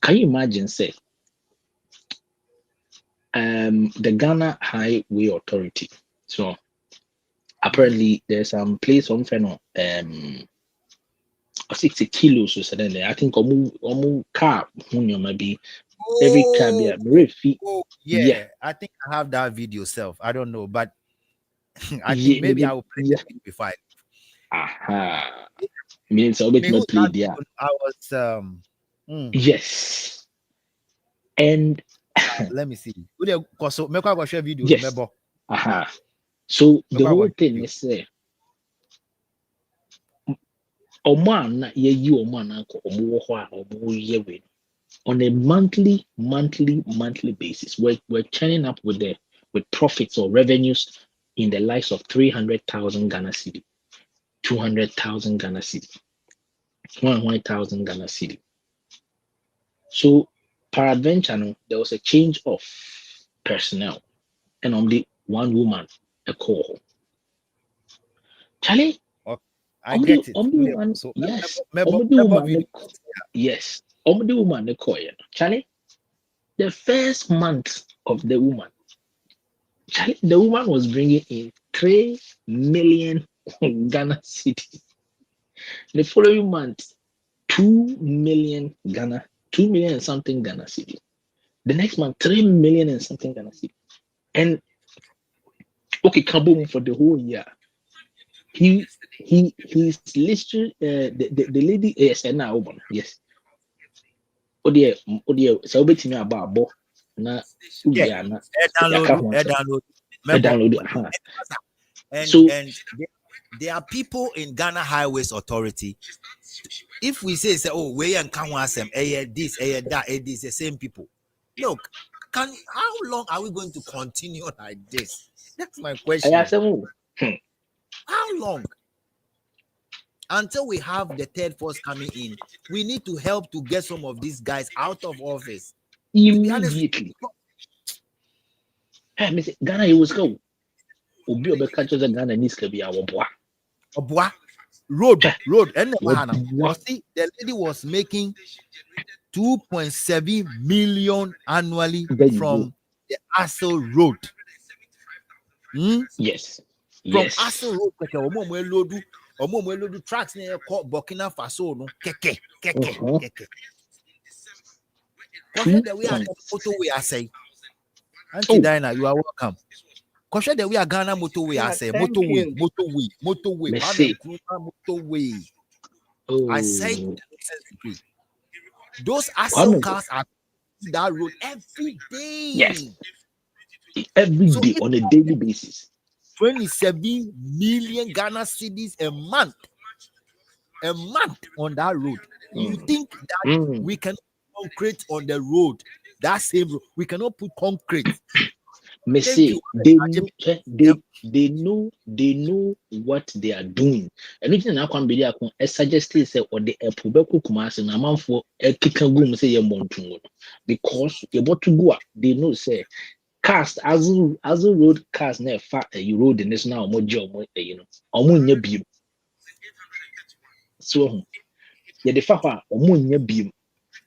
Can you imagine, say, the Ghana Highway Authority? So apparently, there's some place on Feno, 60 kilos or something. I think omu car, maybe every car be a fee. Oh, Yeah. I think I have that video self. I don't know, but I Yeah, think maybe I will play yeah. the video before I. Aha. Means I'll Me bet who play that there. I was Yes. And let me see. So make I go share video. yes. Remember? Aha. So the Make I whole go thing video. is Oman, you Oman on a monthly basis. We're turning up with profits or revenues in the likes of 300,000 Ghana cedi, 200,000 Ghana cedi, 100,000 Ghana cedi. So peradventure, there was a change of personnel, and only one woman a call. Charlie, I get it. woman, So yes, video. yes, woman the call. Charlie, the first month of the woman, Charlie, the woman was bringing in 3 million Ghana cedi. The following month, 2 million Ghana, 2 million and something Ghana cedi. The next month, 3 million and something Ghana cedi. And okay, kaboom for the whole year. He's listed the lady is now woman. Yes. So betting about bo na Download. download. And So there are people in Ghana Highways Authority. If we say oh we and Kanwasem, this, that, this, the same people. Look, how long are we going to continue like this? That's my question. How long? Until we have the third force coming in, we need to help to get some of these guys out of office. Immediately. Hey, Mr. Ghana, you was go. Obi obeka Ghana needs to be our boy. Road. And see, the lady was making 2.7 million annually from the Assel Road. Yes. From Assel Road, Omo tracks near Burkina Faso, no keke. The way I motorway, I say, Auntie Dinah, you are welcome. Koshe the way a Ghana motorway, I say, motorway. Motorway. I say, those Assel cars are that road every day. Yes. Every day on a daily basis. 27 million Ghana cedis a month on that road. You think that we can concrete on the road, that same road? We cannot put concrete. They know what they are doing. Anything I can be suggested say or the Kumasi na manfo kikagum say montungo because you about to go. They know say cast as a road cast na fa a road in this now mojo omunya biom. So ye the fa kwa omunya biom.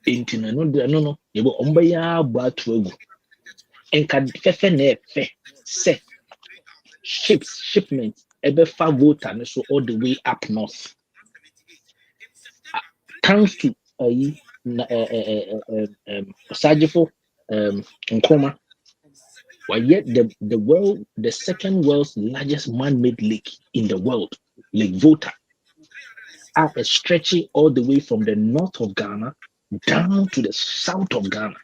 Enti no yebo ombaya gba to agu. Enka fefe na efe se shipment far water so all the way up north. Comes to Sajifo Nkrumah. Well, yet the second world's largest man-made lake in the world, Lake Volta, are stretching all the way from the north of Ghana down to the south of Ghana,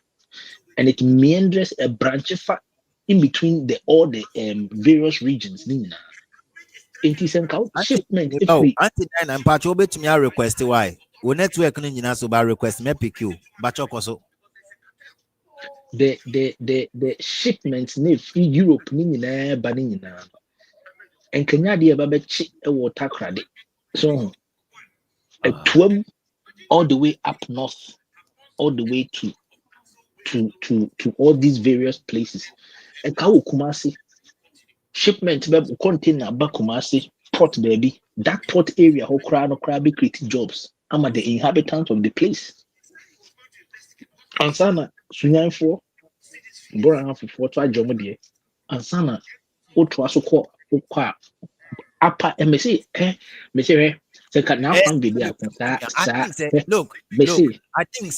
and it meanders a branch in between all the various regions. It is a shipment free. Auntie Dine and Patch over to me request why. We network no so by request me pick you. Bachokoso. The shipments ne free Europe and Kenya de babechi e water credit. So a twum all the way up north, all the way to all these various places. And Kawo Kumasi shipment container back Kumasi port baby. That port area who no crabby create jobs. I'm the inhabitants of the place. Ansana Sunyan for Boran for try Jomodie. Ansana Otwaso kwa apa me say me say now one video I think say, look, I think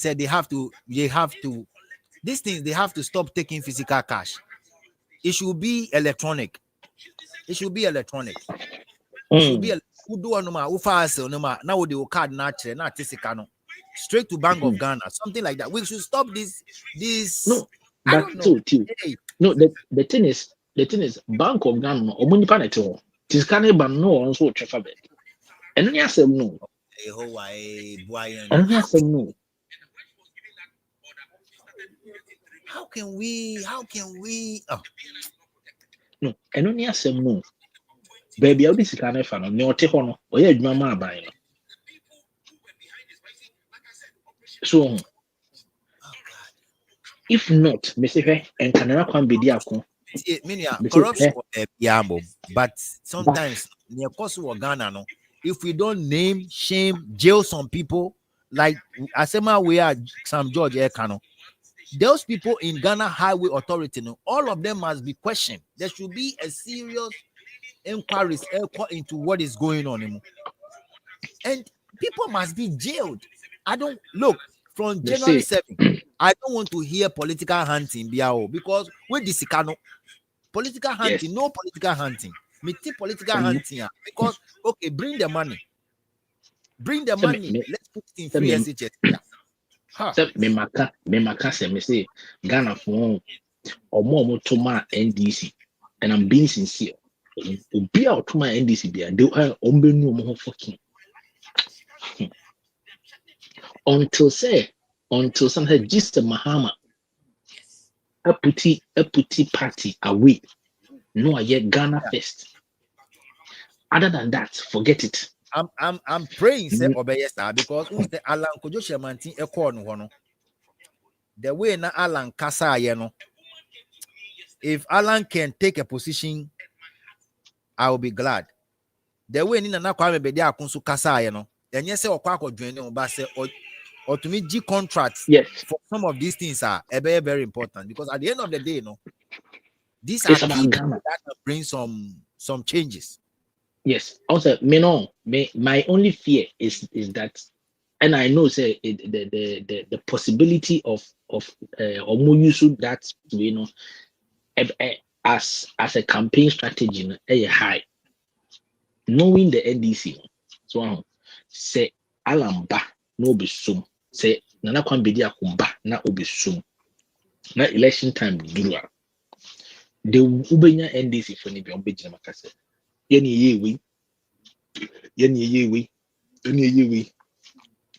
say they have to these things they have to stop taking physical cash. It should be electronic. It should be electronic. It should be who do no fast no now with the card natural not no straight to Bank of Ghana, something like that. We should stop this. No, I but don't know. Hey. No, the thing is Bank of Ghana omuni paneto. Tiskane ban no also trefa bed. And then say no. And then say no. How can we no, and then say no. Baby, I'll be sikane fa no. Ne ote ho no. Oye adwuma ma aban no. So if not, me say and Canada can be there. Corruption but sometimes near cost of Ghana no. If we don't name, shame, jail some people, like Asema we are some George Ekano, those people in Ghana Highway Authority, no, all of them must be questioned. There should be a serious inquiry into what is going on. And people must be jailed. I don't look from January 7th. I don't want to hear political hunting, because with this political hunting, no political hunting. Me political hunting because okay, bring the money. Let's put it in free SHS. Me maka say me say Ghana for omo to my NDC, and I'm being sincere. Obi out to my NDC be they ombenu omo fucking until some had just a Mahama a putty party away. No, I yet Ghana first. Other than that, forget it. I'm praying say obeyesa because who's the Alan Kojo Shemantin Ekon the way na Alan Kasa no. If Alan can take a position, I will be glad. The way Nina Kwame Bede Akunsu Kasa no. And yes, or Kwako Dwene but say or to me G contracts for some of these things are very, very important because at the end of the day, these are key that bring some changes. Yes. Also, my only fear is that, and I know say the possibility of Omoyusu that as a campaign strategy high. Knowing the NDC, so say Alamba no be sum. Say Nana Kwambedi Akumba na obi sum. Na election time dura. The ubenya NDC for ni bi ombejina makase. Yeni yewe.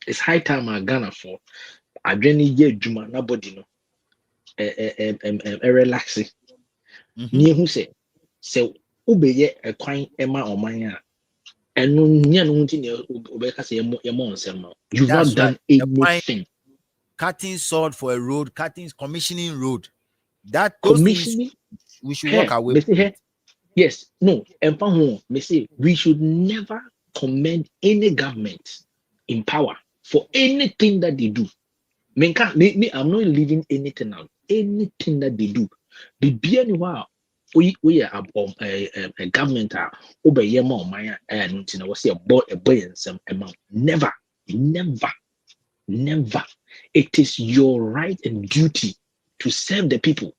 It's high time Ghana for adwene ye adwuma na body no relaxing. Ni hu say ubeye ekwan ema oman a enu nya no nti ne obeka say yemo onsem. You've not done anything. Cutting sword for a road, commissioning road. That commissioning we should walk away. Yes, no, me say we should never commend any government in power for anything that they do. I'm not leaving anything out. Anything that they do. The BNY we are a government over yema maya and was a boy and some amount. Never. It is your right and duty to serve the people.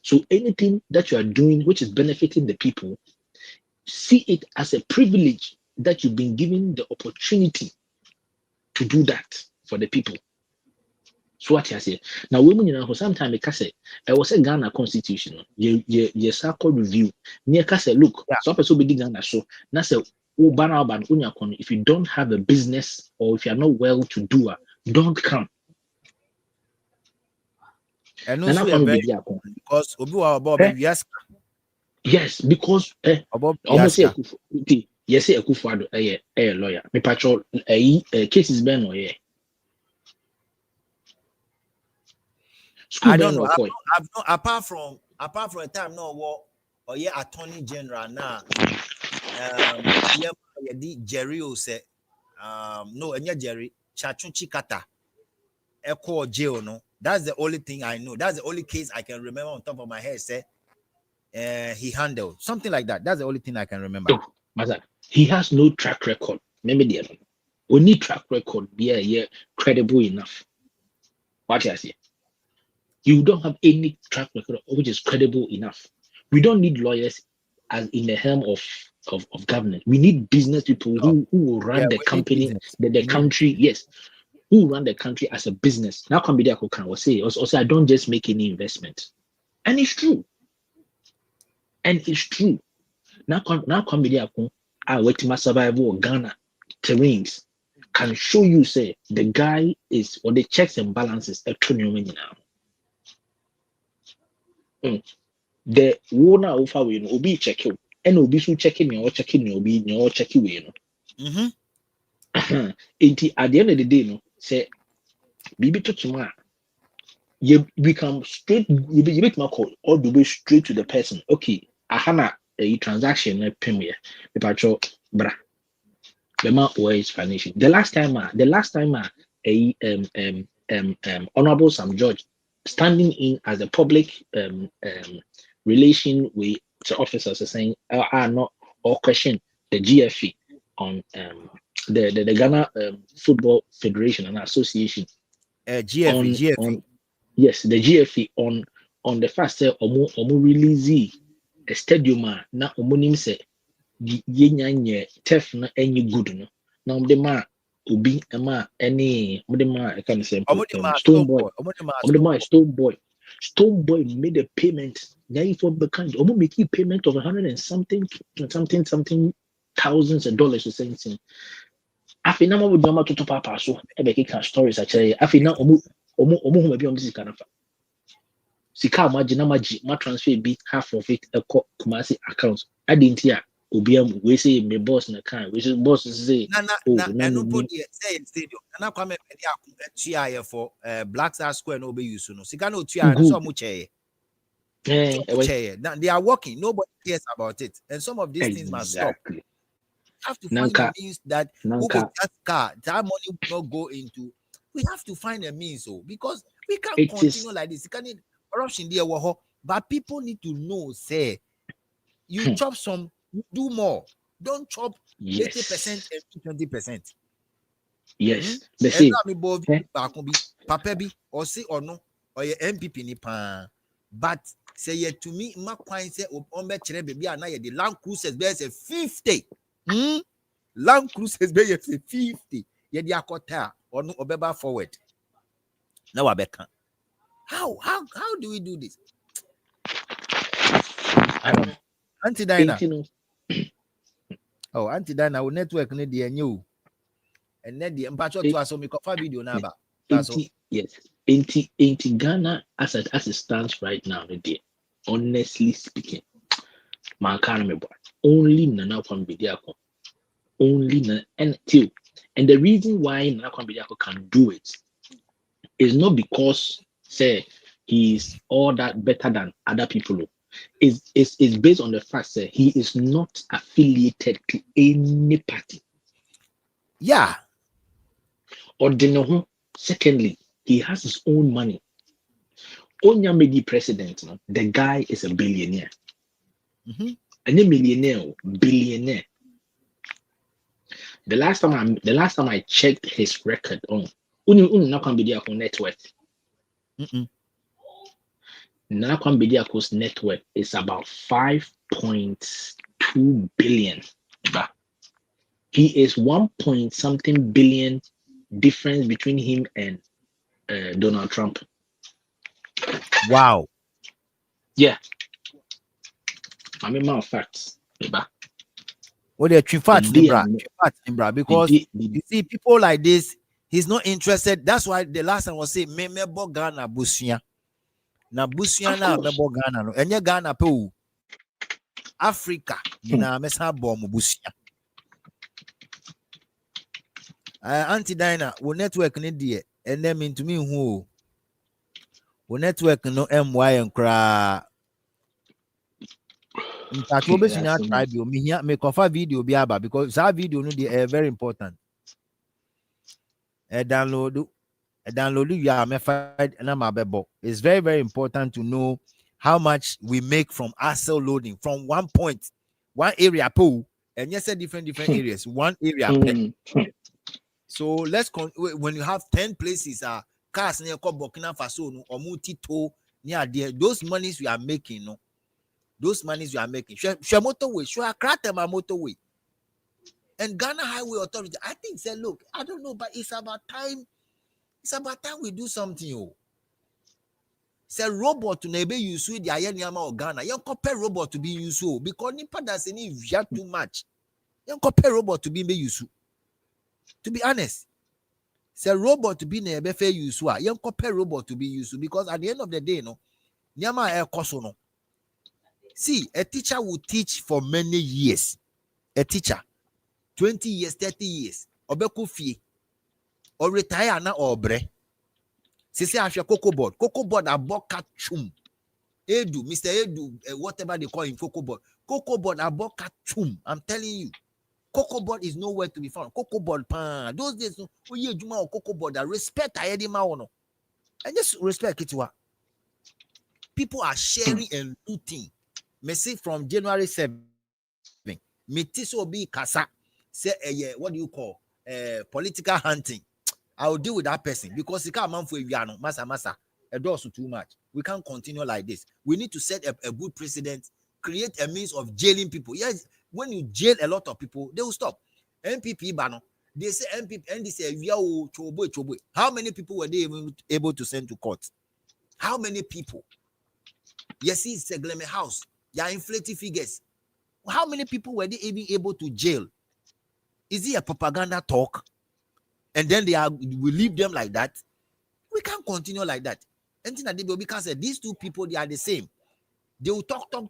So anything that you are doing which is benefiting the people, see it as a privilege that you've been given the opportunity to do that. for the people. So what you say? Now women, sometimes they can say, I was a Ghana constitution. You circle review. Near can say, look, Yeah. so person be Ghana so. Now say, if you don't have a business or if you are not well to do it, don't come. And Nana also Kwame very Bedi Akon. because obi wa about Eh? baby yes Yes, because about almost say yes yes, say Akufo-Addo a lawyer. Me patrol cases ben or yeah. School I don't ben know. or boy. I've no apart from a time no war or yeah attorney general now. Yeah the Jerry o say no enya Jerry Chachunchi Kata Echo jail no. That's the only thing I know. That's the only case I can remember on top of my head. Say he handled something like that. That's the only thing I can remember. Oh, Maza, he has no track record. Remember the only track record be credible enough. What I say? You don't have any track record which is credible enough. We don't need lawyers as in the helm of government. We need business people who will run Yeah, the we need company, business. the We need country, yes, who run the country as a business. Now come be there can say also I don't just make any investment. And it's true. And it's true. Now come be there I wait my survival of Ghana terrains can show you say the guy is or the checks and balances a trillion now. The owner of our will be checking and will be so checking or checking will be no checking way. Mm-hmm. At the end of the day, no say Bibi to tomorrow. You become straight, you make my call all the way straight to the person. Okay, I have a transaction a premier. The patrol bra. The man was financial. The last time Honorable Sam George standing in as a public relation with the officers are saying are not or question the GFE on the Ghana Football Federation and Association GFE. on yes the GFE on the fact that omo release a stadium na omo nim say yenya nye turf na any good no na omo ma obi ma any omo ma I can say Stone Boy Stone Boy made a payment now from the country omo make a payment of 100 and something thousands of dollars or something afi na mo do ma toto papa so e be keka stories actually afi na omo ho bi omo sika na fa sika ma transfer be half of it a Kumasi account adentia obi am we say me boss na kan we say boss say And no put the say stadium. And I come and for Black Star Square no be use no. Sika no tua so much now they are working. Nobody cares about it. And some of these things must stop. exactly Have to find a means that who go that car, that money will not go into. We have to find a means, because we can't continue like this. You can't need corruption there, but people need to know, say, you chop some, you do more. Don't chop 80% and 20%. Yes. And let me both Papa be or say or no, or your MPP nipa. But say yet to me, my point say on baby and the Land Cruisers bears a 50. Land Cruisers bears a 50. Yet the akota or no obeba forward. Now I beckon. How do we do this? I don't know. Auntie Dinah. Oh, Auntie Dinah, our network need the new. And then the impact to us, so we cover video number. Yes. Ain't Ghana as it stands right now, honestly speaking, man can't remember. Only Nana Kwambidiako. Only and the reason why Nana Kwambidiako can do it is not because say he's all that better than other people. It's based on the fact that he is not affiliated to any party. Yeah. Or secondly, he has his own money. Onyamedi president, the guy is a billionaire. And a millionaire, billionaire. The last time I checked his record on Nakwambidiako's net worth. Nakwambidiako's net worth is about 5.2 billion. He is 1 point something billion difference between him and Donald Trump. Wow. Yeah. I mean, my facts. Well, they're facts, because you see, people like this, he's not interested. That's why the last time was saying, me mebo Ghana busia. Na busia na mebo Ghana no. Enye Ghana pe Africa. Nina mesa bom busia. Auntie Dina, wo network ni die. And then mean to me who. Wo network no MY and cry. In fact, we should not try to me cover video be about because that video no they very important. Download you are and it's very, very important to know how much we make from ASL loading from one point, one area pool, and yes, different areas, one area. So let's when you have 10 places, cars near Burkina Faso no or multi-toll near there, those monies we are making, no. Those monies you are making. Share motorway, share my motorway. And Ghana Highway Authority, I think say, look, I don't know, but it's about time. It's about time we do something. Oh. Say robot to nebe use with the Ayaniyama or Ghana. You compare robot to be used because nipa does any via too much. You compare robot to be used. To be honest, say robot to be nebe fair use. You compare robot to be used because at the end of the day, no, Nyama air koso no. See, a teacher will teach for many years. A teacher, 20 years, 30 years, obeku fie, or retire na obre. Sisi afia cocoa board aboka chum. Edu, Mr. Edu, whatever they call him, cocoa board aboka chum. I'm telling you, cocoa board is nowhere to be found. Cocoa board pan. Those days, we use juma or cocoa board. Respect I edi maono. And just respect it. People are sharing and looting. Messi from January 7. Metiso be kasa. Say what do you call political hunting? I will deal with that person because he can't man for Viano, masa. A does too much. We can't continue like this. We need to set a good precedent, create a means of jailing people. Yes, when you jail a lot of people, they will stop. MPP bano. They say MPP and they say chobo. How many people were they even able to send to court? How many people? Yes, it's a Glemme house. They are inflating figures. How many people were they even able to jail? Is it a propaganda talk? And then we leave them like that. We can't continue like that. And because these two people, they are the same. They will talk. And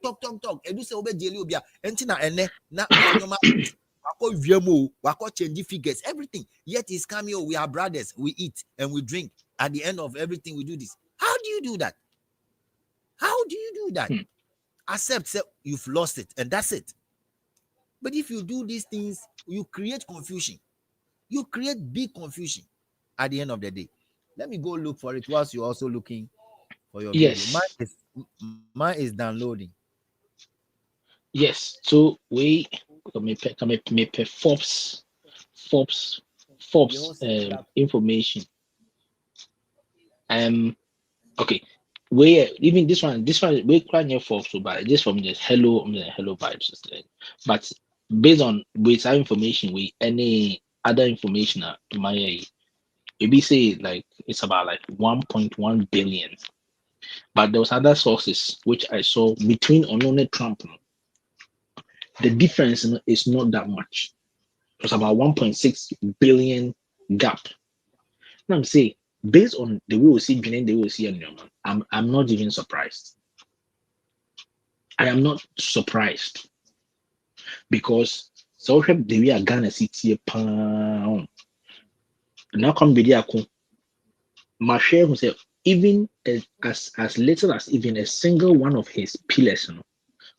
you say change figures, everything. Yet it's coming. We are brothers. We eat and we drink. At the end of everything, we do this. How do you do that? How do you do that? Accept say you've lost it, and that's it. But if you do these things, you create confusion. You create big confusion at the end of the day. Let me go look for it whilst you're also looking for your video. Mine is downloading. Yes. So we me Forbes information. Okay. Where even this one we quite near Forbes, but just from this hello vibes. But based on with our information, we any other information my maybe say like it's about like 1.1 billion. But there was other sources which I saw between Onone Trump. The difference is not that much. It was about 1.6 billion gap. Now I'm saying based on the way we see Benin, the way we see Newman, I'm not even surprised. I am not surprised because so the way Ghana city pound now come video my share who said even as little as even a single one of his pillars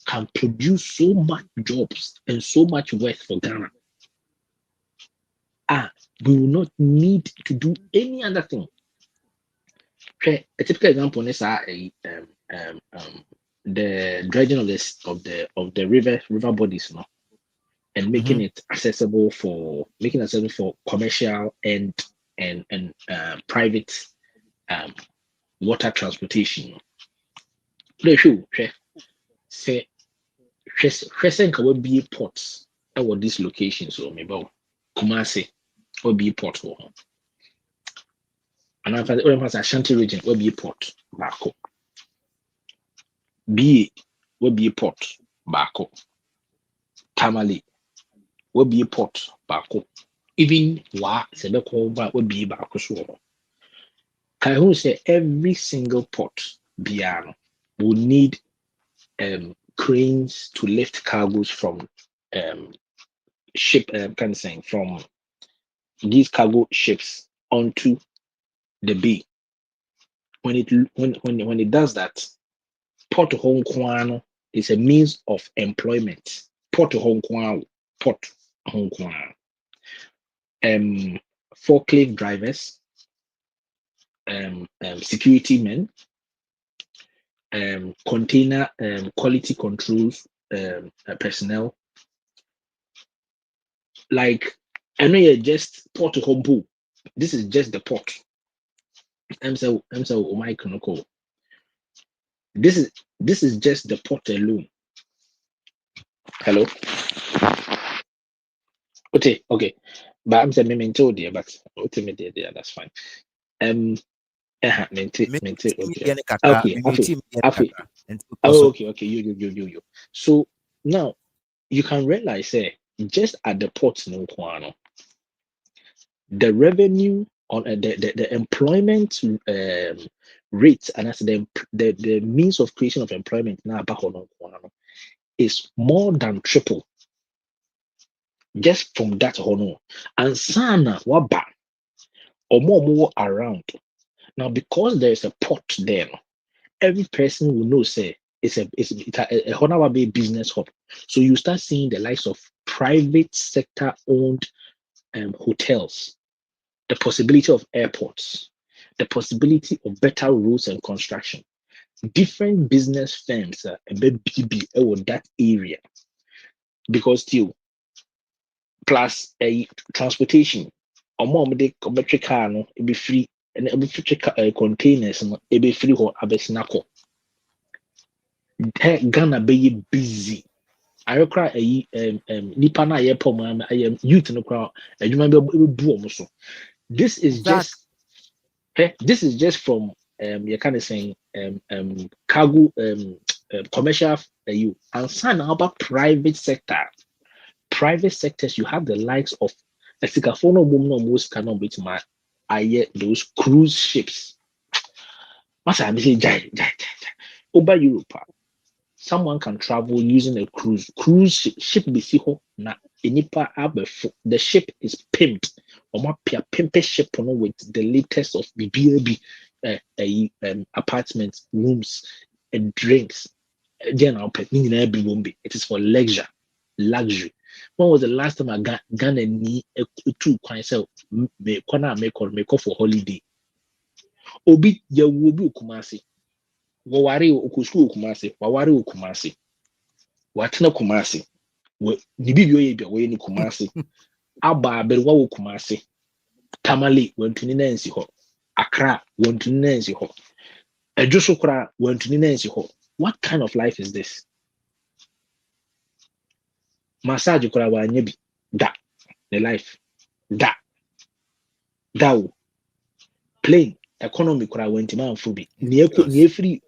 can produce so much jobs and so much wealth for Ghana. We will not need to do any other thing. A typical example is the dredging of the river bodies, and making it accessible for commercial and private water transportation. Say can be ports at these locations or maybe Kumasi or be port. And after the Ashanti region will be port bako. B will be port bako. Tamale will be port bako. Even wa Sebeko will be bako so. Can who say every single port biano will need cranes to lift cargoes from ship kind of saying from these cargo ships onto the bay. When it does that, Port Hong Kong is a means of employment. Port Hong Kong, Port Hong Kong. Forklift drivers, security men, container quality controls personnel. Like I know you're just Port Hong Kong. This is just the port. I'm so my This is just the port alone. Hello. Okay. But I'm saying me told you, but ultimately there, that's fine. Okay. Okay. You. So now you can realize, just at the port, the revenue on the employment rates and as the means of creation of employment now is more than triple just from that honor. And sana waba or more around. Now because there is a port there, every person will know say it's a honor business hub. So you start seeing the likes of private sector owned hotels, the possibility of airports, the possibility of better roads and construction. Different business firms are that area because still plus a transportation. Or electric car no be free and containers no be free ho abesnako. Ghana be busy. I cry nipa na ye pom youth no cry adwuma be bu so. This is just from you kind of saying cargo commercial you and sign about private sectors. You have the likes of most cannot be my those cruise ships. Over Europe, someone can travel using a cruise ship be na the ship is pimped pimp ship with the latest of BBB apartments, rooms, and drinks. It is for luxury. When was the last time I got Ghana two myself me for holiday? Obi ya wobi Kumasi. Wawari okusku Kumasi, wawari Kumasi. Watena Kumasi. Nibi yoye bia we ni Kumasi. Aba berwa Kumasi. Tamale went to Nancy ho. Accra went to Nancy ho. Ejusukra went to Nancy ho. What kind of life is this? Massage kura wa nyebi da the life da plane economy kura went to man fubi near free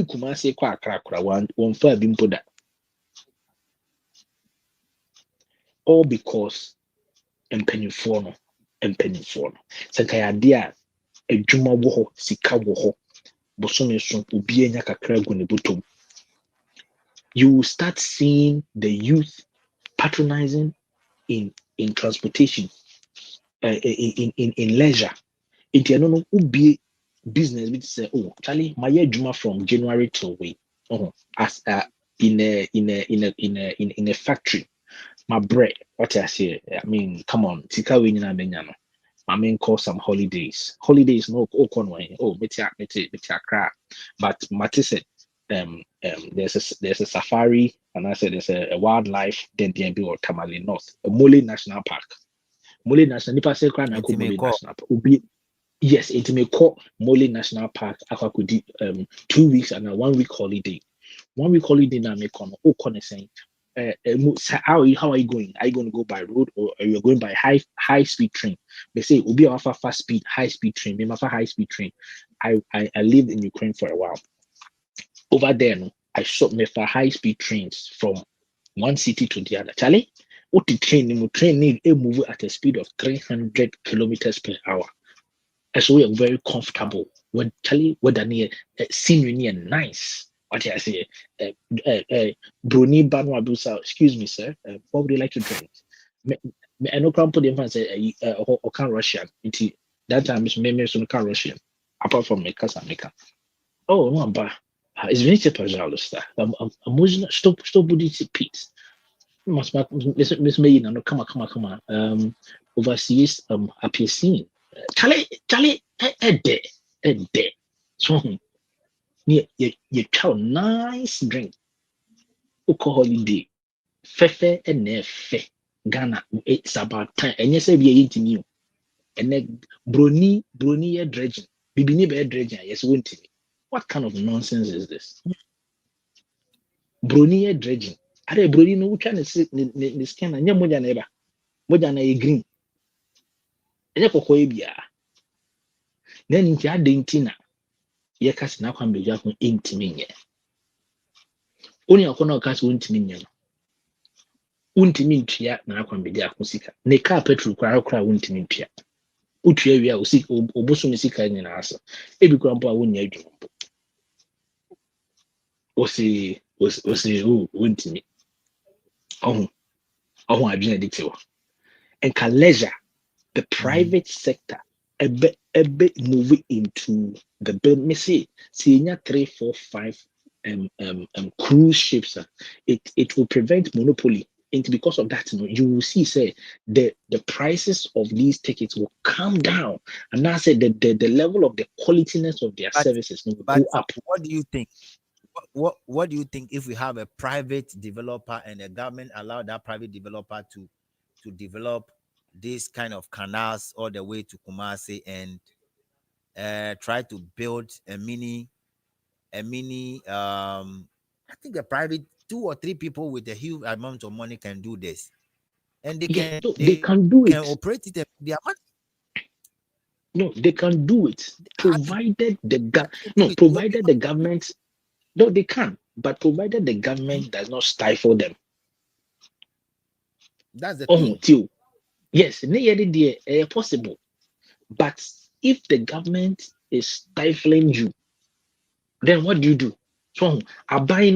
Kumasi kwa Accra kura one fa bimpo da. All because empenifo no sankaya dia adwuma wo ho sika wo ho bosome so obi enya kakra gu ne botom. You will start seeing the youth patronizing in transportation, in leisure. If you don't know business, which say, oh, Charlie, my adwuma from January till way, as in a factory. My bread, what I say, I mean, come on, tika we na menyano. I mean, call some holidays. Holidays no conway. Oh, metia cry. But Mati said, there's a safari, and I said there's a wildlife. Then DMB or Tamale North, a Mole National Park. Mole National Nipa say cry na ko Mole National Park. Ubi, yes, it may call Mole National Park. Aka could 2 weeks and a 1 week holiday. 1 week holiday na me kono. O kono saying. how are you going? Are you going to go by road or are you going by high speed train? They say Ubi offer fast speed, high speed train. They offer high speed train. I lived in Ukraine for a while. Over there, no, I saw me for high speed trains from one city to the other. Charlie, what the train need a move at a speed of 300 kilometers per hour. And so we are very comfortable. When Charlie, what near scenery and nice. What I say, Bruni Banwabusa, excuse me, sir. What would you like to drink? I know can't put them and say, or can Russian. That time is maybe some can Russian. Apart from me, Casameka. Oh, no, but it's very păjălusta. Am stop buddy Pete. Miss May, no, come on. Overseas, appear scene. Charlie, a day. So, you chow nice drink. Oko holiday. Fefe and nefe. Ghana, it's about time. And yes, we are eating you. And then brony dredging. Bibini be dredging, yes, won't it? What kind of nonsense is this? Brony dredging. Are brony no trying to sit in the scan and yamoja neighbor? Moja na green. And yako bia. Then into a dentina. Yakas na kwambe jako intiminya. Only a corner cast won't mean. Untimintia na kwambe jako sika. Ne car petrol kwa won't mean tia. Utu ya usik obosu misika ni na asa. Ebi kwa mpo a wonya adwuma. Osi wontimi. Oh, I been addicted. And can leisure the private sector a bit moving into the bill. Me see 3, 4, 5 cruise ships. It will prevent monopoly. And because of that, you will see say the prices of these tickets will come down, and now say the level of the qualityness of their services will go up. What do you think? What do you think if we have a private developer and the government allow that private developer to develop this kind of canals all the way to Kumasi and try to build a mini I think a private 2 or 3 people with a huge amount of money can do this, and they can do it. Operate it their money. No, they can do it provided the government. No, they can, but provided the government does not stifle them. That's the thing. Too. Yes, possible. But if the government is stifling you, then what do you do? So I buy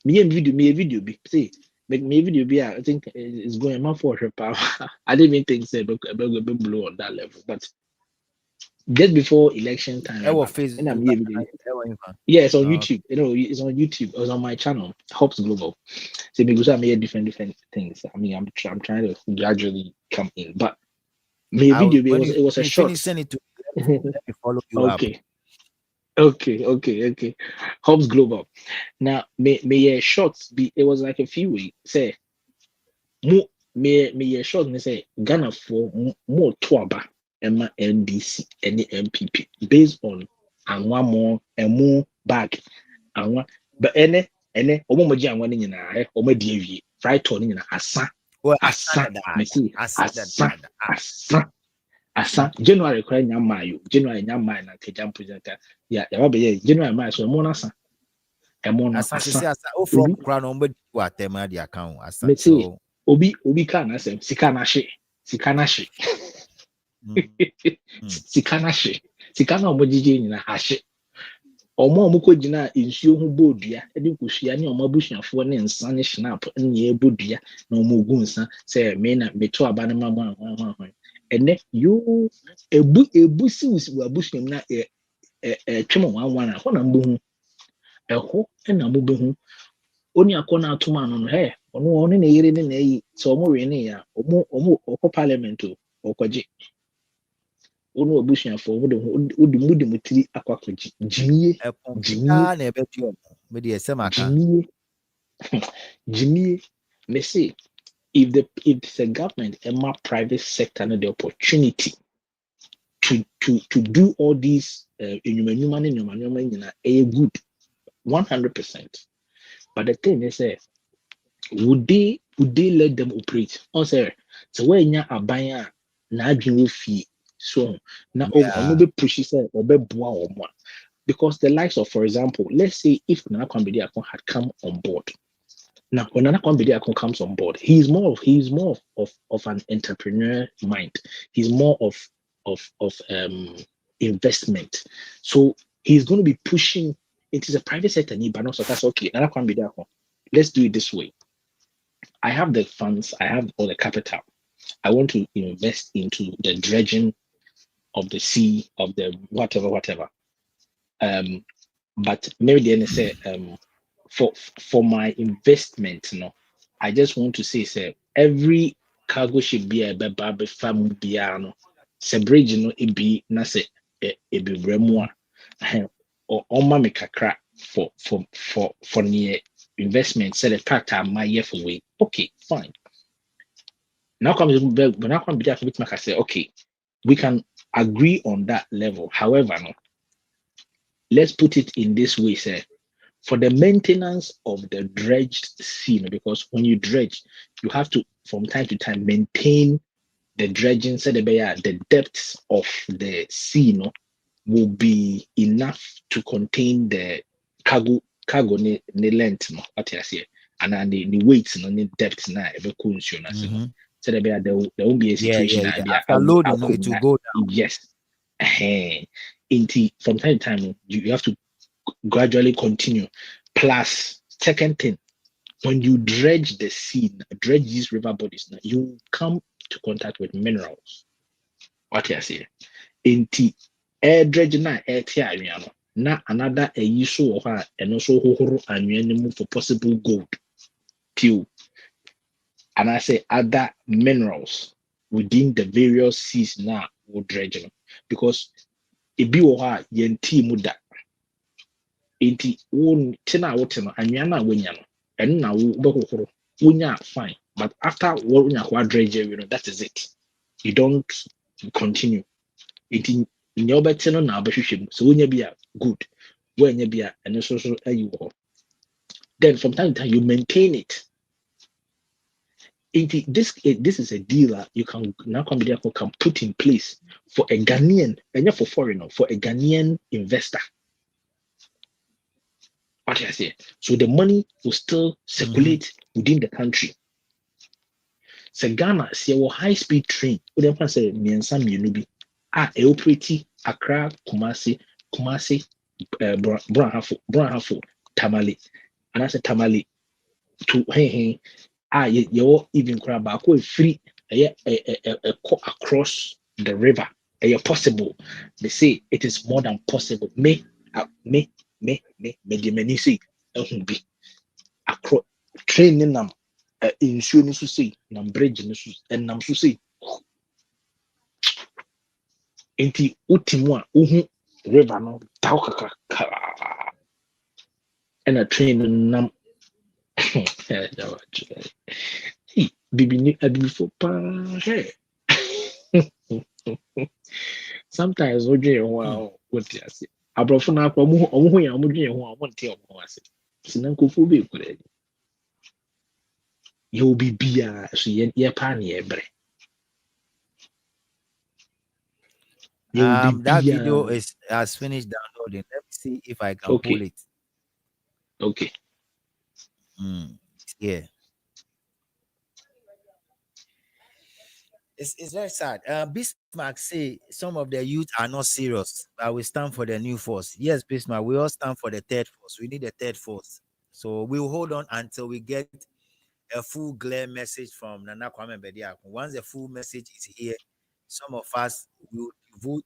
me a video be say me video be I think it's going on for her power. I didn't even think say blow on that level, but just before election time, and I'm here video. Yeah, it's on YouTube. It's on YouTube. It was on my channel, Hops Global. So because I made different things. I mean, I'm trying to gradually come in, but my video it was a short. Send it to let me follow you up. Okay. Hops Global. Now, may shorts be? It was like a few weeks. Say, may short. Me say Ghana for more twaba. Emma NDC any MPP based on and one more bag and one but any omoji and one in na omo die fried ton in asa January kwa nyamayo January nyamayo na kejam presenter ya be January ma so mo na asa asa o from kra no mbe ku atema di account asa so obi kan na sem sika na hye sika na omojije nyina ahye omukọ gina nsuo hu bodua edi kuhia ne omabusuafo ne nsa ne snap ne bodua na omogu nsa say me na meto aba ne mama ene you ebusi abusuam na twemo wanwan a hona mbo hu na mbo hu oni akọ na atoma no he ono ne yere ne na yi so omo we ne ya omo okọ parliament okọje ono abusuafo wode mutiri akwakoji jimie na ebetu me de semaka jimie me say if the government and my private sector had the opportunity to do all these human good 100%. But the thing is would they let them operate? Also, so when you are buying na adwin fee so na ono Yeah. be push say obeboa omo because the likes of, for example, let's say if Nana Kwambediakon had come on board. Now, when Nana Kwambediakon comes on board, he's more of an entrepreneur mind. He's more of investment. So he's going to be pushing into the private sector. But also, that's okay. Nana Kwambediakon, let's do it this way. I have the funds. I have all the capital. I want to invest into the dredging of the sea, of the whatever. Um, but maybe the end say for my investment, I just want to say every cargo ship be a beba fam biano se bridge no it be na se it be remua or on me kakra for near investment say the factor my year for way. Okay, fine. Now come but now come be there for bit make say okay, we can agree on that level. However, no, let's put it in this way, sir. For the maintenance of the dredged sea, because when you dredge, you have to from time to time maintain the dredging so the depths of the sea will be enough to contain the cargo ne length what you say and then the weights the depth na ebe kunsu na se no Mm-hmm. so there won't be a Yeah, situation yeah, that yeah. be After loading, no, it will go down. yes. From time to time you have to gradually continue. Plus, second thing, when you dredge the sea, dredge these river bodies, you come to contact with minerals. What you say? In tea, air dredge na air tea na another a issue of and also and for possible gold, till, and I say other minerals within the various seas now will dredge because it be yen tea muda nti wo te na wote no anwea na wonya no ɛno na wo bɛhohoro wonya fine but after wonya ho adredge that is it, you don't continue nti nea wobɛte no na wobɛhwehwɛ mu so wonya bi a good woanya bi a ɛno so ayi wɔ hɔ then from time to time you maintain it nti this is a deal that you can now can put in place for a Ghanaian and for foreigner for a Ghanaian investor. What I say? So the money will still Mm-hmm. circulate within the country. So Ghana, see a high speed train. We don't say miensa mienu bi. Operate Accra, Kumasi, Branhafo, Tamale, and I said Tamale to you even crab back free. Across the river. Possible. They say it is more than possible. The many say be across training them nsuo no so sei nam bridge no so nam so sei nti wotimu a wohu river no taw kakra ɛna train no nam bibi ni abibifo paa hɛ sometimes wodwe ho a wote ase aborɔfo no akɔ ɔmo ho yɛ ɔmo dwe ho a ɔmo nte ɔmo ho ase sina nkurɔfoɔ bi ekura yɛ obi bia so yɛ paa ne yɛ brɛ yɛ obi That bia video is has finished downloading. Let me see if I can pull okay it. okay Yeah. It's very sad. Bismarck say some of the youth are not serious, but we stand for the new force. Yes, Bismarck, we all stand for the third force. We need a third force. So we'll hold on until we get a full clear message from Nana Kwame Bediako. Once the full message is here, some of us will devote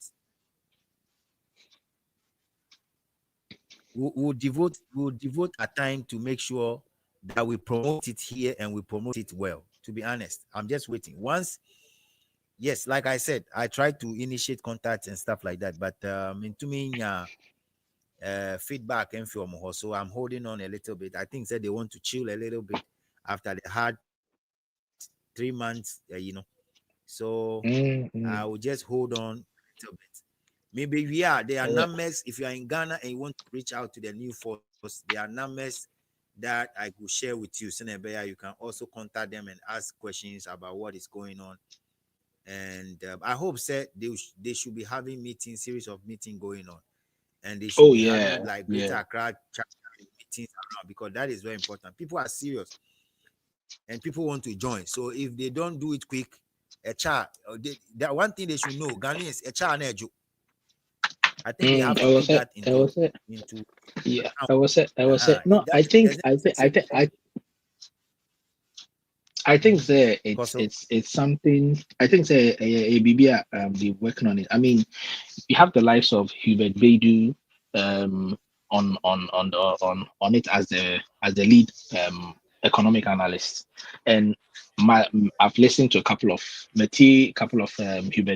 we'll devote our time to make sure that we promote it here and we promote it well. To be honest, I'm just waiting. Once, yes, like I said, I tried to initiate contacts and stuff like that, but into me feedback and from her, so I'm holding on a little bit. I think that they want to chill a little bit after the hard 3 months, So I will just hold on a little bit. Maybe there are numbers. If you are in Ghana and you want to reach out to the new force, there are numbers that I could share with you. Senebeya, you can also contact them and ask questions about what is going on. And I hope they should be having series of meeting going on, and they should Oh be yeah, having like yeah. greater Accra meetings around, because that is very important. People are serious and people want to join. So if they don't do it quick, a child, that one thing they should know, Ghanaians, a child, I think they have I to was put it. that I was it. into Yeah, account. I was it. I was it. No, That I think that because it's something. I think that a BB be working on it. I mean, you have the likes of Hubert Baidu on it as the lead economic analyst, and I've listened to a couple of Hubert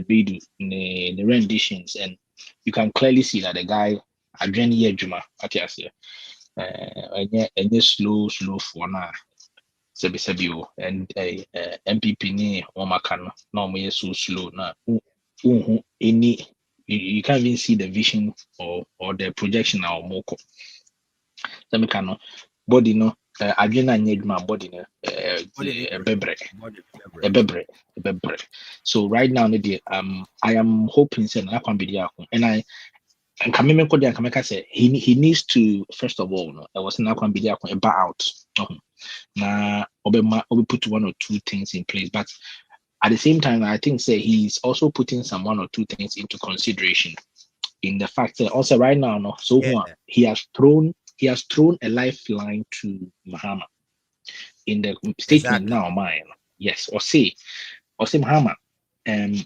Baidu in the renditions, and you can clearly see that the guy Adrian Yejuma at yes, slow for now. Sebi o and MPP ni omaka no na omo so slow na any you can't even see the vision or the projection na omo ko semi no body no adwena anya adwuma body no bebre bebre so right now I am hoping say na kwan be ako and coming say he needs to first of all no I was na kwan be ako eba out na obe put one or two things in place, but at the same time, I think say he's also putting some one or two things into consideration in the fact that also right now, no, so he has thrown a lifeline to Mahama in the statement exactly. now, mine. Yes, or say Mahama, I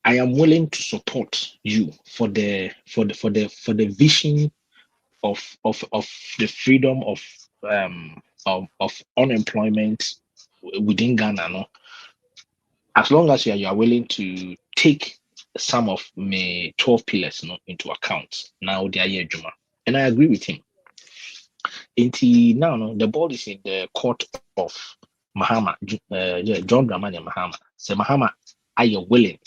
am willing to support you for the vision of the freedom of unemployment within Ghana, no, as long as you are willing to take some of my 12 pillars no, into account, now they are here, Juma. And I agree with him. Until now, no, the ball is in the court of Mahama, John Dramani Mahama. Say Mahama, are you willing?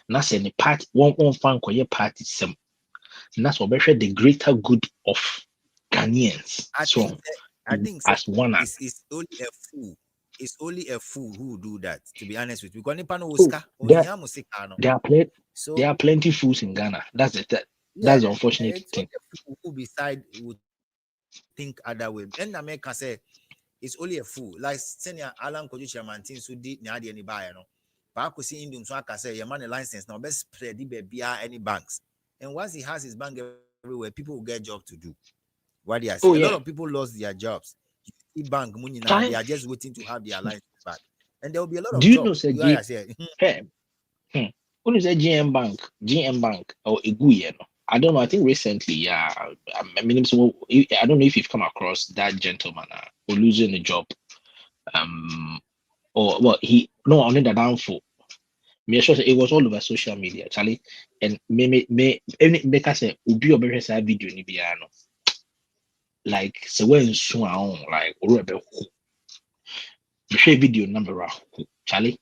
Na say the party one fan party some. That's what the greater good of Ghanaians. So I think as one. it's only a fool. It's only a fool who will do that, to be honest with you. Because nipa no Oh, uska, ohinya musika no. So there are plenty fools in Ghana. That's yeah, the unfortunate it's thing. only a fool who would think other way. And America say it's only a fool. Like senior Alan Koju Chairman so did ni ade ni buy no. Pa ko si indum so aka say your money license now best spread be any banks. And once he has his bank everywhere, people will get job to do. What do I say? Oh A lot yeah. of people lost their jobs. Bank money now, they Fine. are just waiting to have their license back. And there will be a lot of Do you job. know say I say, hey, when you say GM Bank or Iguye, no? I don't know. I think recently, yeah. I mean, so I don't know if you've come across that gentleman who losing a job. Or well, he no only the downfall. Me sure say it was all over social media, Charlie. And me any make us say ubi or say video ni biano. Like so when so on like or video number Charlie.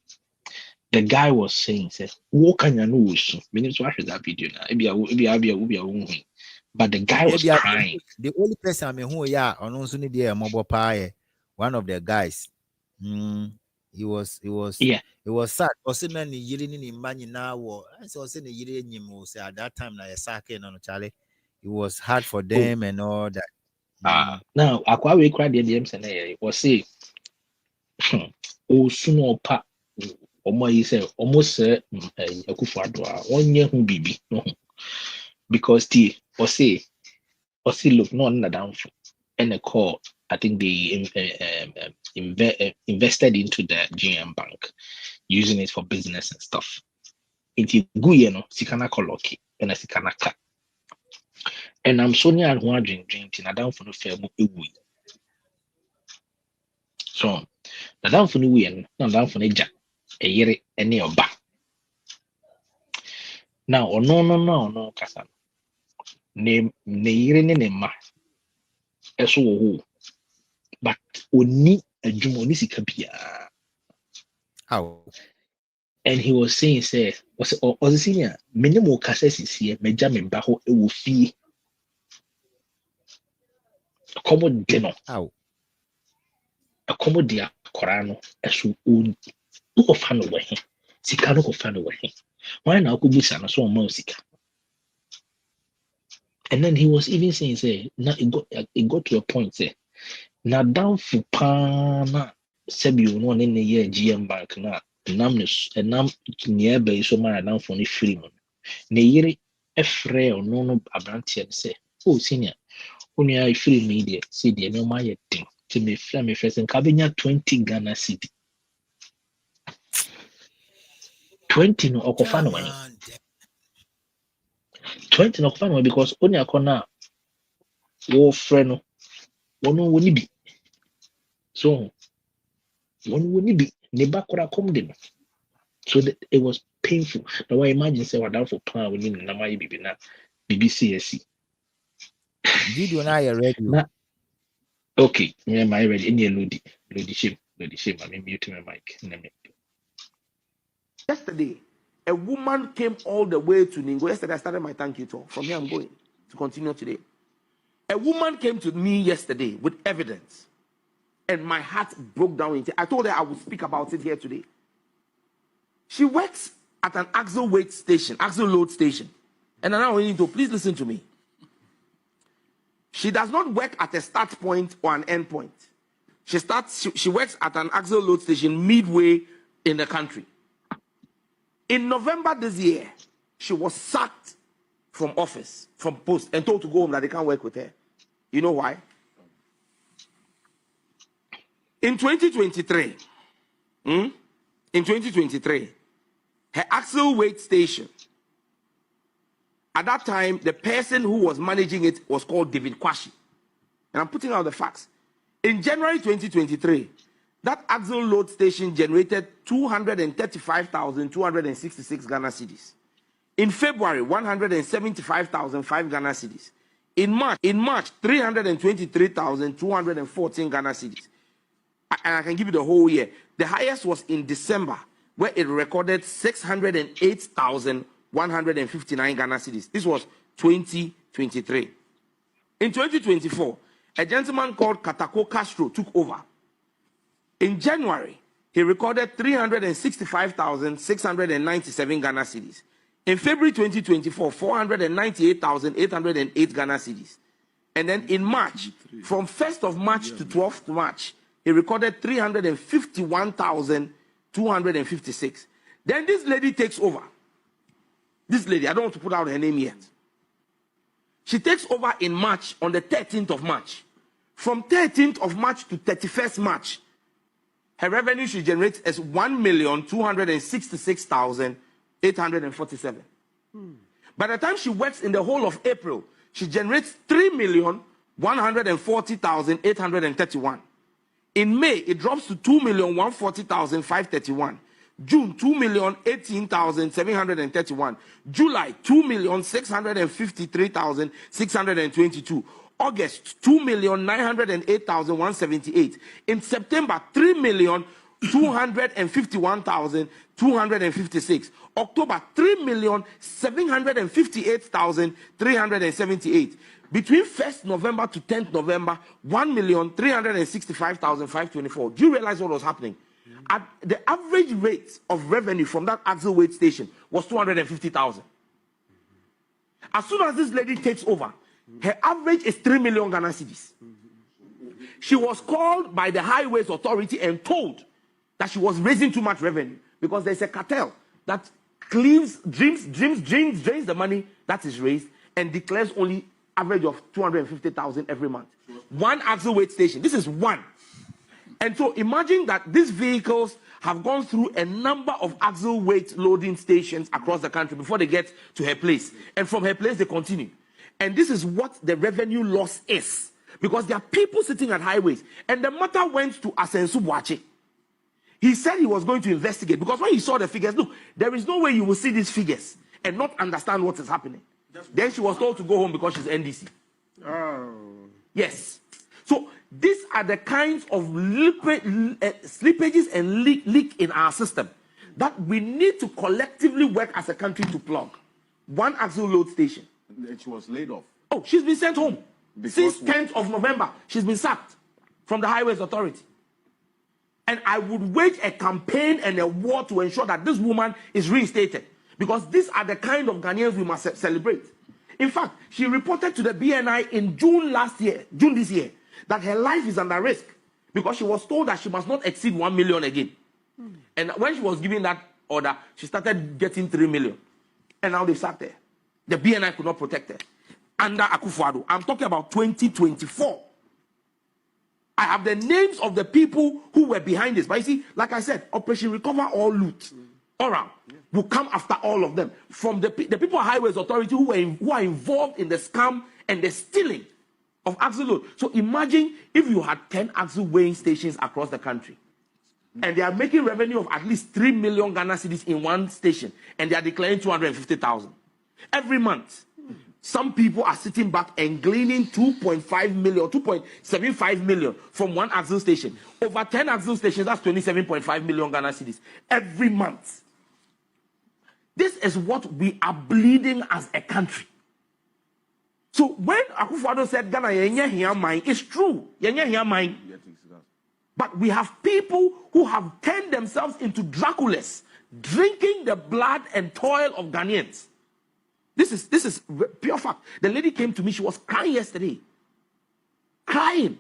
The guy was saying, says, what can you know? Meaning to watch that video now. But the guy was maybe crying. the only person I mean who on also need a mobile pie, one of the guys. He was Yeah. sad. Also, na ni yiri ni money now. I saw say ni yiri ni mo say at that time na yesake no Charlie. It was hard for Oh, them and all that. now Aqua we cried the DMs and was say, oh, soon pa. He said, almost a kufadwa, 1 year who be because the or say look no on the downfall and a call. I think they invested into the GM bank, using it for business and stuff. Into Guye no, sikana koloki, and a sikana ka. And I'm so near one drink, and I down for no fair book. So, the down for no way, and down for Naja, a year any or back. Now, or no, Cassan. Name name ma. Eso but oni a jumoni sikabia. How? And he was saying, say, was senior, minimum casses is here, Benjamin Baho, it will fee. Common dinner. How? Accommodia Corano, as you own of Hanaway, Sicano of Hanaway. Why now could be son so music? And then he was even saying, say, now it got to a point, say, now down for Pana, Sebu, one in the year GM Bank, now, numbness, and numb nearby so my down for the freeman. Neyere Efre or no Abrantian say, oh, senior, only I free media, see the no my thing. To me, Flammy first and Cabinia 20 Ghana City. 20 no Okofano way. 20 no Okofano because only a corner war friend one won't be. So one wouldn't be Nebakura Comden. So that it was painful. Now I imagine say what down for power within Namai Bibina BBCSC. Video now you're ready. Now, okay, yeah, my ready in your Lodi shame. I mean, mute my mic. Yesterday, a woman came all the way to Ningo. Yesterday, I started my thank you talk. From here, I'm going to continue today. A woman came to me yesterday with evidence, and my heart broke down. I told her I would speak about it here today. She works at an axle load station. And now I need to please listen to me. She does not work at a start point or an end point. She works at an axle load station midway in the country. In November this year, she was sacked from office, from post, and told to go home that they can't work with her. You know why? In 2023, her axle weight station, at that time, the person who was managing it was called David Kwashi. And I'm putting out the facts. In January 2023, that axle load station generated 235,266 Ghana cedis. In February, 175,005 Ghana cedis. In March, 323,214 Ghana cedis. And I can give you the whole year. The highest was in December, where it recorded 608,159 Ghana cedis. This was 2023. In 2024, a gentleman called Katako Castro took over. In January, he recorded 365,697 Ghana cedis. In February 2024, 498,808 Ghana cedis. And then in March, from 1st of March to 12th March, he recorded 351,256. Then this lady takes over. This lady, I don't want to put out her name yet. She takes over in March, on the 13th of March. From 13th of March to 31st March, her revenue she generates is 1,266,847. By the time she works in the whole of April, she generates 3,140,831. In May, it drops to 2,140,531. June, 2,018,731. July, 2,653,622. August, 2,908,178. In September, 3,251,256. October, 3,758,378. Between 1st November to 10th November, 1,365,524. Do you realize what was happening? The average rate of revenue from that axle weight station was 250,000. As soon as this lady takes over, her average is 3 million Ghana cedis. She was called by the Highways Authority and told that she was raising too much revenue because there's a cartel that drains the money that is raised and declares only average of 250,000 every month. One axle weight station. This is one. And so imagine that these vehicles have gone through a number of axle weight loading stations across the country before they get to her place. And from her place, they continue. And this is what the revenue loss is. Because there are people sitting at highways. And the matter went to Asensu Boache. He said he was going to investigate. Because when he saw the figures, look, there is no way you will see these figures and not understand what is happening. Then she was told to go home because she's NDC. Oh. Yes. So these are the kinds of slippages and leak in our system that we need to collectively work as a country to plug. One axle load station. And she was laid off. Oh, she's been sent home. Since 10th of November, she's been sacked from the Highways Authority. And I would wage a campaign and a war to ensure that this woman is reinstated. Because these are the kind of Ghanaians we must celebrate. In fact, she reported to the BNI in June this year, that her life is under risk because she was told that she must not exceed 1 million again. And when she was given that order, she started getting 3 million. And now they sat there. The BNI could not protect her. Under Akufo-Addo. I'm talking about 2024. I have the names of the people who were behind this. But you see, like I said, Operation Recover All Loot, ORAL, will come after all of them. From the People Highways Authority who are involved in the scam and the stealing of axle load. So imagine if you had 10 axle weighing stations across the country. And they are making revenue of at least 3 million Ghana cedis in one station. And they are declaring 250,000 every month. Some people are sitting back and gleaning 2.5 million, 2.75 million from one axle station. Over 10 axle stations, that's 27.5 million Ghana cedis every month. This is what we are bleeding as a country. So when Akufo-Addo said Ghana yenye hiya mine, it's true. Yenye hiya mine. But we have people who have turned themselves into Draculas, drinking the blood and toil of Ghanaians. This is pure fact. The lady came to me, she was crying yesterday. Crying.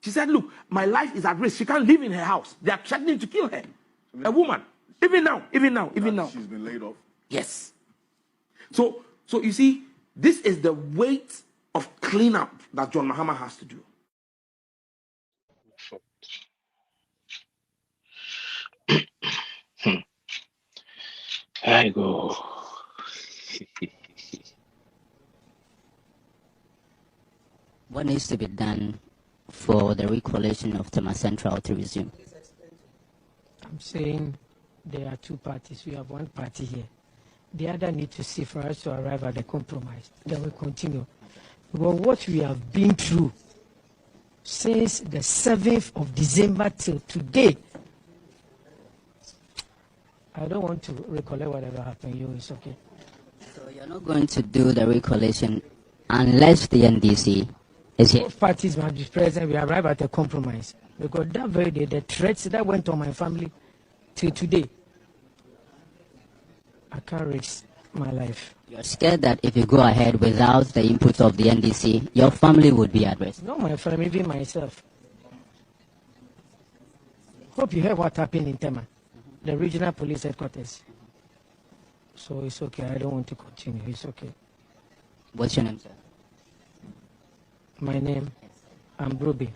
She said, look, my life is at risk. She can't live in her house. They are threatening to kill her. A woman. Even now. She's been laid off. Yes. So you see, this is the weight of cleanup that John Mahama has to do. I go. What needs to be done for the recollation of Tema Central to resume? I'm saying there are two parties. We have one party here. The other need to see for us to arrive at a compromise. Then we continue. But what we have been through since the 7th of December till today, I don't want to recollect whatever happened. It's okay. So you're not going to do the recollation unless the NDC is here? Both parties must be present. We arrive at a compromise. Because that very day, the threats that went on my family till today, I can't risk my life. You're scared that if you go ahead without the input of the NDC, your family would be at risk? Not my family, even myself. Hope you heard what happened in Tema, the regional police headquarters. So it's okay. I don't want to continue. It's okay. What's your name, sir? My name, I'm Broby.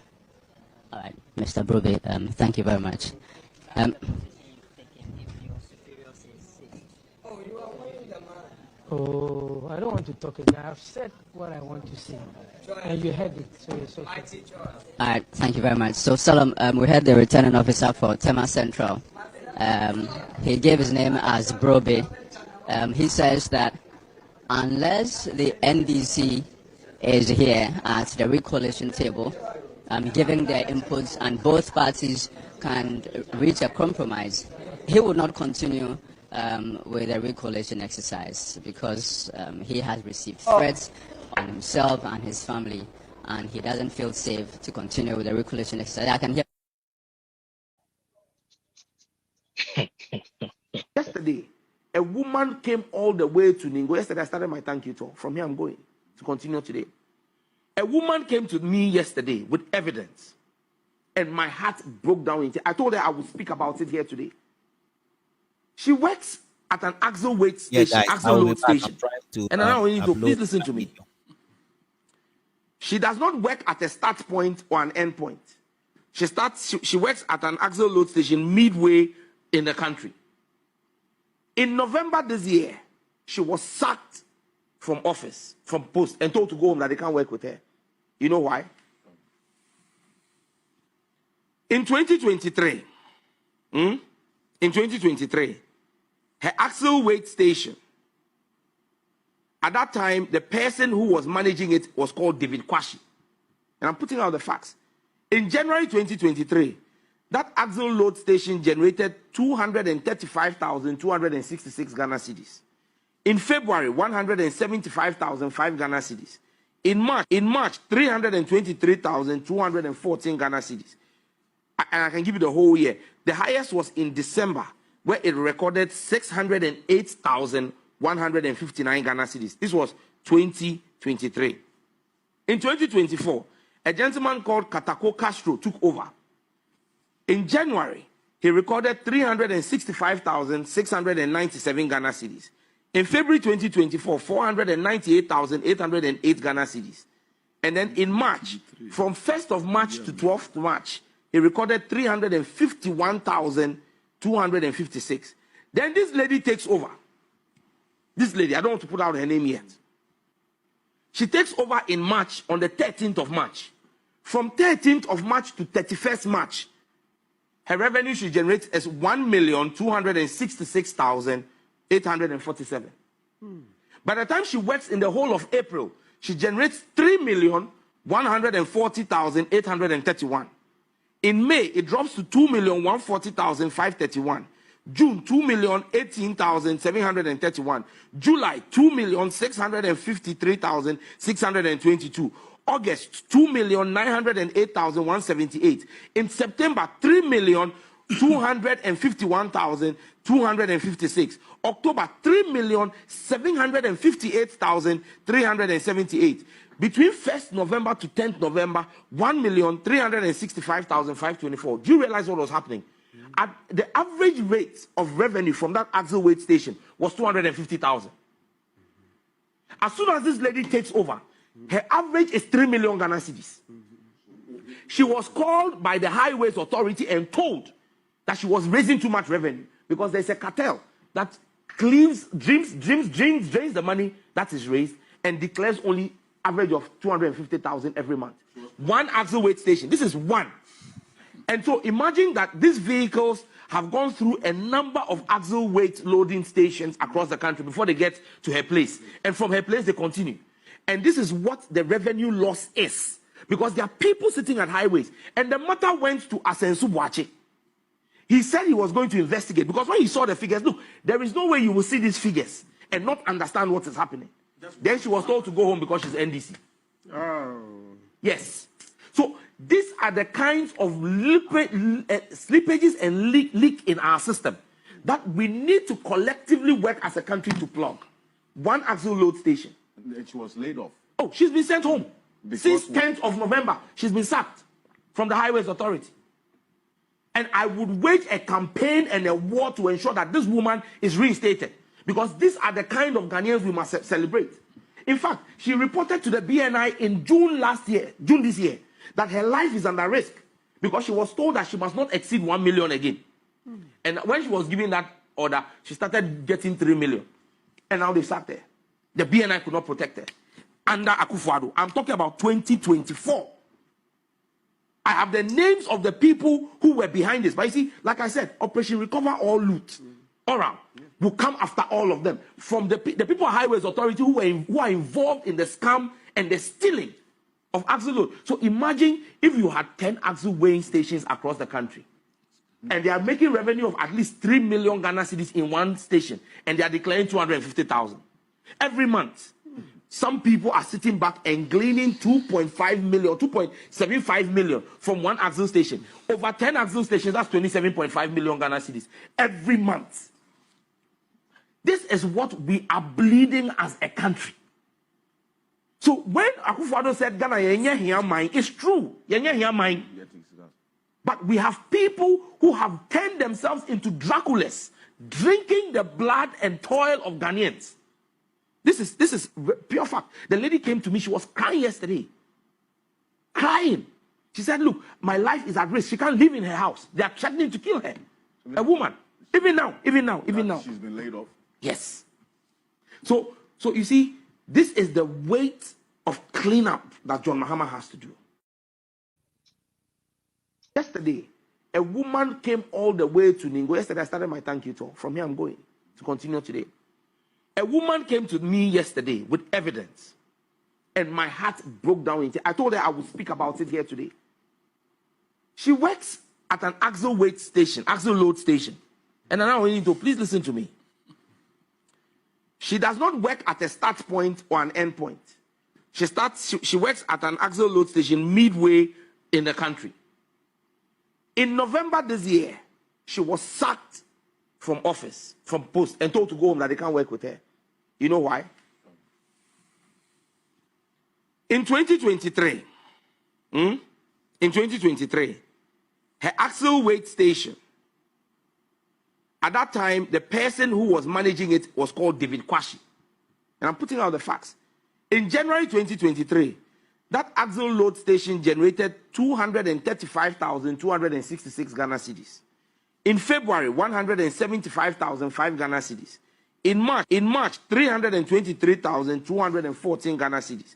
All right, Mr. Broby, thank you very much. Oh, I don't want to talk again. I've said what I want to say, and you heard it, so it's okay. All right, thank you very much. So, Salam, we had the returning officer for Tema Central. He gave his name as Broby. He says that unless the NDC is here at the recollation table, giving their inputs, and both parties can reach a compromise, he would not continue with the recollation exercise because he has received threats on himself and his family, and he doesn't feel safe to continue with the recollation exercise. I can hear. Yesterday, a woman came all the way to Ningo. Yesterday, I started my thank you talk. From here, I'm going to continue today. A woman came to me yesterday with evidence, and my heart broke down. I told her I would speak about it here today. She works at an axle weight station, axle load station. And I want you to please listen to me. She does not work at a start point or an end point. She works at an axle load station midway in the country. In November this year, she was sacked from office, from post, and told to go home that they can't work with her. You know why? In 2023, her axle weight station, at that time, the person who was managing it was called David Kwashi. And I'm putting out the facts. In January 2023, that axle load station generated 235,266 Ghana cedis. In February, 175,005 Ghana cedis. In March, 323,214 Ghana cedis. and I can give you the whole year. The highest was in December, where it recorded 608,159 Ghana cedis. This was 2023. In 2024, a gentleman called Katako Castro took over. In January, he recorded 365,697 Ghana cedis. In February 2024, 498,808 Ghana cedis. And then in March, from 1st of March to 12th March, he recorded 351,256. Then this lady takes over. This lady, I don't want to put out her name yet. She takes over in March, on the 13th of March. From 13th of March to 31st March, her revenue she generates is 1,266,847. By the time she works in the whole of April, she generates 3,140,831. In May, it drops to 2,140,531. June, 2,018,731. July, 2,653,622. August, 2,908,178. In September, 3,251,256. October, 3,758,378. Between 1st November to 10th November, 1,365,524. Do you realize what was happening? The average rate of revenue from that axle weight station was 250,000. As soon as this lady takes over, her average is 3 million Ghana cedis. She was called by the Highways Authority and told that she was raising too much revenue because there's a cartel that drains the money that is raised and declares only average of 250,000 every month. One axle weight station. This is one. And so imagine that these vehicles have gone through a number of axle weight loading stations across the country before they get to her place. And from her place, they continue. And this is what the revenue loss is. Because there are people sitting at highways. And the matter went to Asensu Boache. He said he was going to investigate. Because when he saw the figures, look, there is no way you will see these figures and not understand what is happening. Then she was told to go home because she's NDC. Oh. Yes. So these are the kinds of slippages and leak in our system that we need to collectively work as a country to plug. One axle load station. And she was laid off. Oh, she's been sent home. Because Since 10th of November, she's been sacked from the Highways Authority. And I would wage a campaign and a war to ensure that this woman is reinstated. Because these are the kind of Ghanaians we must celebrate. In fact, she reported to the BNI in June this year, that her life is under risk because she was told that she must not exceed 1 million again. And when she was given that order, she started getting 3 million. And now they sacked her. The BNI could not protect her. Under Akufo-Addo. I'm talking about 2024. I have the names of the people who were behind this. But you see, like I said, Operation Recover All Loot, Oral, will come after all of them. From the people at Highways Authority who are involved in the scam and the stealing of axle load. So imagine if you had 10 axle weighing stations across the country. And they are making revenue of at least 3 million Ghana cedis in one station. And they are declaring 250,000. Every month. Some people are sitting back and gleaning 2.5 million, 2.75 million from one axle station. Over 10 axle stations, that's 27.5 million Ghana cedis every month. This is what we are bleeding as a country. So when Akufo-Addo said Ghana yenye here mine, it's true. Yenye here mine. But we have people who have turned themselves into Draculas, drinking the blood and toil of Ghanaians. This is pure fact. The lady came to me, she was crying yesterday. Crying. She said, look, my life is at risk. She can't live in her house. They are threatening to kill her. A woman. Even now. She's been laid off. Yes. So you see, this is the weight of cleanup that John Mahama has to do. Yesterday, a woman came all the way to Ningo. Yesterday, I started my thank you talk. From here, I'm going to continue today. A woman came to me yesterday with evidence, and my heart broke down. I told her I would speak about it here today. She works at an axle weight station, axle load station. And I now need to please listen to me. She does not work at a start point or an end point. She works at an axle load station midway in the country. In November this year, she was sacked from office, from post, and told to go home that they can't work with her. You know why? In 2023, her axle weight station, at that time, the person who was managing it was called David Kwashi. And I'm putting out the facts. In January 2023, that axle load station generated 235,266 Ghana cedis. In February, 175,005 Ghana cedis. In March, 323,214 Ghana cedis.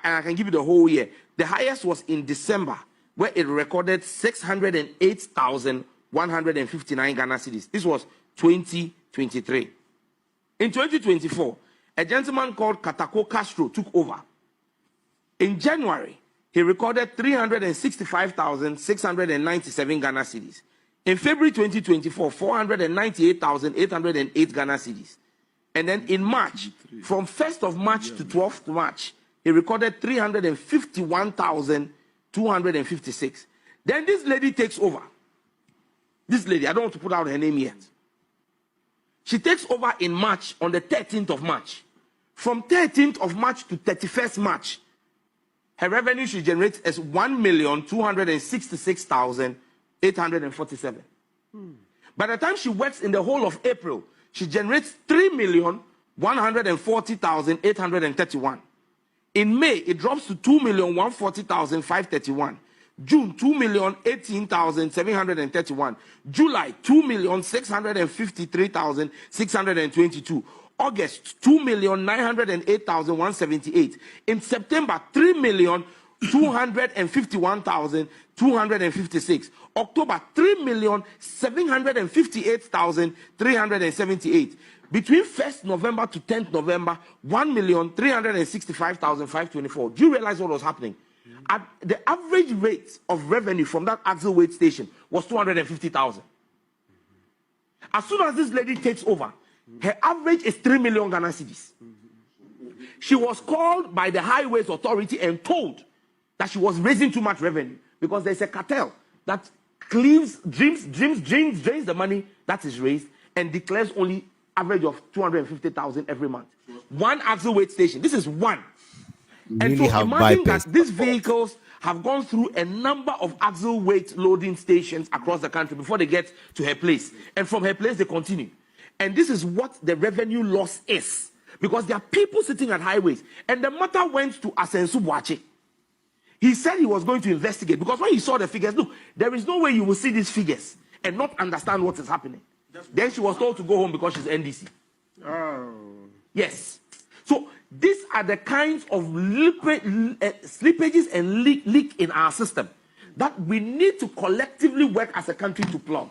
And I can give you the whole year. The highest was in December, where it recorded 608,159 Ghana cedis. This was 2023. In 2024, a gentleman called Katako Castro took over. In January, he recorded 365,697 Ghana cedis. In February 2024, 498,808 Ghana cedis. And then in March, from 1st of March to 12th March, he recorded 351,256. Then this lady takes over. This lady, I don't want to put out her name yet. She takes over in March, on the 13th of March. From 13th of March to 31st March, her revenue she generates is 1,266,847. By the time she works in the whole of April, she generates 3,140,831. In May, it drops to 2,140,531. June, 2,018,731. July, 2,653,622. August, 2,908,178. In September, 3,251,256. October, 3,758,378. Between 1st November to 10th November, 1,365,524. Do you realize what was happening? The average rate of revenue from that axle weight station was 250,000. As soon as this lady takes over, her average is 3 million Ghana cedis. She was called by the Highways Authority and told that she was raising too much revenue because there's a cartel that drains the money that is raised and declares only average of 250,000 every month. One axle weight station. This is one. And Really so imagine that these vehicles have gone through a number of axle weight loading stations across the country before they get to her place. And from her place, they continue. And this is what the revenue loss is. Because there are people sitting at highways. And the matter went to Asensu Boache. He said he was going to investigate. Because when he saw the figures, look, there is no way you will see these figures and not understand what is happening. Then she was told to go home because she's NDC. Oh. Yes. So these are the kinds of slippages and leak in our system that we need to collectively work as a country to plug.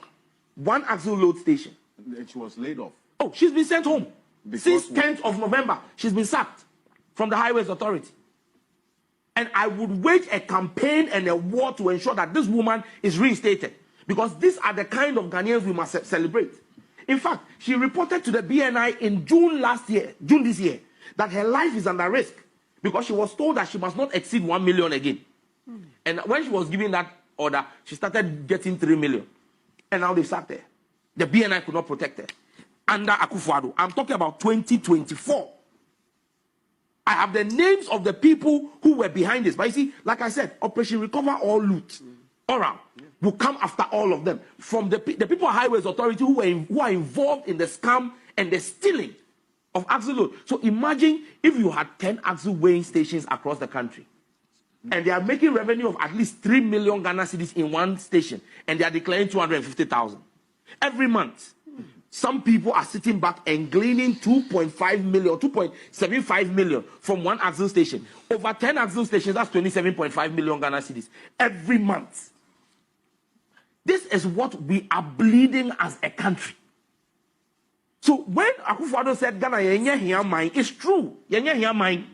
One axle load station. And she was laid off. Oh, she's been sent home. Because Since 10th of November, she's been sacked from the Highways Authority. And I would wage a campaign and a war to ensure that this woman is reinstated. Because these are the kind of Ghanaians we must celebrate. In fact, she reported to the BNI in June this year, that her life is under risk because she was told that she must not exceed 1 million again. And when she was given that order, she started getting 3 million. And now they sat there. The BNI could not protect her. Under Akufo-Addo. I'm talking about 2024. I have the names of the people who were behind this. But you see, like I said, Operation Recover All Loot. Oral will come after all of them. From the people at Highways Authority who are involved in the scam and the stealing of axle load. So imagine if you had 10 axle weighing stations across the country. And they are making revenue of at least 3 million Ghana cedis in one station. And they are declaring 250,000. Every month. Some people are sitting back and gleaning 2.5 million, 2.75 million from one axle station. Over 10 axle stations, that's 27.5 million Ghana cedis every month. This is what we are bleeding as a country. So when Akufo-Addo said Ghana yenye here mine, it's true. Yenye here mine.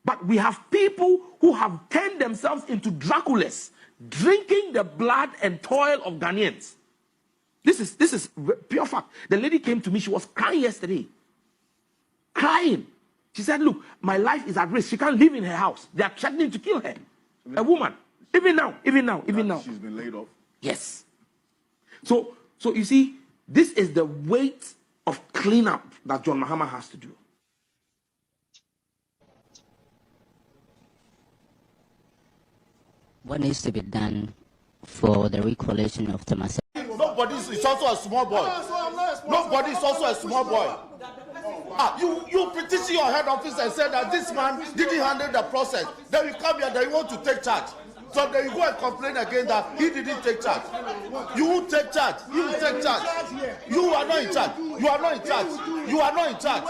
But we have people who have turned themselves into Draculas, drinking the blood and toil of Ghanaians. This is pure fact. The lady came to me, she was crying yesterday. Crying. She said, look, my life is at risk. She can't live in her house. They are threatening to kill her. A woman. Even now. She's been laid off. Yes. So you see, this is the weight of cleanup that John Mahama has to do. What needs to be done for the recollation of Thomas? Nobody is also a small boy. Nobody is also a small boy. You petition your head office and say that this man didn't handle the process. Then you come here, then you want to take charge. So then you go and complain again that he didn't take charge. You won't take charge. You will take charge. You are not in charge. You are not in charge. You are not in charge.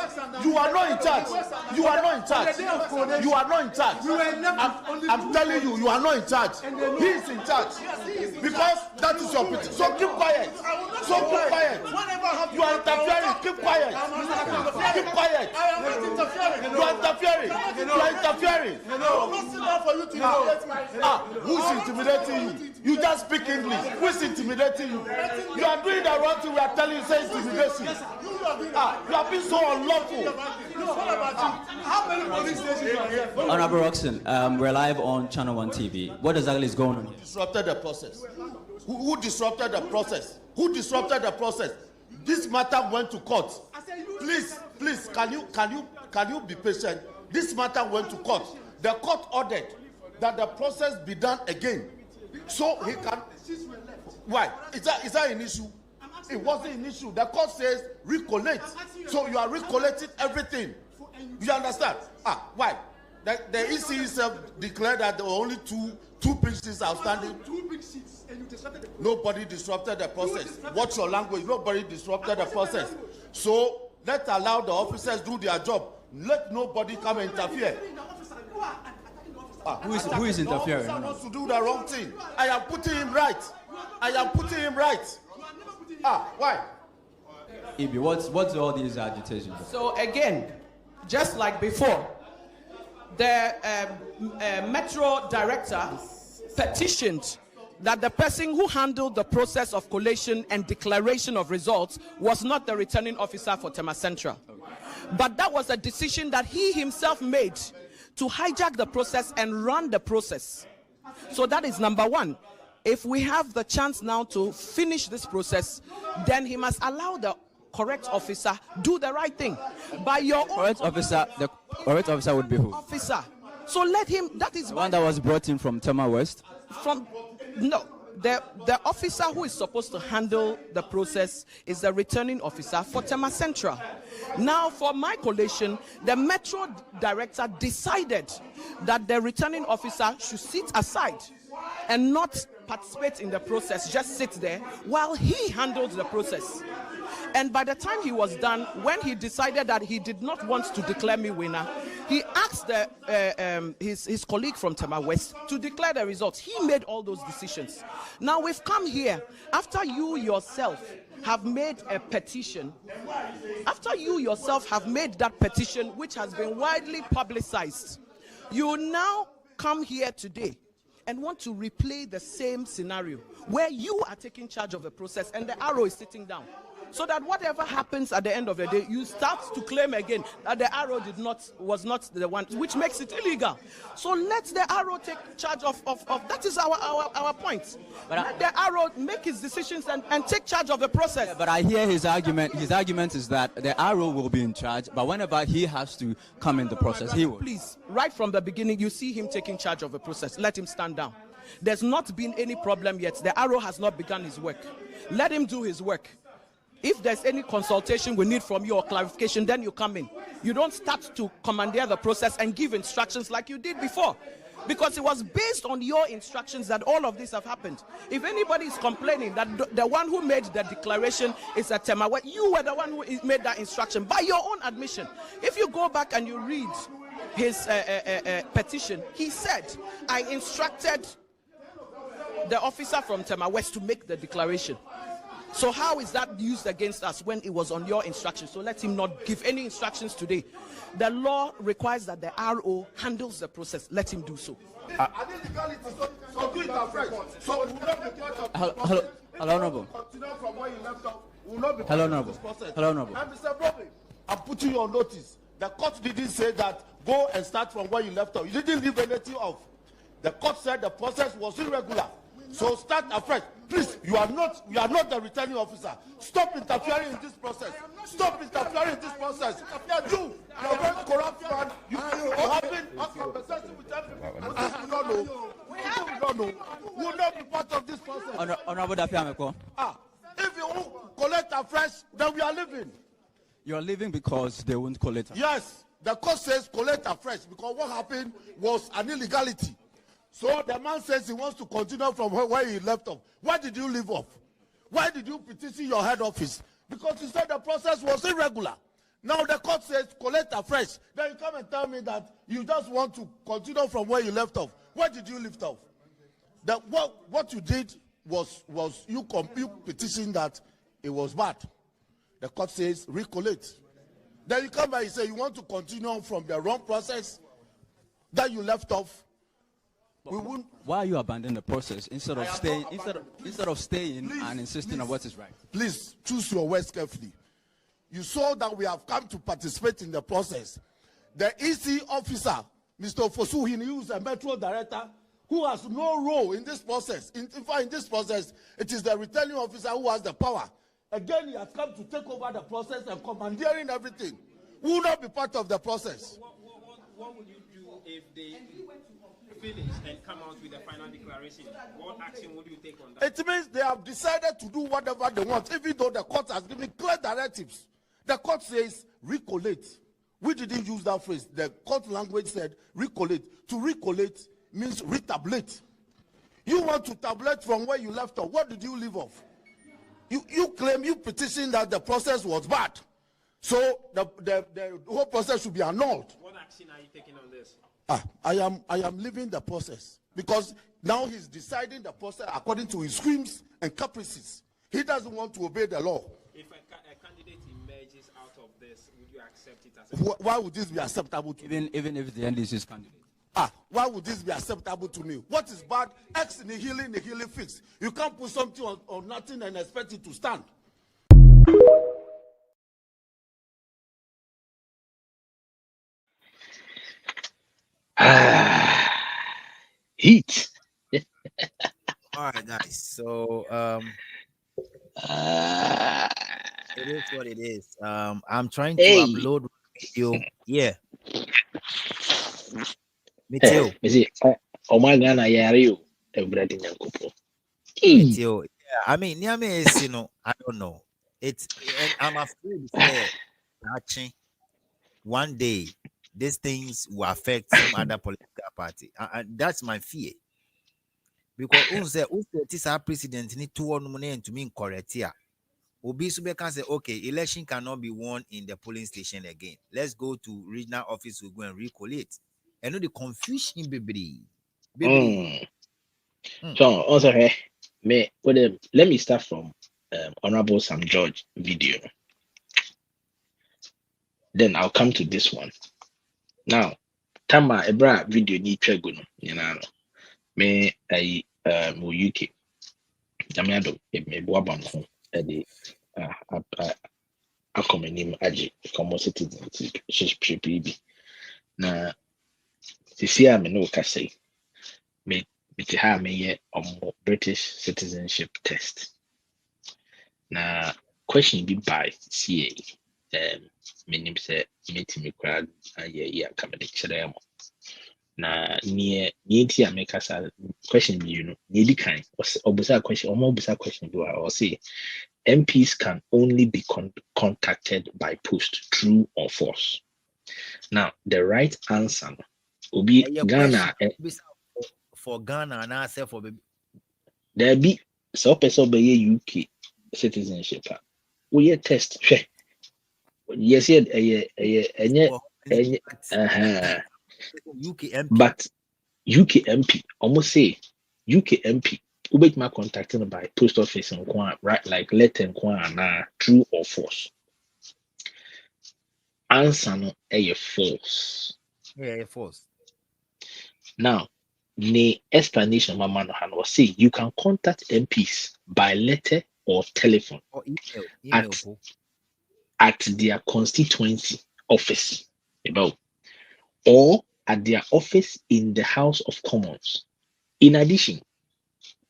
You are not in charge. You are not in charge. You are not in charge. I'm telling you, you are not in charge. He is in charge. Because that is your petition. So keep quiet. So keep quiet. You are interfering. Keep quiet. Keep quiet. You are interfering. You are interfering. Who is intimidating you? You just speak English. Who is intimidating you? You are doing the wrong thing. We are telling you, say intimidation. You have been so unlawful. How many police stations are here? Honorable Roxon, we're live on Channel 1 TV. What exactly is going on here? Disrupted the process. Who disrupted the process? Who disrupted the process? This matter went to court. Please, can you be patient? This matter went to court. The court ordered that the process be done again, so he can. Why? Is that an issue? It wasn't an issue. The court says recollect, so you are recollecting everything. You understand? Why? The EC itself declared that there were only two big seats outstanding. Nobody disrupted the process. Watch your language. Nobody disrupted the process. So let's allow the officers do their job. Let nobody come and interfere. Who is interfering? Someone wants to do the wrong thing. I am putting him right. I am putting him right. Why? Ibi, what's all these agitations? So again, just like before, the Metro director petitioned that the person who handled the process of collation and declaration of results was not the returning officer for Tema Central. But that was a decision that he himself made to hijack the process and run the process. So that is number one. If we have the chance now to finish this process, then he must allow the correct officer do the right thing. By your own Correct officer, the correct officer would be who? officer. So let him, that is The one that was brought in from Tema West? The officer who is supposed to handle the process is the returning officer for Tema Central. Now, for my collation, the Metro director decided that the returning officer should sit aside and not participate in the process, just sit there while he handled the process. And by the time he was done, when he decided that he did not want to declare me winner, he asked his colleague from Tema West to declare the results. He made all those decisions. Now we've come here after you yourself have made a petition. After you yourself have made that petition, which has been widely publicized, you now come here today and want to replay the same scenario where you are taking charge of the process and the arrow is sitting down. So that whatever happens at the end of the day, you start to claim again that the arrow was not the one, which makes it illegal. So let the arrow take charge of that is our point. But let the arrow make his decisions and take charge of the process. Yeah, but I hear his argument. His argument is that the arrow will be in charge, but whenever he has to come in the process, he will. Please, right from the beginning, you see him taking charge of the process. Let him stand down. There's not been any problem yet. The arrow has not begun his work. Let him do his work. If there's any consultation we need from you or clarification, then you come in. You don't start to commandeer the process and give instructions like you did before. Because it was based on your instructions that all of this have happened. If anybody is complaining that the one who made the declaration is a Tema, you were the one who made that instruction by your own admission. If you go back and you read his petition, he said, I instructed the officer from Tema West to make the declaration. So how is that used against us when it was on your instructions? So let him not give any instructions today. The law requires that the RO handles the process. Let him do so. Hello, Honorable. Hello, Honorable. Hello, Honorable. And Mr. Bobby, I'm putting you on notice. The court didn't say that go and start from where you left off. You didn't leave anything off. The court said the process was irregular. So start afresh. Please, you are not the returning officer. Stop interfering in this process. Stop interfering in this process. You are a very corrupt man. You have been a conversation with everyone. You don't know. You don't know. You will not be part of this process. Honorable Dapiameko. If you won't collect afresh, then we are leaving. You are leaving because they won't collect. Yes, the court says collect afresh because what happened was an illegality. So the man says he wants to continue from where he left off. Why did you leave off? Why did you petition your head office? Because you said the process was irregular. Now the court says collect afresh. Then you come and tell me that you just want to continue from where you left off. Where did you lift off? What you did was you petitioned that it was bad. The court says recollect. Then you come back and say you want to continue from the wrong process that you left off. Why are you abandoning the process instead of staying please, and insisting on what is right? Please choose your words carefully. You saw that we have come to participate in the process. The EC officer, Mr. Fosuhin, who is a metro director, who has no role in this process. In fact, in this process, it is the returning officer who has the power. Again, he has come to take over the process and commandeering everything. We will not be part of the process. What would you do if they finish and come out with a final declaration? What action would you take on that? It means they have decided to do whatever they want, even though the court has given clear directives. The court says recollect. We didn't use that phrase. The court language said recollect. To recollect means retabulate. You want to tabulate from where you left off. What did you leave off? You claim, you petition that the process was bad. So the whole process should be annulled. What action are you taking on this? I am leaving the process because now he's deciding the process according to his whims and caprices. He doesn't want to obey the law. If a candidate emerges out of this, would you accept it as a Why would this be acceptable to me? Even if the NDC's candidate? Why would this be acceptable to me? What is bad? Ex nihilo nihilo fix. You can't put something on nothing and expect it to stand. Heat. All right, guys. So it is what it is. I'm trying to upload video. Yeah. Me too. Oh my God, I hear you. Everything Me too. Yeah, I mean, is, I don't know. And I'm afraid that actually one day these things will affect some other political party. And that's my fear. Because this our president need to me correct here. Obi Sube can say, okay, election cannot be won in the polling station again. Let's go to regional office. We'll go and recollate. I know the confusion, baby. So also let me start from Honorable Sam George video. Then I'll come to this one. Now, Tama Ebra video ni cheguno, me UK. Jamiado me boabam ho the akomenim aji como citizenship shishi na sisia me no ka say me ha me ye British citizenship test. Na question be by CA menim say meeting me crowd yeah comedy chere mo na near ti America question be need kind obusa question do or say MPs can only be contacted by post, true or false. Now the right answer will be Ghana for Ghana and I say for baby. There be so person be UK citizenship. We test. Yes, UK MP. But UK MP almost say UK MP who make my contacting by post office and right like letter and true or false. Answer no false. Yeah, false. Now, the explanation my man was say you can contact MPs by letter or telephone or email at their constituency office or at their office in the House of Commons In addition,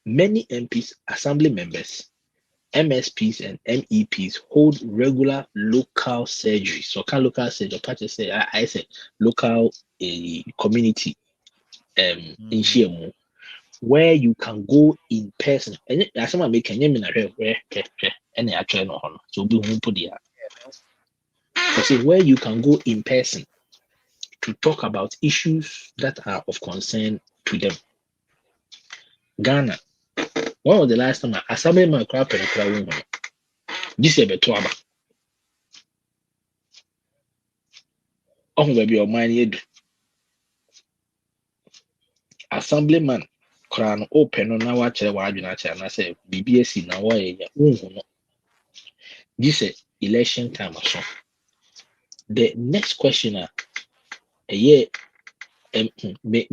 many MPs, assembly members, MSPs, and MEPs hold regular local surgeries. So, can local surgery, I say local community in Shiemu, where you can go in person. And as someone make any and I try no honor. So be home put there. Where you can go in person to talk about issues that are of concern to them. Ghana, when was the last time assembly man crap and crowd? This year, Betuaba. Oh, baby, your mind, assemblyman crown open on our chair, and I say, BBS in our way. This is election time. So, the next questioner, a year, me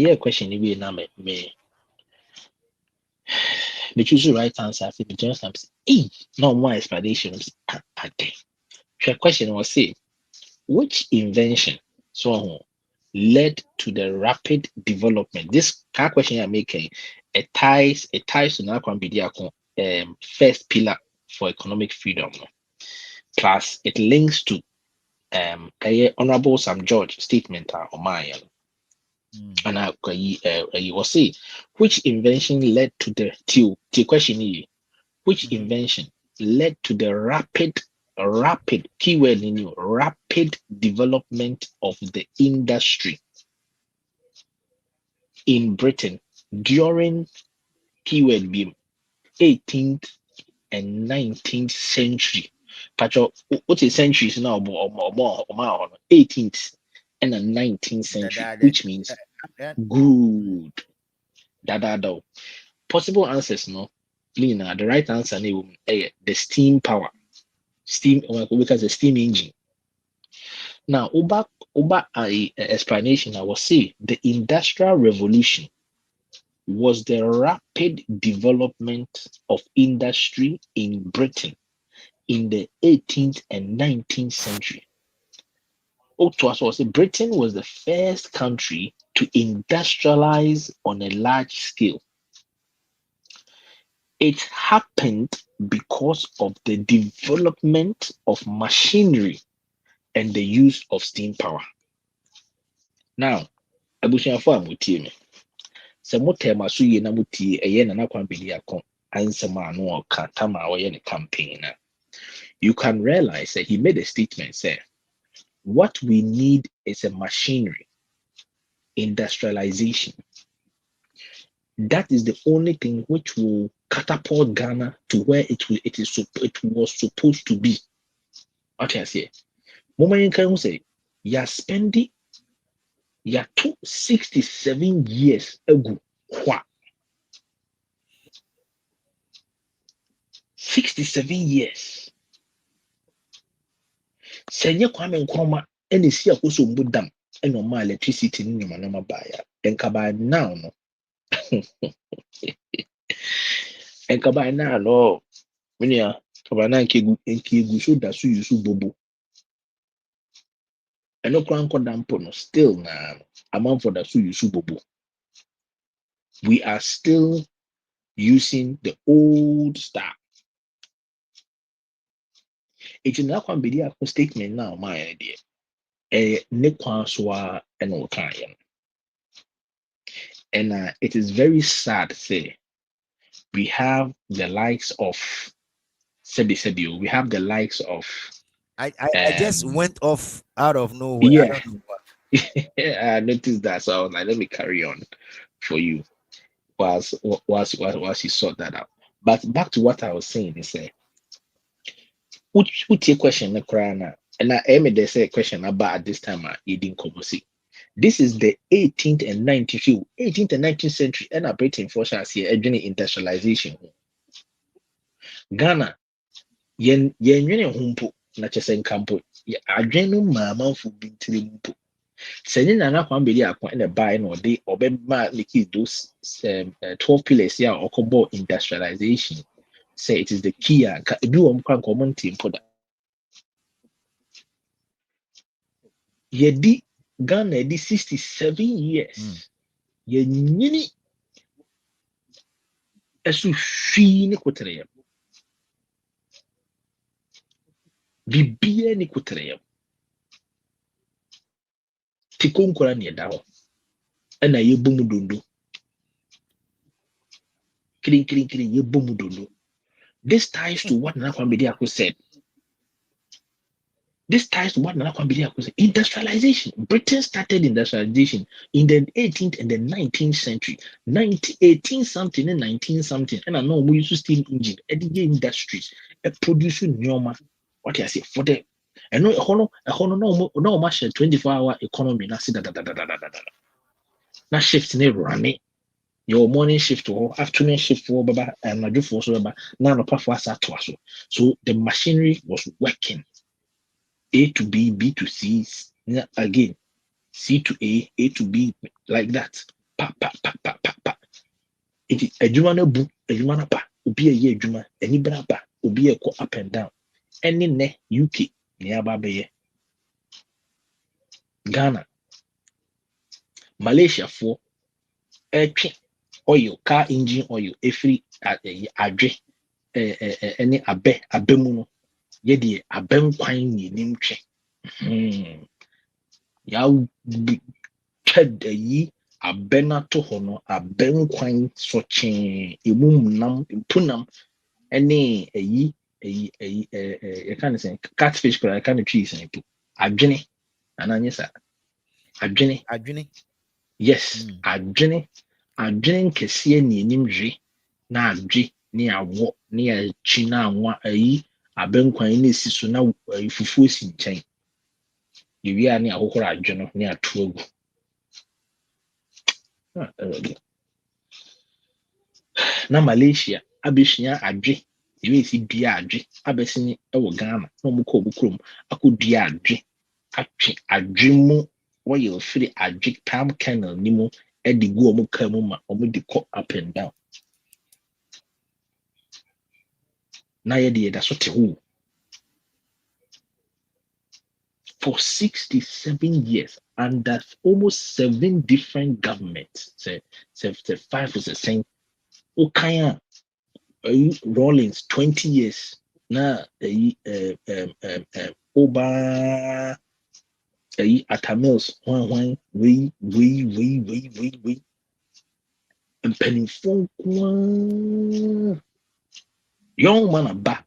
a question, we now me choose the right answer. For the just no more explanations. The question was say, which invention led to the rapid development? This question I'm making, it ties to now first pillar for economic freedom. Plus, it links to Honorable Sam George statement on mine. And I was say, which invention led to the question is, which invention led to the rapid keyword in you, rapid development of the industry in Britain during keyword beam 18th and 19th century. Pacho, what is centuries now? More 18th and the 19th century, which means good. Dada. Possible answers, no. Lina, the right answer is the steam power. Steam, because the steam engine. Now, Uba explanation, I will say the Industrial Revolution was the rapid development of industry in Britain in the 18th and 19th century. Britain was the first country to industrialize on a large scale. It happened because of the development of machinery and the use of steam power. Now, abusuafo a motie me, sɛ motaa ma so yie na motie ɛyɛ Nana Kwambedi Ako ansɛm a no ɔka tam a ɔyɛ ne campaign na, you can realize that he made a statement say, what we need is a machinery, industrialization. That is the only thing which will catapult Ghana to where it was supposed to be. What I say, moment you can say, you're spending 67 years ago. 67 years. Senya Kwame Nkrumah and is here also dam and no my electricity in your manama buyer. And by now, no. And by now, no. When you are Kabana and Kigu so that you so bobo. And no crown condampo still now. Amount for that you so bobo. We are still using the old style. It's in that Kwambedi Ako statement now, my idea. Nekwanswa and Okayan. And it is very sad to say we have the likes of Sebi. We have the likes of I just went off out of nowhere. Yeah. I don't know what. I noticed that, so I was like, let me carry on for you whilst you sort that out. But back to what I was saying is which your question na krana and I made the question about at this time you didn't come see. This is the 18th and 19th century and a Britain for us here industrialization. Ghana yen humpo na chesen campo adwenu maamanfo bintiri mpo sɛ Nana Kwambedi Ako na buy no de obema make those 12 pillars ya okobo industrialization say it is the key ka ebi wo mkran common team for that yedi Ghana di 67 years yenyini Esu hwii ne kotere. Bibie ne kotere. Tikonkora ne da ho. Ena ye bomu dondo. Kring ye bomu dondo. This ties to what Nana Kwambediako said. This ties to what Nana Kwambediako said. Industrialization. Britain started industrialization in the 18th and the 19th century. 18 something and 19 something. And I know we use steam engine. Edige industries. Produce nyoma. What I say for the and no much 24-hour economy. Na na shift ne running. Your morning shift or afternoon shift for baba and my for so baba now no for us. So the machinery was working. A to B, B to C, again, C to A to B, like that. Pa pa pa pa pa pa. If a jumana book, a jumana pa, ubi a ye juma, any brapa, ubi a go up and down. Any ne UK, nearby bay. Ghana, Malaysia for oil, car engine oil, every adre, any abemuno, yedi abem quine ye name check. Yaw twed yi abena to ho no aben kwan so che emum punam ene yi you can say catfish but I can't trees and adwene ananyesa adwene yes adwene kese ni enim hwe na adwe ni awo ni achi na anwa ayi aben kwan na esi so na fufuo si nkyɛn yewi ani ahokora adwene ni atoagu na Malaysia abesua adwe yewi si dua adwe abesini ewo Ghana na omukɔ obukrom akɔdua adwe atwe adwe mu wɔyɛ ofiri adwe palm kernel ni mu edi gu omu ka mu ma omu di kɔ up and down na yɛ de da so te ho for 67 years under almost 7 different governments. Say 5 is the same. Okaya Rollins 20 years. Na Oba Atamils we and penny phone young man aba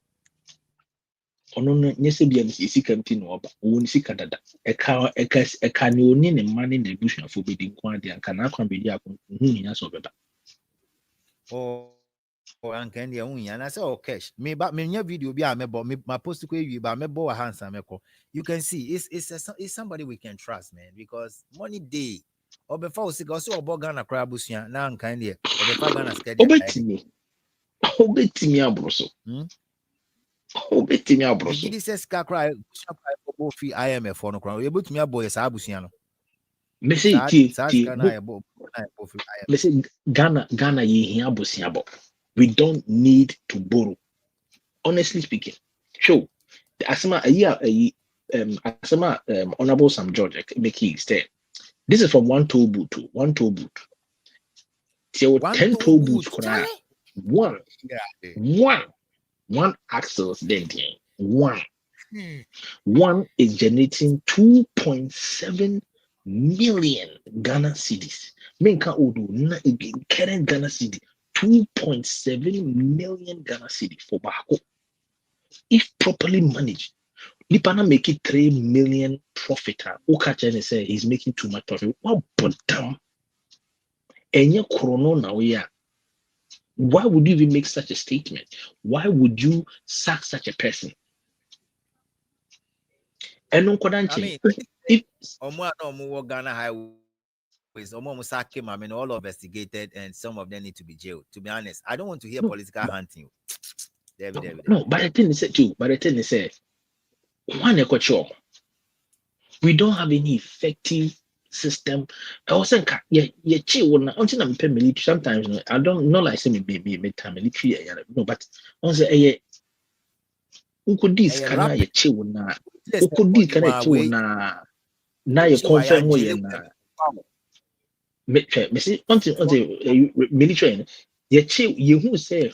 ono nyese bia ni sika mti no oba wo ni sika dada eka ni oni ne mane na busuafo bedi nko ade anka na akwa bedi akon hu nya so beba anka ndi hu nya na say cash me nya video bi a mebo ma post ko ewi ba mebo wa hansa meko you can see it's somebody we can trust, man, because money day obefa osika oso oboga na kra busua na anka ndi obefa Ghana schedule obetimi abroso obetimi abroso did say ska cry go free IMF no cry you betumi aboy sa abusua no me say ti me say Ghana ye hia abusua bo we don't need to borrow, honestly speaking. Show the asema honorable Sam George make say this is from one toll boot till 10 toll boots one axles then one is generating 2.7 million Ghana cedis. Menka odo na current Ghana cedi 2.7 million Ghana cedi for Bako. If properly managed, Lipana make it 3 million profit. Okachen say he's making too much profit. What but damn? Enya chrono na we are. Why would you even make such a statement? Why would you sack such a person? I mean, if Ghana highways, all investigated, and some of them need to be jailed. To be honest, I don't want to hear political hunting. No, but the thing is, we don't have any effective system. I was saying, sometimes I don't know, like say me military, no, but on the could this can I chill na could this can I chill na you confirm we na me see on the military you who say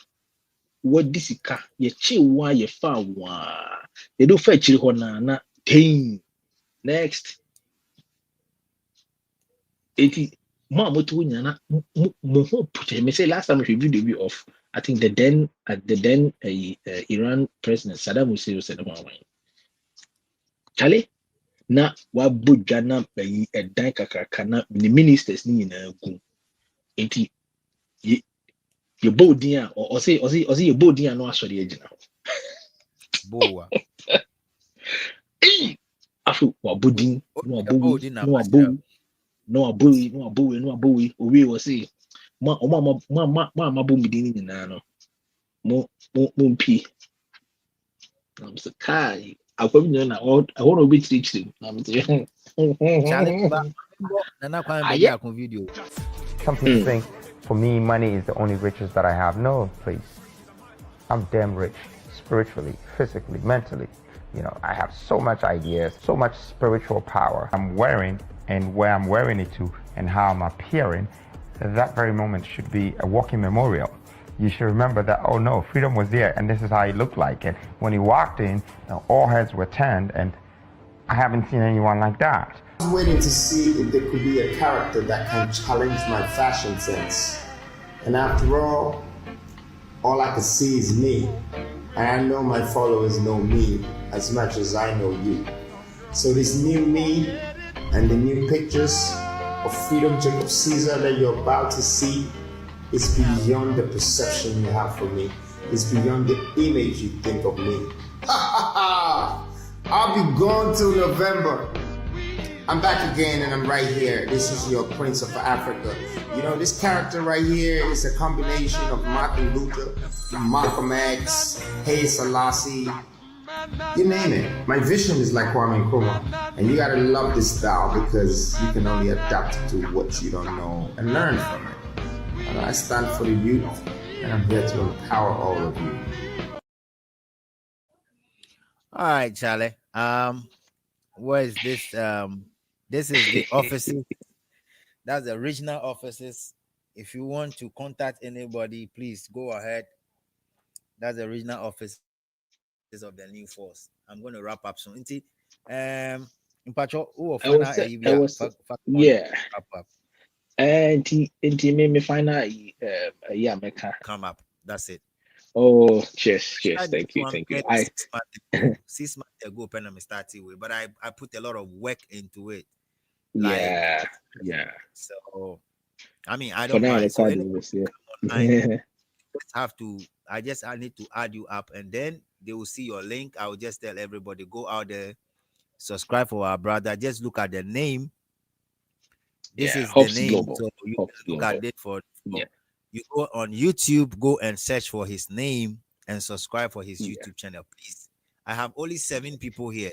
what this is car, ye chi wa ye fa wa. They do fetch you na pain. Next. 80 mom to win me say last time we reviewed the view of I think the then Iran president Saddam Hussein said Charlie na wabudwa na bayi edan kakraka na the ministers ni nyina gu enti ye bodin or say ye bodin no asori agina Boa. afu wabudin no abu no abu owi wo say ma bo midin nyina no mo mpi I'm so kai akwam nyina I want to be teaching I'm saying video. Some people think for me money is the only riches that I have. No, please. I'm damn rich spiritually, physically, mentally. You know, I have so much ideas, so much spiritual power. I'm wearing and where I'm wearing it to and how I'm appearing, that very moment should be a walking memorial. You should remember that, oh no, freedom was there and this is how it looked like. And when he walked in, all heads were turned and I haven't seen anyone like that. I was waiting to see if there could be a character that can challenge my fashion sense. And after all I could see is me. And I know my followers know me as much as I know you. So this new me and the new pictures of Freedom Jacob Caesar that you're about to see is beyond the perception you have for me. It's beyond the image you think of me. I'll be gone till November. I'm back again and I'm right here. This is your Prince of Africa. You know, this character right here is a combination of Martin Luther, Malcolm X, Haile Selassie, you name it. My vision is like Kwame Nkrumah. And you gotta love this style because you can only adapt to what you don't know and learn from it. And I stand for the youth and I'm here to empower all of you. All right, Charlie. Where is this? This is the offices. That's the original offices. If you want to contact anybody, please go ahead. That's the original offices of the new force. I'm going to wrap up soon. Mpacho, yeah. Wrap up. And me find out yeah, come up. That's it. Oh, cheers. Thank you. 6 months ago, when I started with, but I put a lot of work into it. Yeah. So, I mean, I don't mind. So I need to add you up, and then they will see your link. I will just tell everybody, go out there, subscribe for our brother. Just look at the name. This is Hobbs the name. Global. So you Hobbs look Global. at it for you go on YouTube, go and search for his name and subscribe for his YouTube channel, please. I have only 7 people here.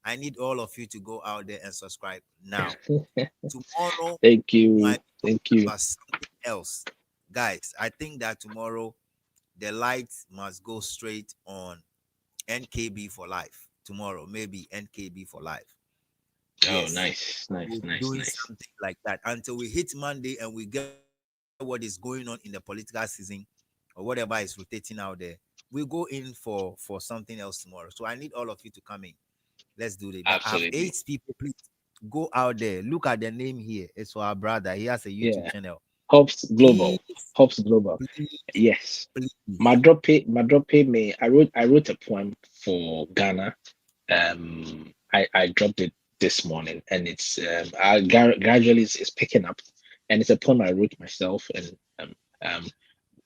I need all of you to go out there and subscribe now. Tomorrow, thank you. Something else, guys. I think that tomorrow the lights must go straight on NKB for life. Tomorrow, maybe NKB for life. Oh, nice. Doing something like that until we hit Monday and we get what is going on in the political season or whatever is rotating out there. We go in for something else tomorrow. So I need all of you to come in. Let's do it. But I have 8 people. Please go out there. Look at the name here. It's for our brother. He has a YouTube channel. Hobbs Global. Hobbs Global. Yes. My drop me. I wrote a poem for Ghana. I dropped it this morning, and it's gradually it's picking up, and it's a poem I wrote myself, and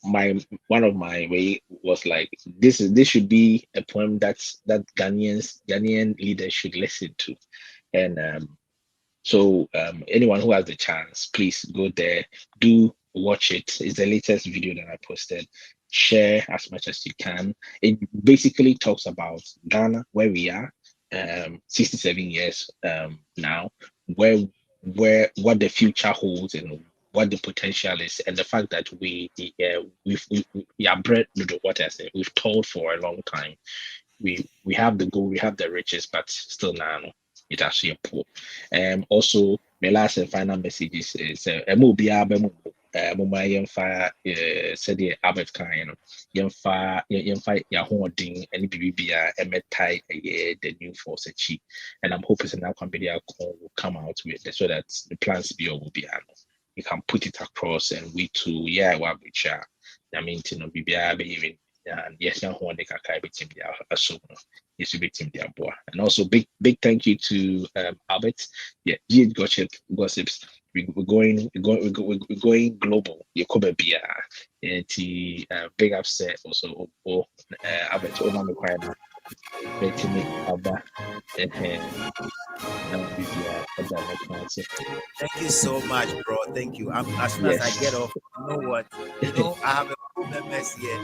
one of my way was like this should be a poem that Ghanaian leaders should listen to, and so anyone who has the chance, please go there, do watch it. It's the latest video that I posted. Share as much as you can. It basically talks about Ghana, where we are, 67 years now, what the future holds and what the potential is, and the fact that we are bred with what I say. We've told for a long time. We have the goal, we have the riches, but still now it actually poor. Also, my last and final message is moma yɛmfa sɛdeɛ Albert kan no yɛmfa yɛahoɔden ne biribiara ɛmɛtae the new force akyi, and I'm hoping that company will come out with it so that the plans will be you can put it across, and we too which I mean biribiara even and yes yɛahoɔden kakra bɛtumi de aso no yes bɛtumi de aboa. And also big thank you to Albert, GH Gossips. We're going global. You could be big upset also. I bet you my quiet. Bet me about. Thank you so much, bro. Thank you. As soon as I get off, you know what? I have a problem here.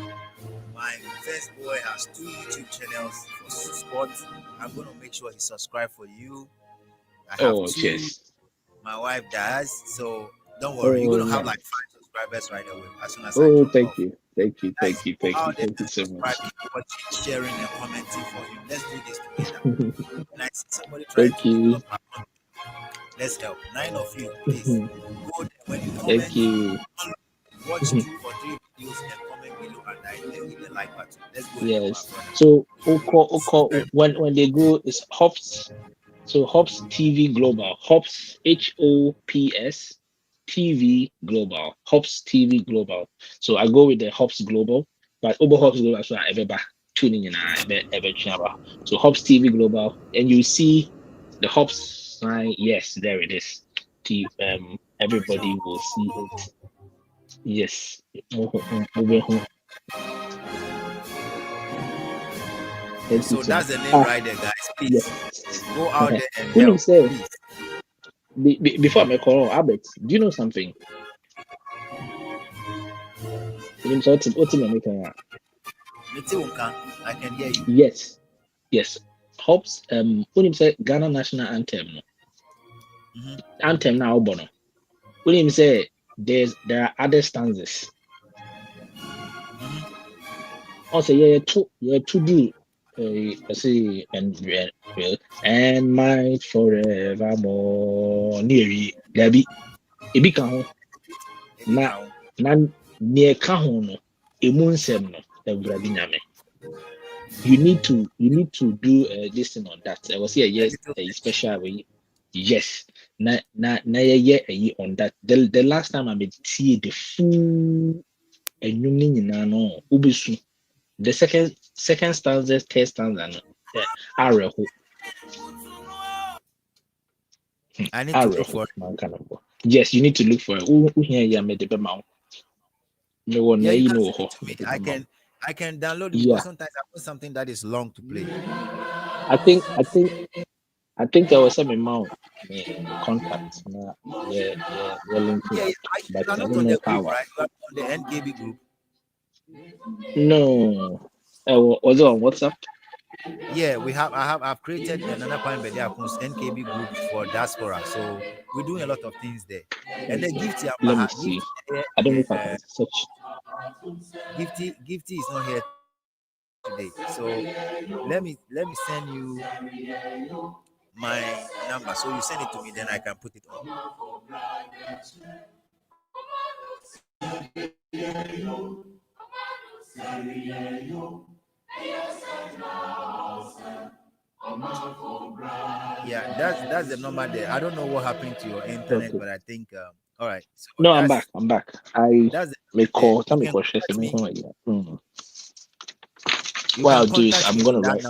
My first boy has 2 YouTube channels for sports. I'm gonna make sure he subscribe for you. I have 2. Cheers. My wife does, so don't worry. You're gonna have like 5 subscribers right away as soon as I Oh, drop thank off. you thank you so much. Watching, sharing, and commenting for him. Let's do this together. And I see somebody trying Thank to you. develop our content. Let's help. 9 of you, please. Go there when you comment. Thank you. Watch 2 or 3 videos and comment below, and I hit the like button. Let's go. Yes. So when they go, it's Hops. So Hops TV Global. Hops HOPS TV Global. Hops TV Global. So I go with the Hops Global, but over Hops Global, so I ever tuning in. So Hops TV Global, and you see the Hops sign. Yes, there it is. Everybody will see it. Yes. So that's the name right there, guys. Please go out there and help. Before I call Albert, do you know something? I can hear you. Yes. Hops, when you say Ghana national anthem, anthem now, Bono. When you say there are other stanzas. Also, to do. I say and might forevermore near Gabi. Ebika na near Kahono, Emunsem no, Evradi Nyame. You need to do this thing on that. I was here a special way. Yes. Na on that. The last time I made see the full and you no ubisu. The second stanza, third stanza no. I need to look for it. Yes, you need to look for it. Who here you made the amount? No one you can send it to me. I can download it because sometimes I put something that is long to play. I think there was some amount contact. Yeah, linking up. But You're not on the group, right? You are on the NKB group. No. Was it on WhatsApp? Yeah, I've created another NKB group for diaspora. So we're doing a lot of things there. And the Gifty, let me see. I don't know if I can search. Gifty is not here today. So let me send you my number. So you send it to me, then I can put it on. Yeah, that's the number there. I don't know what happened to your internet, but I think all right. So no, I'm back. I recall. Tell me for sure. What I'll do is I'm gonna write.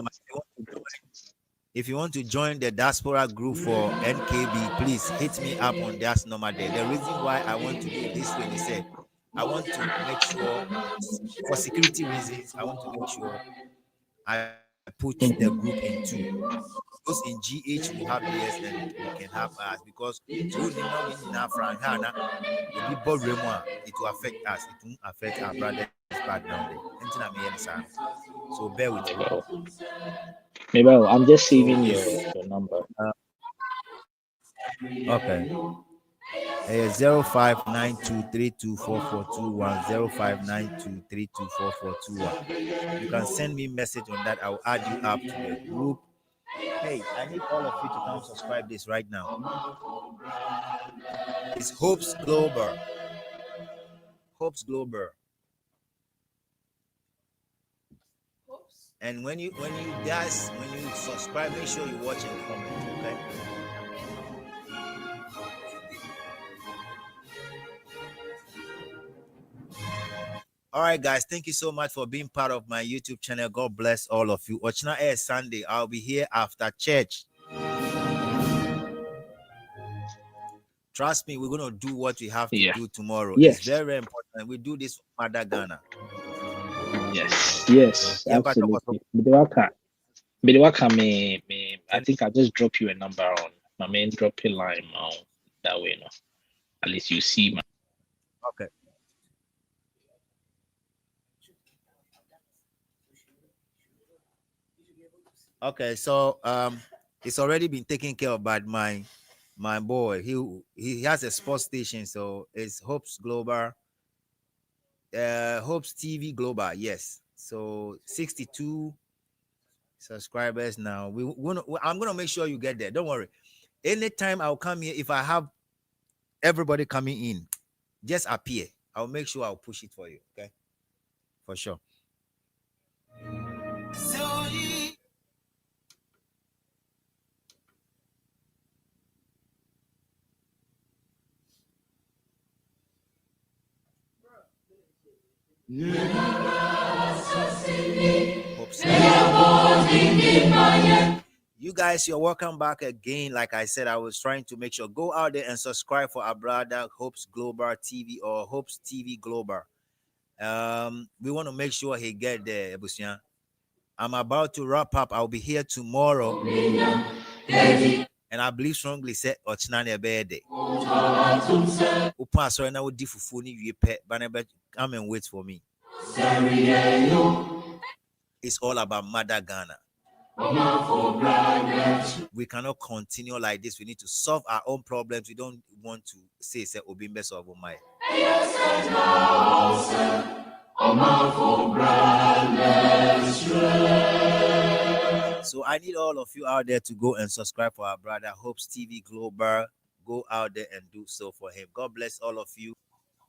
If you want to join the diaspora group for NKB, please hit me up on that number there. The reason why I want to do it this way, they said, I want to make sure, for security reasons, I want to make sure I put the group in 2. Those in GH will have theirs and we can have ours because it will affect us. It won't affect our brothers back down there. So bear with me. Maybe I'm just saving your number. Okay. 0592324421 0592324421. You can send me a message on that. I'll add you up to the group. Hey, I need all of you to come subscribe this right now. It's Hopes Global. Hopes Global. And when you guys subscribe, make sure you watch and comment, okay? All right, guys, thank you so much for being part of my YouTube channel. God bless all of you. Ochina Air Sunday. I'll be here after church. Trust me, we're gonna do what we have to do tomorrow. Yes. It's very, very important. We do this for Mother Ghana. Yes, absolutely. Bidewaka me. I think I'll just drop you a number on my main drop your line on that way, no. At least you see my. Okay. Okay, so it's already been taken care of by my boy. He has a sports station, so it's Hopes Global, Hopes TV Global. Yes, so 62 subscribers now. I'm gonna make sure you get there. Don't worry. Anytime I'll come here, if I have everybody coming in, just appear. I'll make sure I'll push it for you. Okay, for sure. You guys, you're welcome back again. Like I said, I was trying to make sure go out there and subscribe for our brother Hopes Global TV or Hopes TV Global. We want to make sure he get there, Ebusian. I'm about to wrap up. I'll be here tomorrow, and I believe strongly said Ochinani Ebede. Upa sorry now di fufu ni wie pe, but come and wait for me. It's all about Mother Ghana. We cannot continue like this. We need to solve our own problems. We don't want to say Obimbe solve my. So I need all of you out there to go and subscribe for our brother Hopes TV Global. Go out there and do so for him. God bless all of you.